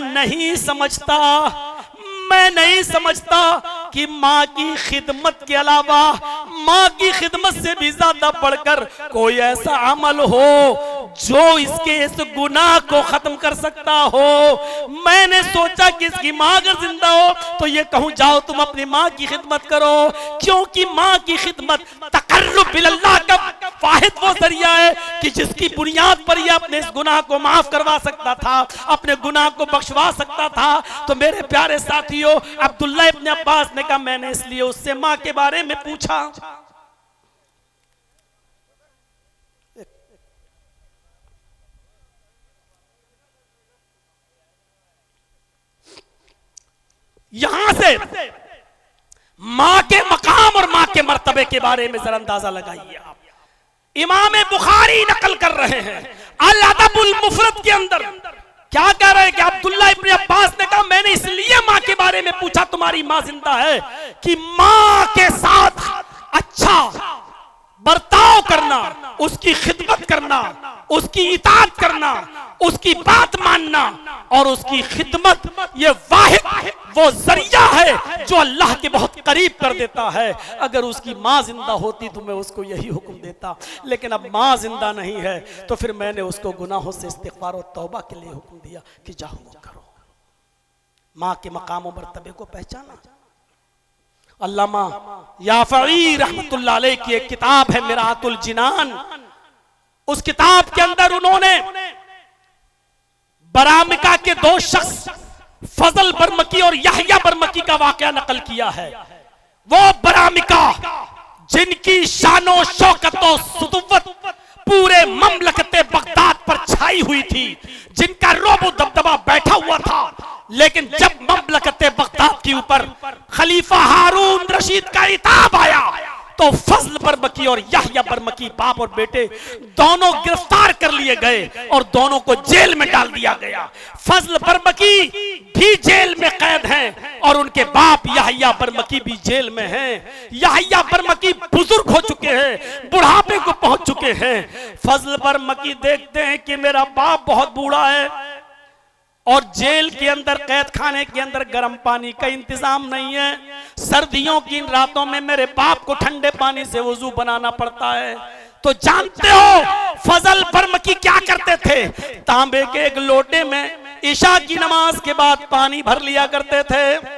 नहीं समझता कि माँ की खिदमत के अलावा, माँ की खिदमत से भी ज्यादा बढ़कर कोई ऐसा अमल हो जो इसके इस गुनाह को खत्म कर सकता हो। मैंने सोचा कि इसकी माँ अगर जिंदा हो तो ये कहूँ जाओ तुम अपनी माँ की खिदमत करो, क्योंकि माँ की खिदमत तकर्रुब इल्लाह का वाहिद वो जरिया है कि जिसकी बुनियाद पर यह अपने इस गुनाह को माफ करवा सकता था, अपने गुनाह को बख्शवा सकता था। तो मेरे प्यारे साथियों, अब्दुल्ला इब्ने अब्बास ने कहा, मैंने इसलिए उससे माँ के बारे में पूछा। यहां से मां के मकाम और मां के मर्तबे के बारे में जरा अंदाजा लगाइए आप। इमाम बुखारी नकल कर रहे हैं अल अदबुल मुफरद के अंदर, क्या कह रहे हैं कि अब्दुल्ला इब्ने अब्बास ने कहा, मैंने इसलिए मां के बारे में पूछा तुम्हारी मां जिंदा है कि मां के साथ अच्छा बर्ताव करना, उसकी खिदमत करना, उसकी इताअत करना, उसकी बात मानना और उसकी खिदमत, ये वाहिद वो जरिया है जो अल्लाह के बहुत करीब कर देता है। अगर उसकी माँ जिंदा होती तो मैं उसको यही हुक्म देता, लेकिन अब माँ जिंदा नहीं है, तो फिर मैंने उसको गुनाहों से इस्तिग़फ़ार और तौबा के लिए हुक्म दिया कि जाओ वो करो। माँ के मकाम और मर्तबे को पहचाना। अल्लामा याफ़ई रहमतुल्लाह अलैह की एक किताब है मिरातुल जिनान, उस किताब के अंदर उन्होंने बरामिका के दो शख्स फजल बरमकी और यहया बरमकी का वाकया नकल किया है। वो बरामिका जिनकी शानो शौकत और सुतुव्वत पूरे ममलकते बगदाद पर छाई हुई थी, जिनका रोबो दबदबा बैठा हुआ था, लेकिन जब ममलकते बगदाद के ऊपर खलीफा हारून रशीद का इताब आया तो फजल बरमकी और यहया बरमकी बाप और बेटे दोनों गिरफ्तार कर लिए गए और दोनों को जेल में डाल दिया गया। फजल बरमकी भी जेल में कैद हैं और उनके बाप यहया बरमकी भी जेल में हैं। यहया बरमकी बुजुर्ग हो चुके हैं, बुढ़ापे को पहुंच चुके हैं। फजल बरमकी देखते हैं कि मेरा बाप बहुत बूढ़ा है और जेल के अंदर, कैद खाने के अंदर गर्म पानी का इंतजाम नहीं है। सर्दियों की इन रातों में मेरे बाप को ठंडे पानी से वजू बनाना पड़ता है। तो जानते हो फजल बरमकी क्या करते थे? तांबे के एक लोटे में इशा की नमाज के बाद पानी भर लिया करते थे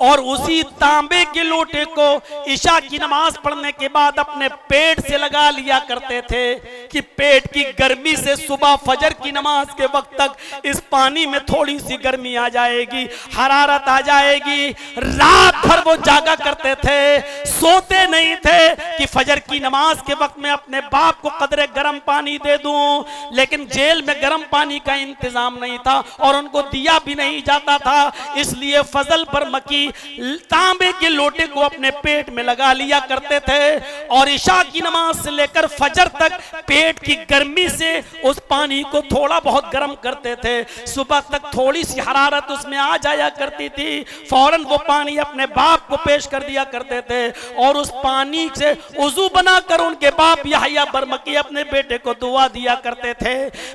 और उसी तांबे के लोटे को इशा की नमाज पढ़ने के बाद अपने पेट से लगा लिया करते थे कि पेट की गर्मी से सुबह फजर की नमाज के वक्त तक इस पानी में थोड़ी सी गर्मी आ जाएगी, हरारत आ जाएगी। रात भर वो जागा करते थे, सोते नहीं थे कि फजर की नमाज के वक्त में अपने बाप को कदरे गर्म पानी दे दूं। लेकिन जेल में गर्म पानी का इंतजाम नहीं था और उनको दिया भी नहीं जाता था, इसलिए फजल बरमकी तांबे के लोटे को अपने पेट में लगा लिया करते थे और इशा की नमाज से लेकर फजर तक पेट पेट की गर्मी से उस पानी को थोड़ा बहुत गर्म करते थे, सुबह तक थोड़ी सी हरारत उसमें आ जाया करती थी, फौरन वो पानी अपने बाप को पेश कर दिया करते थे और उस पानी से वुजू बनाकर उनके बाप यहया बरमकी अपने बेटे को दुआ दिया करते थे।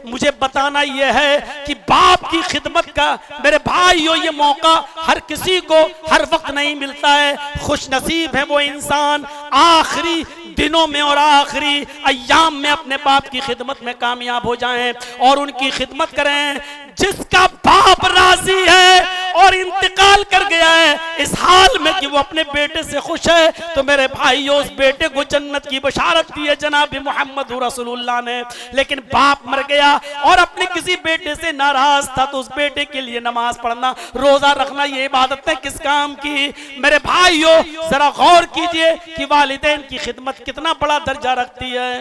मुझे बताना यह है कि बाप की खिदमत का मेरे भाइयों ये मौका हर किसी को हर वक्त नहीं मिलता है। खुश नसीब है वो इंसान आखिरी दिनों में और आखिरी अय्याम में अपने बाप की खिदमत में कामयाब हो जाएं और उनकी खिदमत करें। जिसका बाप राजी है और इंतकाल कर गया है इस हाल में कि वो अपने बेटे से खुश है, तो मेरे भाइयों उस बेटे को जन्नत की बशारत दी है जनाब मोहम्मद रसूलुल्लाह ने। लेकिन बाप मर गया और अपने किसी बेटे से नाराज था तो उस बेटे के लिए नमाज पढ़ना, रोजा रखना, ये इबादत है किस काम की? मेरे भाइयों जरा गौर कीजिए कि वालिदैन की खिदमत कितना बड़ा दर्जा रखती है।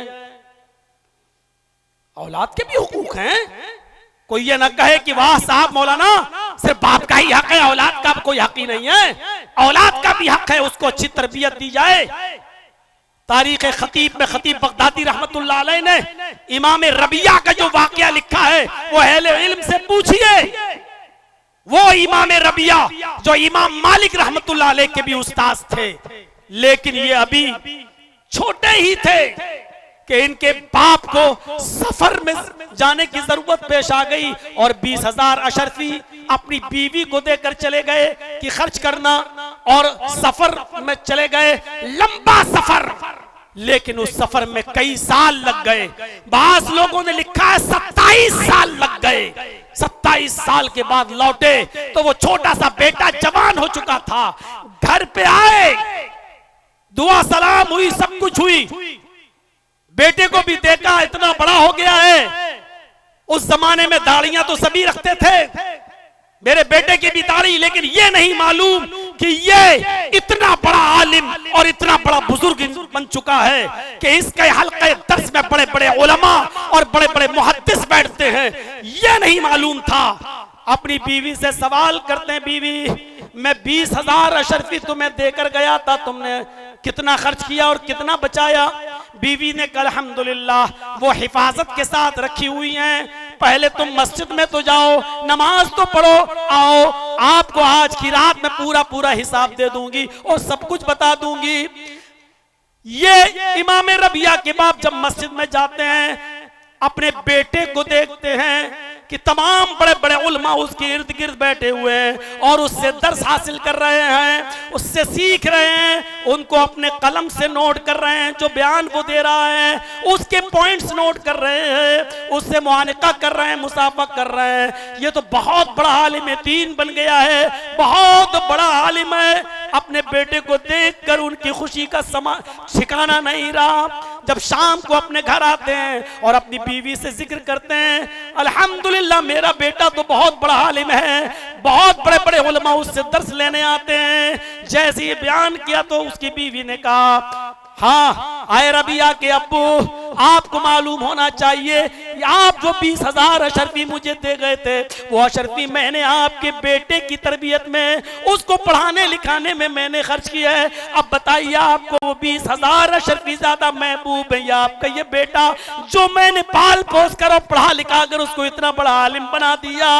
औलाद के भी हुकूक हैं, कोई ये ना कहे कि वाह साहब मौलाना सिर्फ बाप का ही हक है, औलाद का कोई हक ही नहीं है। औलाद का भी हक है, उसको अच्छी तरबियत दी जाए। तारीख खतीब में खतीब बगदादी रहमतुल्लाह अलैह ने इमाम रबिया का जो वाकया लिखा है वो अहले इल्म से पूछिए। वो इमाम रबिया जो इमाम मालिक रहमतुल्लाह अलैह के भी उस्ताद थे, लेकिन ये अभी छोटे ही थे कि इनके बाप को सफर में जाने की जरूरत पेश आ गई और 20,000 अशरफी अपनी बीवी को देकर चले गए कि खर्च करना, और सफर में चले गए, लंबा सफर, लेकिन उस सफर में कई साल लग गए। बास लोगों ने लिखा है 27 साल लग गए। 27 साल के बाद लौटे तो वो छोटा सा बेटा जवान हो चुका था। घर पे आए, दुआ सलाम हुई, सब कुछ हुई, बेटे को भी देखा इतना बड़ा हो गया है। उस जमाने में दाढ़ियां तो सभी रखते थे, मेरे बेटे की भी दाढ़ी, लेकिन ये नहीं मालूम कि ये इतना बड़ा आलिम और इतना बड़ा बुजुर्ग बन चुका है कि इसके हल्के दर्स में बड़े बड़े उलमा और बड़े बड़े मुहद्दिस बैठते हैं। ये नहीं मालूम था। अपनी बीवी से सवाल करते हैं, बीवी मैं 20,000 अशरफी तुम्हें देकर गया था, तुमने कितना खर्च किया और कितना बचाया? बीवी ने कहा अल्हम्दुलिल्लाह वो हिफाजत के साथ रखी हुई हैं, पहले तुम मस्जिद में तो जाओ, नमाज तो पढ़ो, आओ आपको आज की रात में पूरा पूरा हिसाब दे दूंगी और सब कुछ बता दूंगी। ये इमाम रबिया के बाप जब मस्जिद में जाते हैं, अपने बेटे को देखते हैं कि तमाम बड़े बड़े उलमा उसके इर्द गिर्द बैठे हुए हैं और उससे दर्स हासिल कर रहे हैं, उससे सीख रहे हैं, उनको अपने कलम से नोट कर रहे हैं, जो बयान वो दे रहा है उसके पॉइंट्स नोट कर रहे हैं, उससे मुआनिका कर रहे हैं, मुसाफा कर रहे हैं। ये तो बहुत बड़ा आलिम दीन बन गया है, बहुत बड़ा आलिम है। अपने बेटे को देखकर उनकी खुशी का ठिकाना नहीं रहा। जब शाम को अपने घर आते हैं और अपनी बीवी से जिक्र करते हैं, अल्हम्दुलिल्लाह मेरा बेटा तो बहुत बड़ा आलिम है, बहुत बड़े बड़े उलमा उससे दर्स लेने आते हैं। जैसे ये बयान किया तो उसकी बीवी ने कहा, हाँ आए रबिया के अब्बू, आपको मालूम होना चाहिए आप जो 20,000 अशरफी मुझे दे गए थे, वो अशरफी मैंने आपके बेटे की तरबियत में, उसको पढ़ाने लिखाने में मैंने खर्च किया है। अब बताइए आपको वो 20,000 अशरफी ज्यादा महबूब है या आपका ये बेटा जो मैंने पाल पोस कर और पढ़ा लिखा कर उसको इतना बड़ा आलिम बना दिया?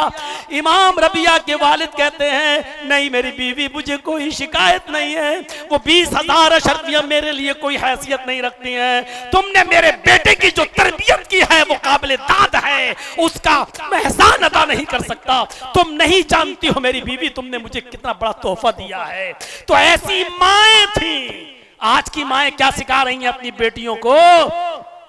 इमाम रबिया के वालिद कहते हैं, नहीं मेरी बीवी, मुझे कोई शिकायत नहीं है, वो 20,000 अशरफियां मेरे लिए कोई हैसियत नहीं रखती हैं। तुमने मेरे बेटे की जो तरबियत की है वो काबिल दाद है, उसका मैं एहसान अदा नहीं कर सकता। तुम नहीं जानती हो मेरी बीवी, तुमने मुझे कितना बड़ा तोहफा दिया है। तो ऐसी माएं थी। आज की माएं क्या सिखा रही हैं अपनी बेटियों को?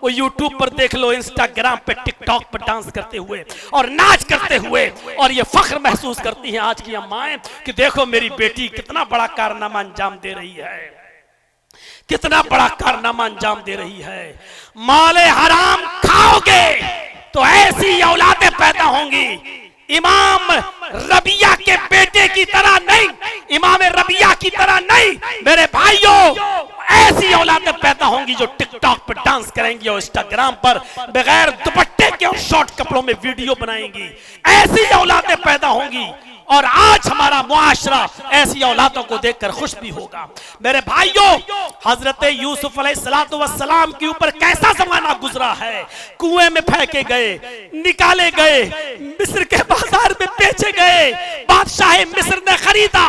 वो यूट्यूब पर देख लो, इंस्टाग्राम पे, टिकटॉक पर डांस करते हुए और नाच करते हुए, और ये फख्र महसूस करती हैं आज की अम्माएं कि देखो मेरी बेटी कितना बड़ा कारनामा अंजाम दे रही है, कितना बड़ा कारनामा अंजाम दे रही है। माले हराम खाओगे तो ऐसी औलादें पैदा होंगी। इमाम रबिया के बेटे की तरह नहीं, इमाम रबिया की तरह नहीं मेरे भाइयों, ऐसी औलादें पैदा होंगी जो टिकटॉक पर डांस करेंगी और इंस्टाग्राम पर बगैर दुपट्टे के और शॉर्ट कपड़ों में वीडियो बनाएंगी। ऐसी औलादें पैदा होंगी और आज हमारा मुआशरा ऐसी औलादों को देखकर खुश भी होगा। मेरे भाइयों, हजरत यूसुफ अलैहिस्सलाम के ऊपर कैसा जमाना गुजरा है। कुएं में फेंके गए, निकाले गए, मिस्र के बाजार में बेचे गए, बादशाह मिस्र ने खरीदा,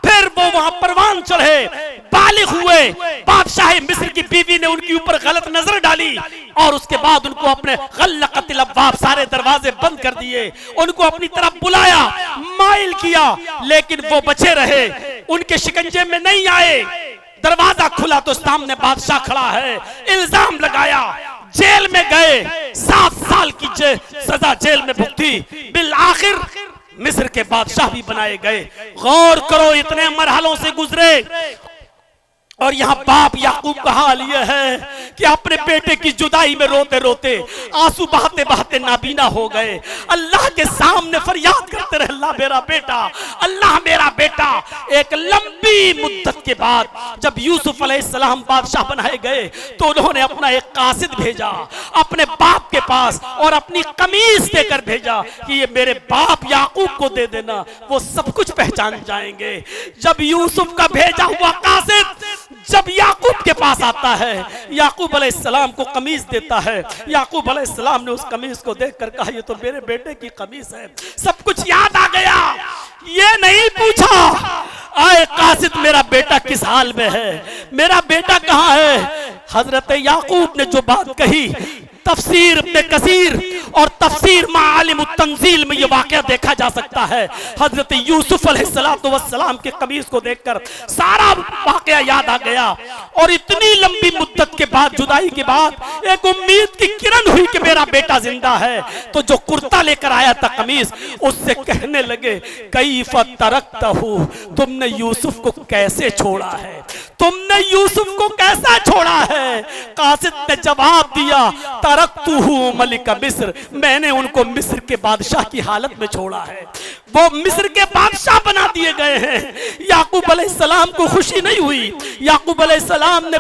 फिर वो वहां परवान चढ़े, बालिग हुए, बादशाह मिस्र की बीवी ने उनके ऊपर गलत नजर डाली और उसके बाद उनको अपने गल्लक़तिल अब्वाब, सारे दरवाजे बंद कर दिए, उनको अपनी तरफ बुलाया, माइल किया, लेकिन वो बचे रहे, उनके शिकंजे में नहीं आए। दरवाजा खुला तो सामने बादशाह खड़ा है, इल्जाम लगाया, जेल में गए, 7 साल की सजा जेल में भुगती, बिल आखिर मिस्र के बादशाह भी बनाए गए। गौर करो, इतने मरहलों से गुजरे और यहाँ बाप याकूब का हाल यह है कि अपने बेटे की जुदाई में रोते रोते, आंसू बहाते बहाते नाबीना हो गए। अल्लाह के सामने फरियाद करते रहे, अल्लाह मेरा बेटा, अल्लाह मेरा बेटा। एक लंबी मुद्दत के बाद जब यूसुफ अलैहिस्सलाम बादशाह बनाए गए तो उन्होंने अपना एक कासिद भेजा अपने बाप के पास और अपनी कमीज देकर भेजा कि ये मेरे बाप याकूब को दे देना, वो सब कुछ पहचान जाएंगे। जब यूसुफ का भेजा हुआ कासिद जब याकूब के पास आता है, याकूब अलैहिस्सलाम को कमीज देता है, याकूब अलैहिस्सलाम ने उस कमीज को देखकर कहा ये तो मेरे बेटे की कमीज है। सब कुछ याद आ गया, ये नहीं पूछा आए कासिद मेरा बेटा किस हाल में है, मेरा बेटा कहाँ है। हजरत याकूब ने जो बात कही, तफसीर इब्न कसीर और तफसीर मालिम तंजील में ये वाकया देखा जा सकता है। हजरत यूसुफ अलैहिस्सलाम के कमीज को देखकर सारा वाकया याद आ गया और इतनी लंबी मुद्दत के बाद, जुदाई के बाद एक उम्मीद की किरण हुई कि मेरा बेटा जिंदा है। तो जो कुर्ता लेकर आया था कमीज, उससे कहने लगे कैफ तरकतहू, तुमने यूसुफ को कैसे छोड़ा है, तुमने यूसुफ को कैसा छोड़ा है। कासिद ने जवाब दिया तरकतुहू मलिक मिस्र, मैंने उनको मिस्र के बादशाह की हालत में छोड़ा है, वो मिस्र के बादशाह बना दिए गए हैं। याकूब अलैहिस्सलाम को खुशी नहीं हुई। याकूब अलैहिस्सलाम ने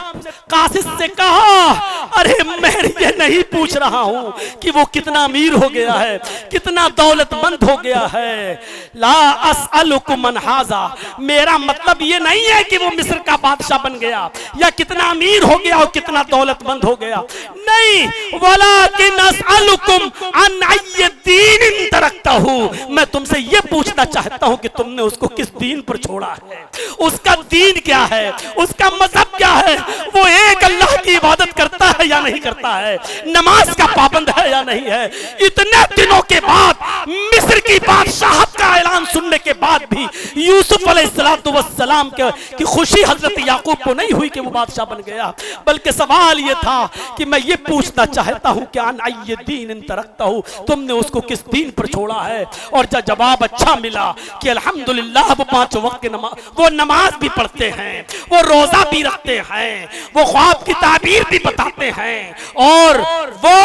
कासिद से कहा अरे मैं ये नहीं पूछ रहा हूं कि वो कितना अमीर हो गया है, कितना दौलतमंद हो गया है। ला अस्अलुकुम मन हाजा, मेरा मतलब ये नहीं है कि वो मिस्र का बादशाह बन गया या कितना अमीर हो गया और कितना दौलतमंद हो गया, नहीं। वलाकिन अस्अलुकुम अन अय्य दीन तरकतहू, मैं तुमसे ये पूछना चाहता हूं कि तुमने उसको किस दीन पर छोड़ा है, उसका दीन क्या है, उसका मजहब क्या है, वो एक अल्लाह की इबादत करता है या नहीं करता है, नमाज का पाबंद है या नहीं है। इतने दिनों के बाद, मिस्र की बादशाहत का ऐलान सुनने के बाद भी यूसुफ अलैहिस्सलाम की खुशी हजरत याकूब को नहीं हुई कि वो बादशाह बन गया, बल्कि सवाल ये था कि मैं ये पूछना चाहता हूं कि अन अय्य दीन तरकतहू, तुमने उसको किस दीन पर छोड़ा है। और जब जवाब अच्छा मिला कि अल्हम्दुलिल्लाह वो 5 वक्त की नमाज, वो नमाज भी पढ़ते हैं, वो रोजा भी रखते हैं, वो ख्वाब की ताबीर भी बताते हैं और वो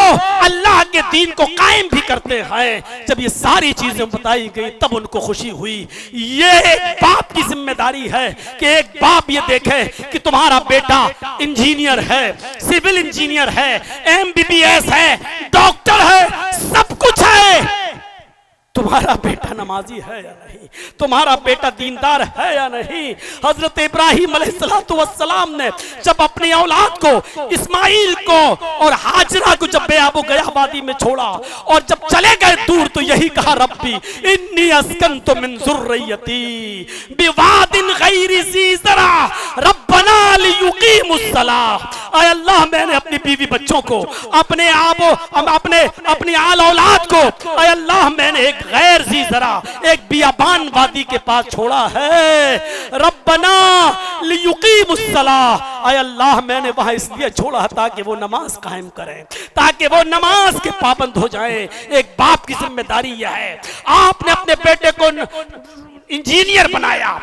अल्लाह के दीन को कायम भी करते हैं। जब ये सारी चीजें बताई गई तब उनको खुशी हुई। ये एक बाप की जिम्मेदारी है कि एक बाप ये देखे कि तुम्हारा बेटा इंजीनियर है, सिविल इंजीनियर है, MBBS है, डॉक्टर है, सब कुछ है, तुम्हारा बेटा नमाजी है या नहीं, तुम्हारा बेटा दीनदार है या नहीं। हजरत इब्राहिम अलैहिस्सलाम ने जब अपनी औलाद को, इस्माइल को और हाजरा को जब बेआबो गया वादी में छोड़ा और जब चले गए दूर तो यही कहा रब्बी इन्नी अस्कनतु मिन ज़ुर्रियती बिवादिन गैरि ज़ी ज़रा रब्बना लियुकीमुस्सलाह। आय अल्लाह, मैंने अपनी बीवी बच्चों को, अपने अपनी आल औलाद को, आय अल्लाह मैंने एक गैर ज़ी ज़रा, एक बियाबान वादी के पास छोड़ा है। रब्बना लियुकीमुस्सलाह, आय अल्लाह मैंने वहां इसलिए छोड़ा ताकि वो नमाज कायम करें, ताकि वो नमाज के पाबंद हो जाएं। एक बाप की जिम्मेदारी यह है। आपने अपने बेटे को इंजीनियर बनाया,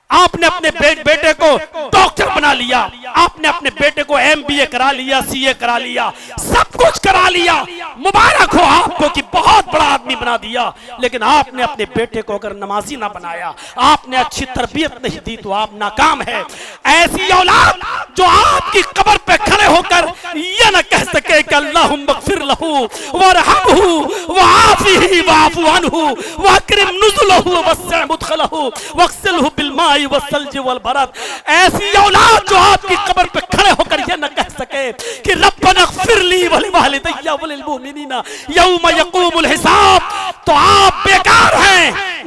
आपने अपने बेटे को डॉक्टर बना लिया, आपने अपने बेटे को MBA करा लिया, CA करा लिया, सब कुछ करा लिया, मुबारक हो आपको कि बहुत बड़ा आदमी बना दिया। लेकिन आपने अपने बेटे को अगर नमाजी ना बनाया, आपने अच्छी तरबियत नहीं दी तो आप नाकाम है। ऐसी औलाद जो आपकी कब्र पे खड़े होकर ये ना कह सके कि अल्लाहुम्मा ग़फ़िर लहू वरहमहू वआफिही वअफु अन्हु वअकरिम नुज़ुलहू वस्सिअ मुदखलहू वग़सिलहू बिलमाई वस्सल्जि वलबरद। ऐसी औलाद जो आपकी कब्र पे खड़े होकर ये न कह सके कि रब्बना इग़फिरली वलिवालिदैया वलिलमुमिनीना यौम यक़ूमुल हिसाब, तो आप बेकार हैं,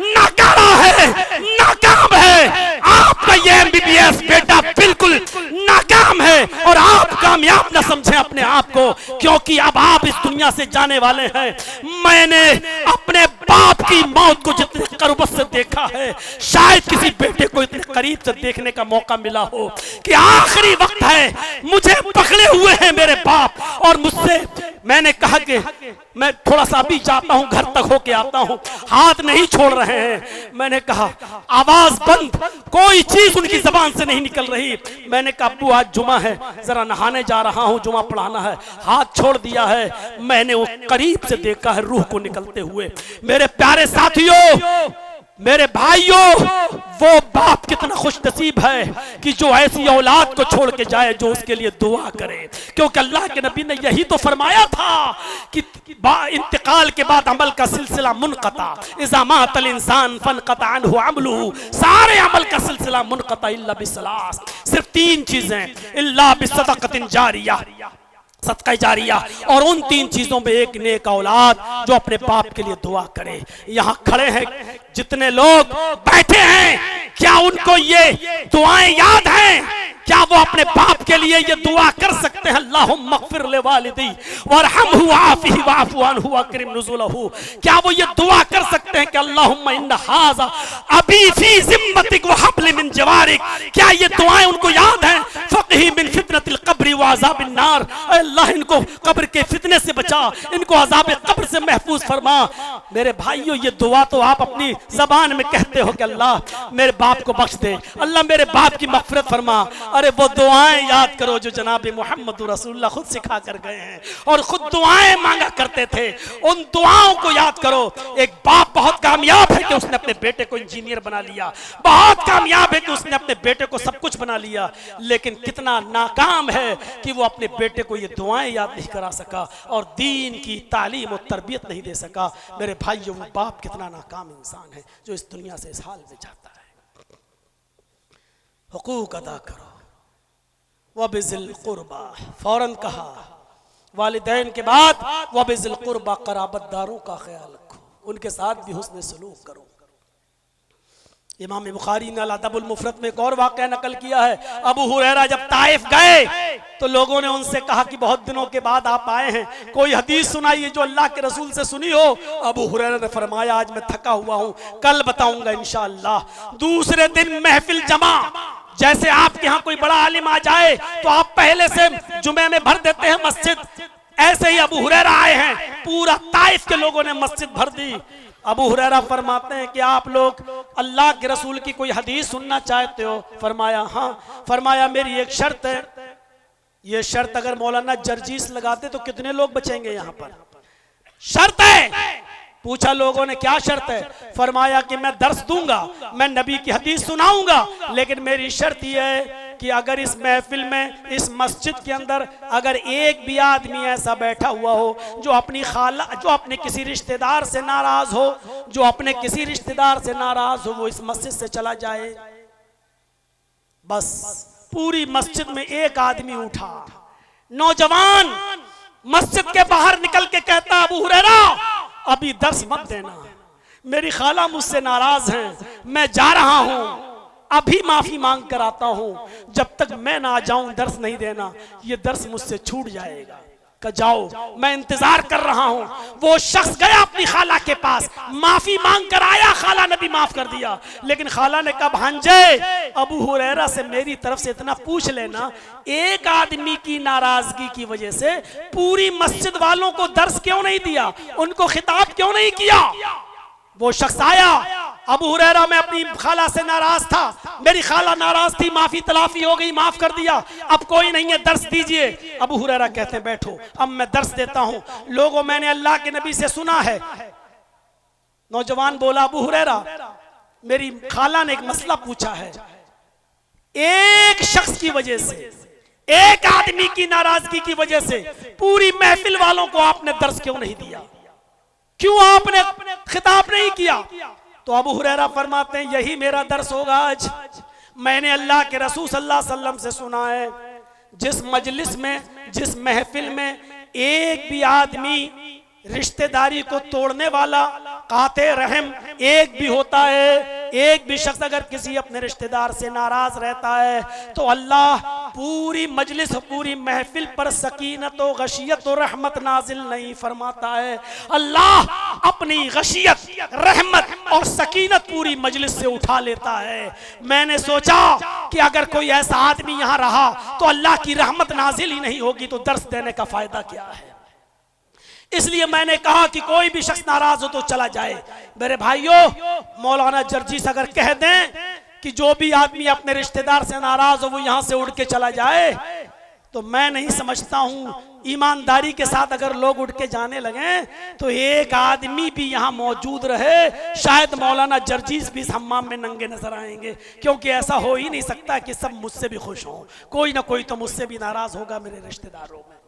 नाकारा है, नाकाम है। आपका ये MBBS बेटा बिल्कुल नाकाम है और आप कामयाब न समझें अपने आप को, क्योंकि अब आप इस दुनिया से जाने वाले हैं। मैंने अपने बाप की मौत को जितने करीब से देखा है, शायद किसी बेटे को इतने करीब से देखने का मौका मिला हो कि आखिरी वक्त है, मुझे पकड़े हुए हैं मेरे बाप, और मुझसे मैंने कहा कि मैं थोड़ा सा अभी जाता हूं, घर तक होके आता हूं, हाथ नहीं छोड़ रहे हैं। मैंने कहा आवाज बंद, कोई चीज उनकी जबान से नहीं निकल रही। मैंने कहा अब्बू आज जुमा है, जरा नहाने जा रहा हूं, जुमा पढ़ाना है। हाथ छोड़ दिया है। मैंने वो करीब से देखा है रूह को निकलते हुए। मेरे प्यारे साथियों, मेरे भाइयों, वो बाप कितना खुश नसीब है कि जो ऐसी औलाद को छोड़ के जाए जो उसके लिए दुआ करे, क्योंकि अल्लाह के नबी ने यही तो फरमाया था कि इंतकाल के बाद अमल का सिलसिला मुनक़ता, इज़ा मातल इंसान फनक़ता अन्हु अमलुहु, सारे अमल का सिलसिला मुनक़ता इल्ला बिसलास, सिर्फ 3 चीजें, इल्ला बिसदक़तिन जारिया, सदका जारिया, और उन 3 चीजों में एक नेक औलाद जो अपने बाप के लिए दुआ करे। यहाँ खड़े हैं जितने लोग बैठे हैं, क्या उनको ये दुआएं याद हैं? क्या वो अपने बाप के लिए ये दुआ कर सकते हैं? अल्लाहुम्मा इग़फिर लिवालिदी वरहमहू वआफिही वअफु अन्हु वअकरिम नुज़ुलहू। क्या वो ये दुआ कर सकते हैं कि अल्लाहुम्मा इन्ना हाज़ा अबी फी ज़िम्मतिक व हब्ल मिन जवारिक? क्या ये दुआएं उनको याद हैं? फ़क़ही मिन फितनतिल क़ब्रि व अज़ाबिन नार, अल्लाह इनको कब्र के फितने से बचा, इनको अज़ाब कब्र से महफूज फरमा। मेरे भाइयों, ये दुआ तो आप अपनी ज़बान में कहते हो कि अल्लाह मेरे बाप को बख्श दे, अल्लाह मेरे बाप की मग़फ़िरत फरमा। अरे वो दुआएं याद करो जो जनाब मोहम्मद रसूलुल्लाह खुद सिखा कर गए हैं और खुद दुआएं मांगा करते थे। उन दुआओं को याद करो। एक बाप बहुत कामयाब है कि उसने अपने बेटे को इंजीनियर बना लिया, बहुत कामयाब है कि उसने अपने बेटे को सब कुछ बना लिया, लेकिन कितना नाकाम है कि वो अपने बेटे को ये दुआएं याद नहीं करा सका और दीन की तालीम और तरबियत नहीं दे सका। मेरे भाइयों, वो बाप कितना नाकाम इंसान है जो इस दुनिया से इस हाल में जाता है। हुकूक अदा करो। वबिज़िल कुर्बा, फौरन कहा, वालिदैन के बाद वबिज़िल कुर्बा, क़राबतदारों का ख्याल रखो, उनके साथ भी हुस्न सलूक करो। इमाम बुखारी ने अल-अदबुल मुफ़रद में एक और वाक़या नकल किया है। अबू हुरैरा जब ताइफ गए तो लोगों ने उनसे कहा कि बहुत दिनों के बाद आप आए हैं, कोई हदीस सुनाइए जो अल्लाह के रसूल से सुनी हो। अबू हुरैरा ने फरमाया आज मैं थका हुआ हूँ, कल बताऊंगा इंशाअल्लाह। दूसरे दिन महफिल जमा, जैसे आपके यहाँ कोई बड़ा आलिम आ जाए तो आप पहले से जुमे में भर देते हैं मस्जिद, ऐसे ही अबू हुरैरा आए हैं, पूरा ताइफ के लोगों ने मस्जिद भर दी। अबू हुरैरा फरमाते हैं कि आप लोग अल्लाह के रसूल की कोई हदीस सुनना चाहते हो? फरमाया हाँ। फरमाया मेरी एक शर्त है, ये शर्त अगर मौलाना जर्जीस लगाते तो कितने लोग बचेंगे यहाँ पर? शर्त है। पूछा लोगों ने क्या शर्त है? फरमाया कि मैं दर्स दूंगा, मैं नबी की हदीस सुनाऊंगा, लेकिन मेरी शर्त यह है कि अगर इस महफिल में, इस मस्जिद के अंदर अगर एक भी आदमी ऐसा बैठा हुआ हो जो अपनी खाला, जो अपने किसी रिश्तेदार से नाराज हो, जो अपने किसी रिश्तेदार से नाराज हो, वो इस मस्जिद से चला जाए। बस पूरी मस्जिद में एक आदमी उठा, नौजवान, मस्जिद के बाहर निकल के कहता अबू हुरैरा अभी दर्स मत देना, मेरी खाला मुझसे नाराज हैं, मैं जा रहा हूं, अभी माफी मांग कर आता हूं, जब तक मैं ना आ जाऊं दर्स नहीं देना, ये दर्स मुझसे छूट जाएगा। का जाओ, मैं इंतजार कर रहा हूं। वो शख्स गया अपनी खाला के पास, माफी मांग कर आया, खाला ने भी माफ कर दिया, लेकिन खाला ने कहा भांजे अबू हुरैरा से मेरी तरफ से इतना पूछ लेना, एक आदमी की नाराजगी की वजह से पूरी मस्जिद वालों को दर्स क्यों नहीं दिया, उनको खिताब क्यों नहीं किया? वो शख्स आया, अबू हुरैरा मैं अपनी खाला से नाराज था, मेरी खाला नाराज थी, माफी तलाफी हो गई, माफ कर दिया, अब कोई नहीं है, दर्स दीजिए। अबू हुरैरा कहते हैं बैठो, अब मैं दर्स देता हूं। लोगों, मैंने अल्लाह के नबी से सुना है। नौजवान बोला अबू हुरैरा मेरी खाला ने एक मसला पूछा है, एक शख्स की वजह से, एक आदमी की नाराजगी की वजह से पूरी महफिल वालों को आपने दर्स क्यों नहीं दिया? क्यों आपने खिताब नहीं किया? तो अबू हुरैरा फरमाते हैं यही मेरा दर्स होगा आज। मैंने अल्लाह के रसूल सल्लल्लाहु अलैहि वसल्लम से सुना है, जिस मजलिस में, जिस महफिल में एक भी आदमी रिश्तेदारी को तोड़ने वाला काते रहम एक भी होता है, एक भी शख्स अगर किसी अपने रिश्तेदार से नाराज रहता है तो अल्लाह पूरी मजलिस, पूरी महफिल पर सकीनत और गशियत और रहमत नाजिल नहीं फरमाता है। अल्लाह अपनी गशियत, रहमत और सकीनत पूरी मजलिस से उठा लेता है। मैंने सोचा कि अगर कोई ऐसा आदमी यहाँ रहा तो अल्लाह की रहमत नाजिल ही नहीं होगी, तो दर्स देने का फायदा क्या है? इसलिए मैंने कहा कि कोई भी शख्स नाराज हो तो चला जाए। मेरे भाइयों, मौलाना जर्जीस अगर कह दें कि जो भी आदमी अपने रिश्तेदार से नाराज हो वो यहां से उड़ के चला जाए, तो मैं नहीं समझता हूं ईमानदारी के साथ अगर लोग उठ के जाने लगे तो एक आदमी भी यहां मौजूद रहे, शायद मौलाना जर्जीस भी इस हम्माम में नंगे नजर आएंगे, क्योंकि ऐसा हो ही नहीं सकता कि सब मुझसे भी खुश हों। कोई ना कोई तो मुझसे भी नाराज होगा मेरे रिश्तेदारों में।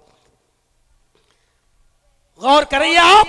गौर करिए आप,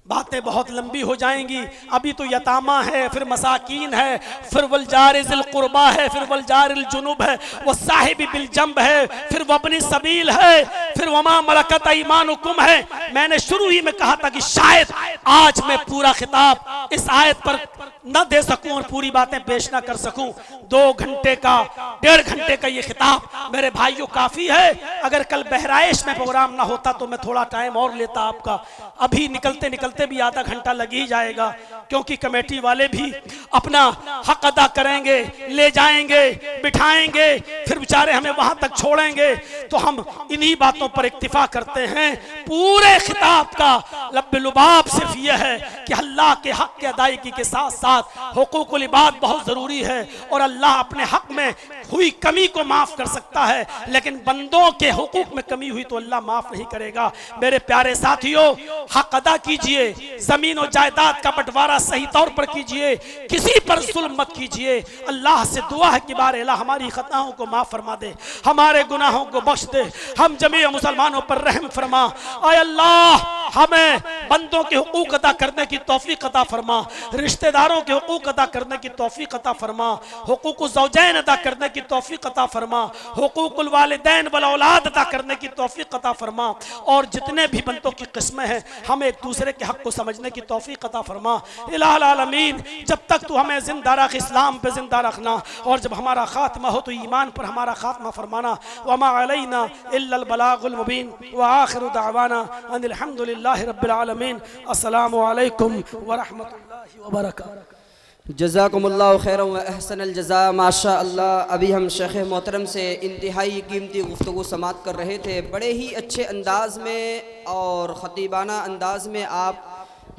बातें बहुत लंबी हो जाएंगी। अभी तो यतामा है, फिर मसाकीन है, फिर वल जारिल कुर्बा है, फिर वल जारिल जुनुब है, वो साहिब बिल जंब है, फिर वबनी सबील है, फिर वमा मलकत ईमानुकुम है। मैंने शुरू ही में कहा था कि शायद आज मैं पूरा खिताब इस आयत पर न दे सकूं और पूरी बातें पेश ना कर सकूं। 2 घंटे का, 1.5 घंटे का ये खिताब मेरे भाइयों काफी है। अगर कल बहराइश में प्रोग्राम ना होता तो मैं थोड़ा टाइम और लेता आपका। अभी निकलते निकलते भी आधा घंटा लग ही जाएगा, क्योंकि कमेटी वाले भी अपना हक अदा करेंगे, ले जाएंगे, बिठाएंगे, फिर बेचारे हमें वहां तक छोड़ेंगे। तो हम इन्हीं बातों पर इक्तिफा करते हैं। पूरे खिताब का लब्बे लुबाब सिर्फ यह है कि अल्लाह के हक की अदायगी के साथ साथ हुकूकुल इबाद बहुत जरूरी है, और अल्लाह अपने हक में हुई कमी को माफ कर सकता है, लेकिन बंदों के हुकूक में कमी हुई तो अल्लाह माफ नहीं करेगा। मेरे प्यारे साथियों, हक अदा कीजिए, जमीन और जायदाद का बंटवारा सही तौर पर कीजिए, किसी पर जुल्म मत कीजिए। अल्लाह से दुआ है कि बार अल्लाह हमारी खताओं को माफ फरमा दे, हमारे गुनाहों को बख्श दे, हम जमीय मुसलमानों पर रहम फरमा। आय अल्लाह हमें बंदों के हुकूक अदा करने की तौफीक अता फरमा, रिश्तेदारों के हुकूक अदा करने की तौफीक अता फरमा, हुकूक ज़ौजैन अदा करने की तौफीक अता फरमा, हुकूकुल वालिदैन वल औलाद अदा करने की तौफीक अता फरमा, और जितने भी बंदों की किस्में हैं हमें एक दूसरे के हक को समझने की तौफीक अता फरमा। इलाहुल आलमीन, जब तक तू हमें जिंदा रख, इस्लाम पे जिंदा रखना, और जब हमारा खात्मा हो तो ईमान पर हमारा खात्मा फरमाना। वमा अलैना इल्लल बलागुल मुबीन व आखिरु दावाना अनिल हम्दुलिल्लाहि रब्बिल आलमीन। अस्सलामु अलैकुम व रहमतुल्लाहि व बरकातुहू। जज़ाकुमुल्लाहु खैरन व अहसनल जज़ा। माशा अल्लाह, अभी हम शेख मोहतरम से इंतहाई कीमती गुफ्तगू समात कर रहे थे। बड़े ही अच्छे अंदाज में और ख़तीबाना अंदाज में आप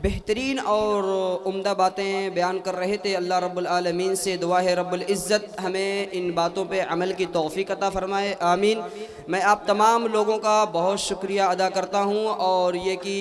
बेहतरीन और उम्दा बातें बयान कर रहे थे। अल्लाह रब्बुल आलमीन से दुआ है रब्बुल इज़्ज़त हमें इन बातों पे अमल की तौफ़ीक अता फ़रमाए, आमीन। मैं आप तमाम लोगों का बहुत शुक्रिया अदा करता हूँ, और ये कि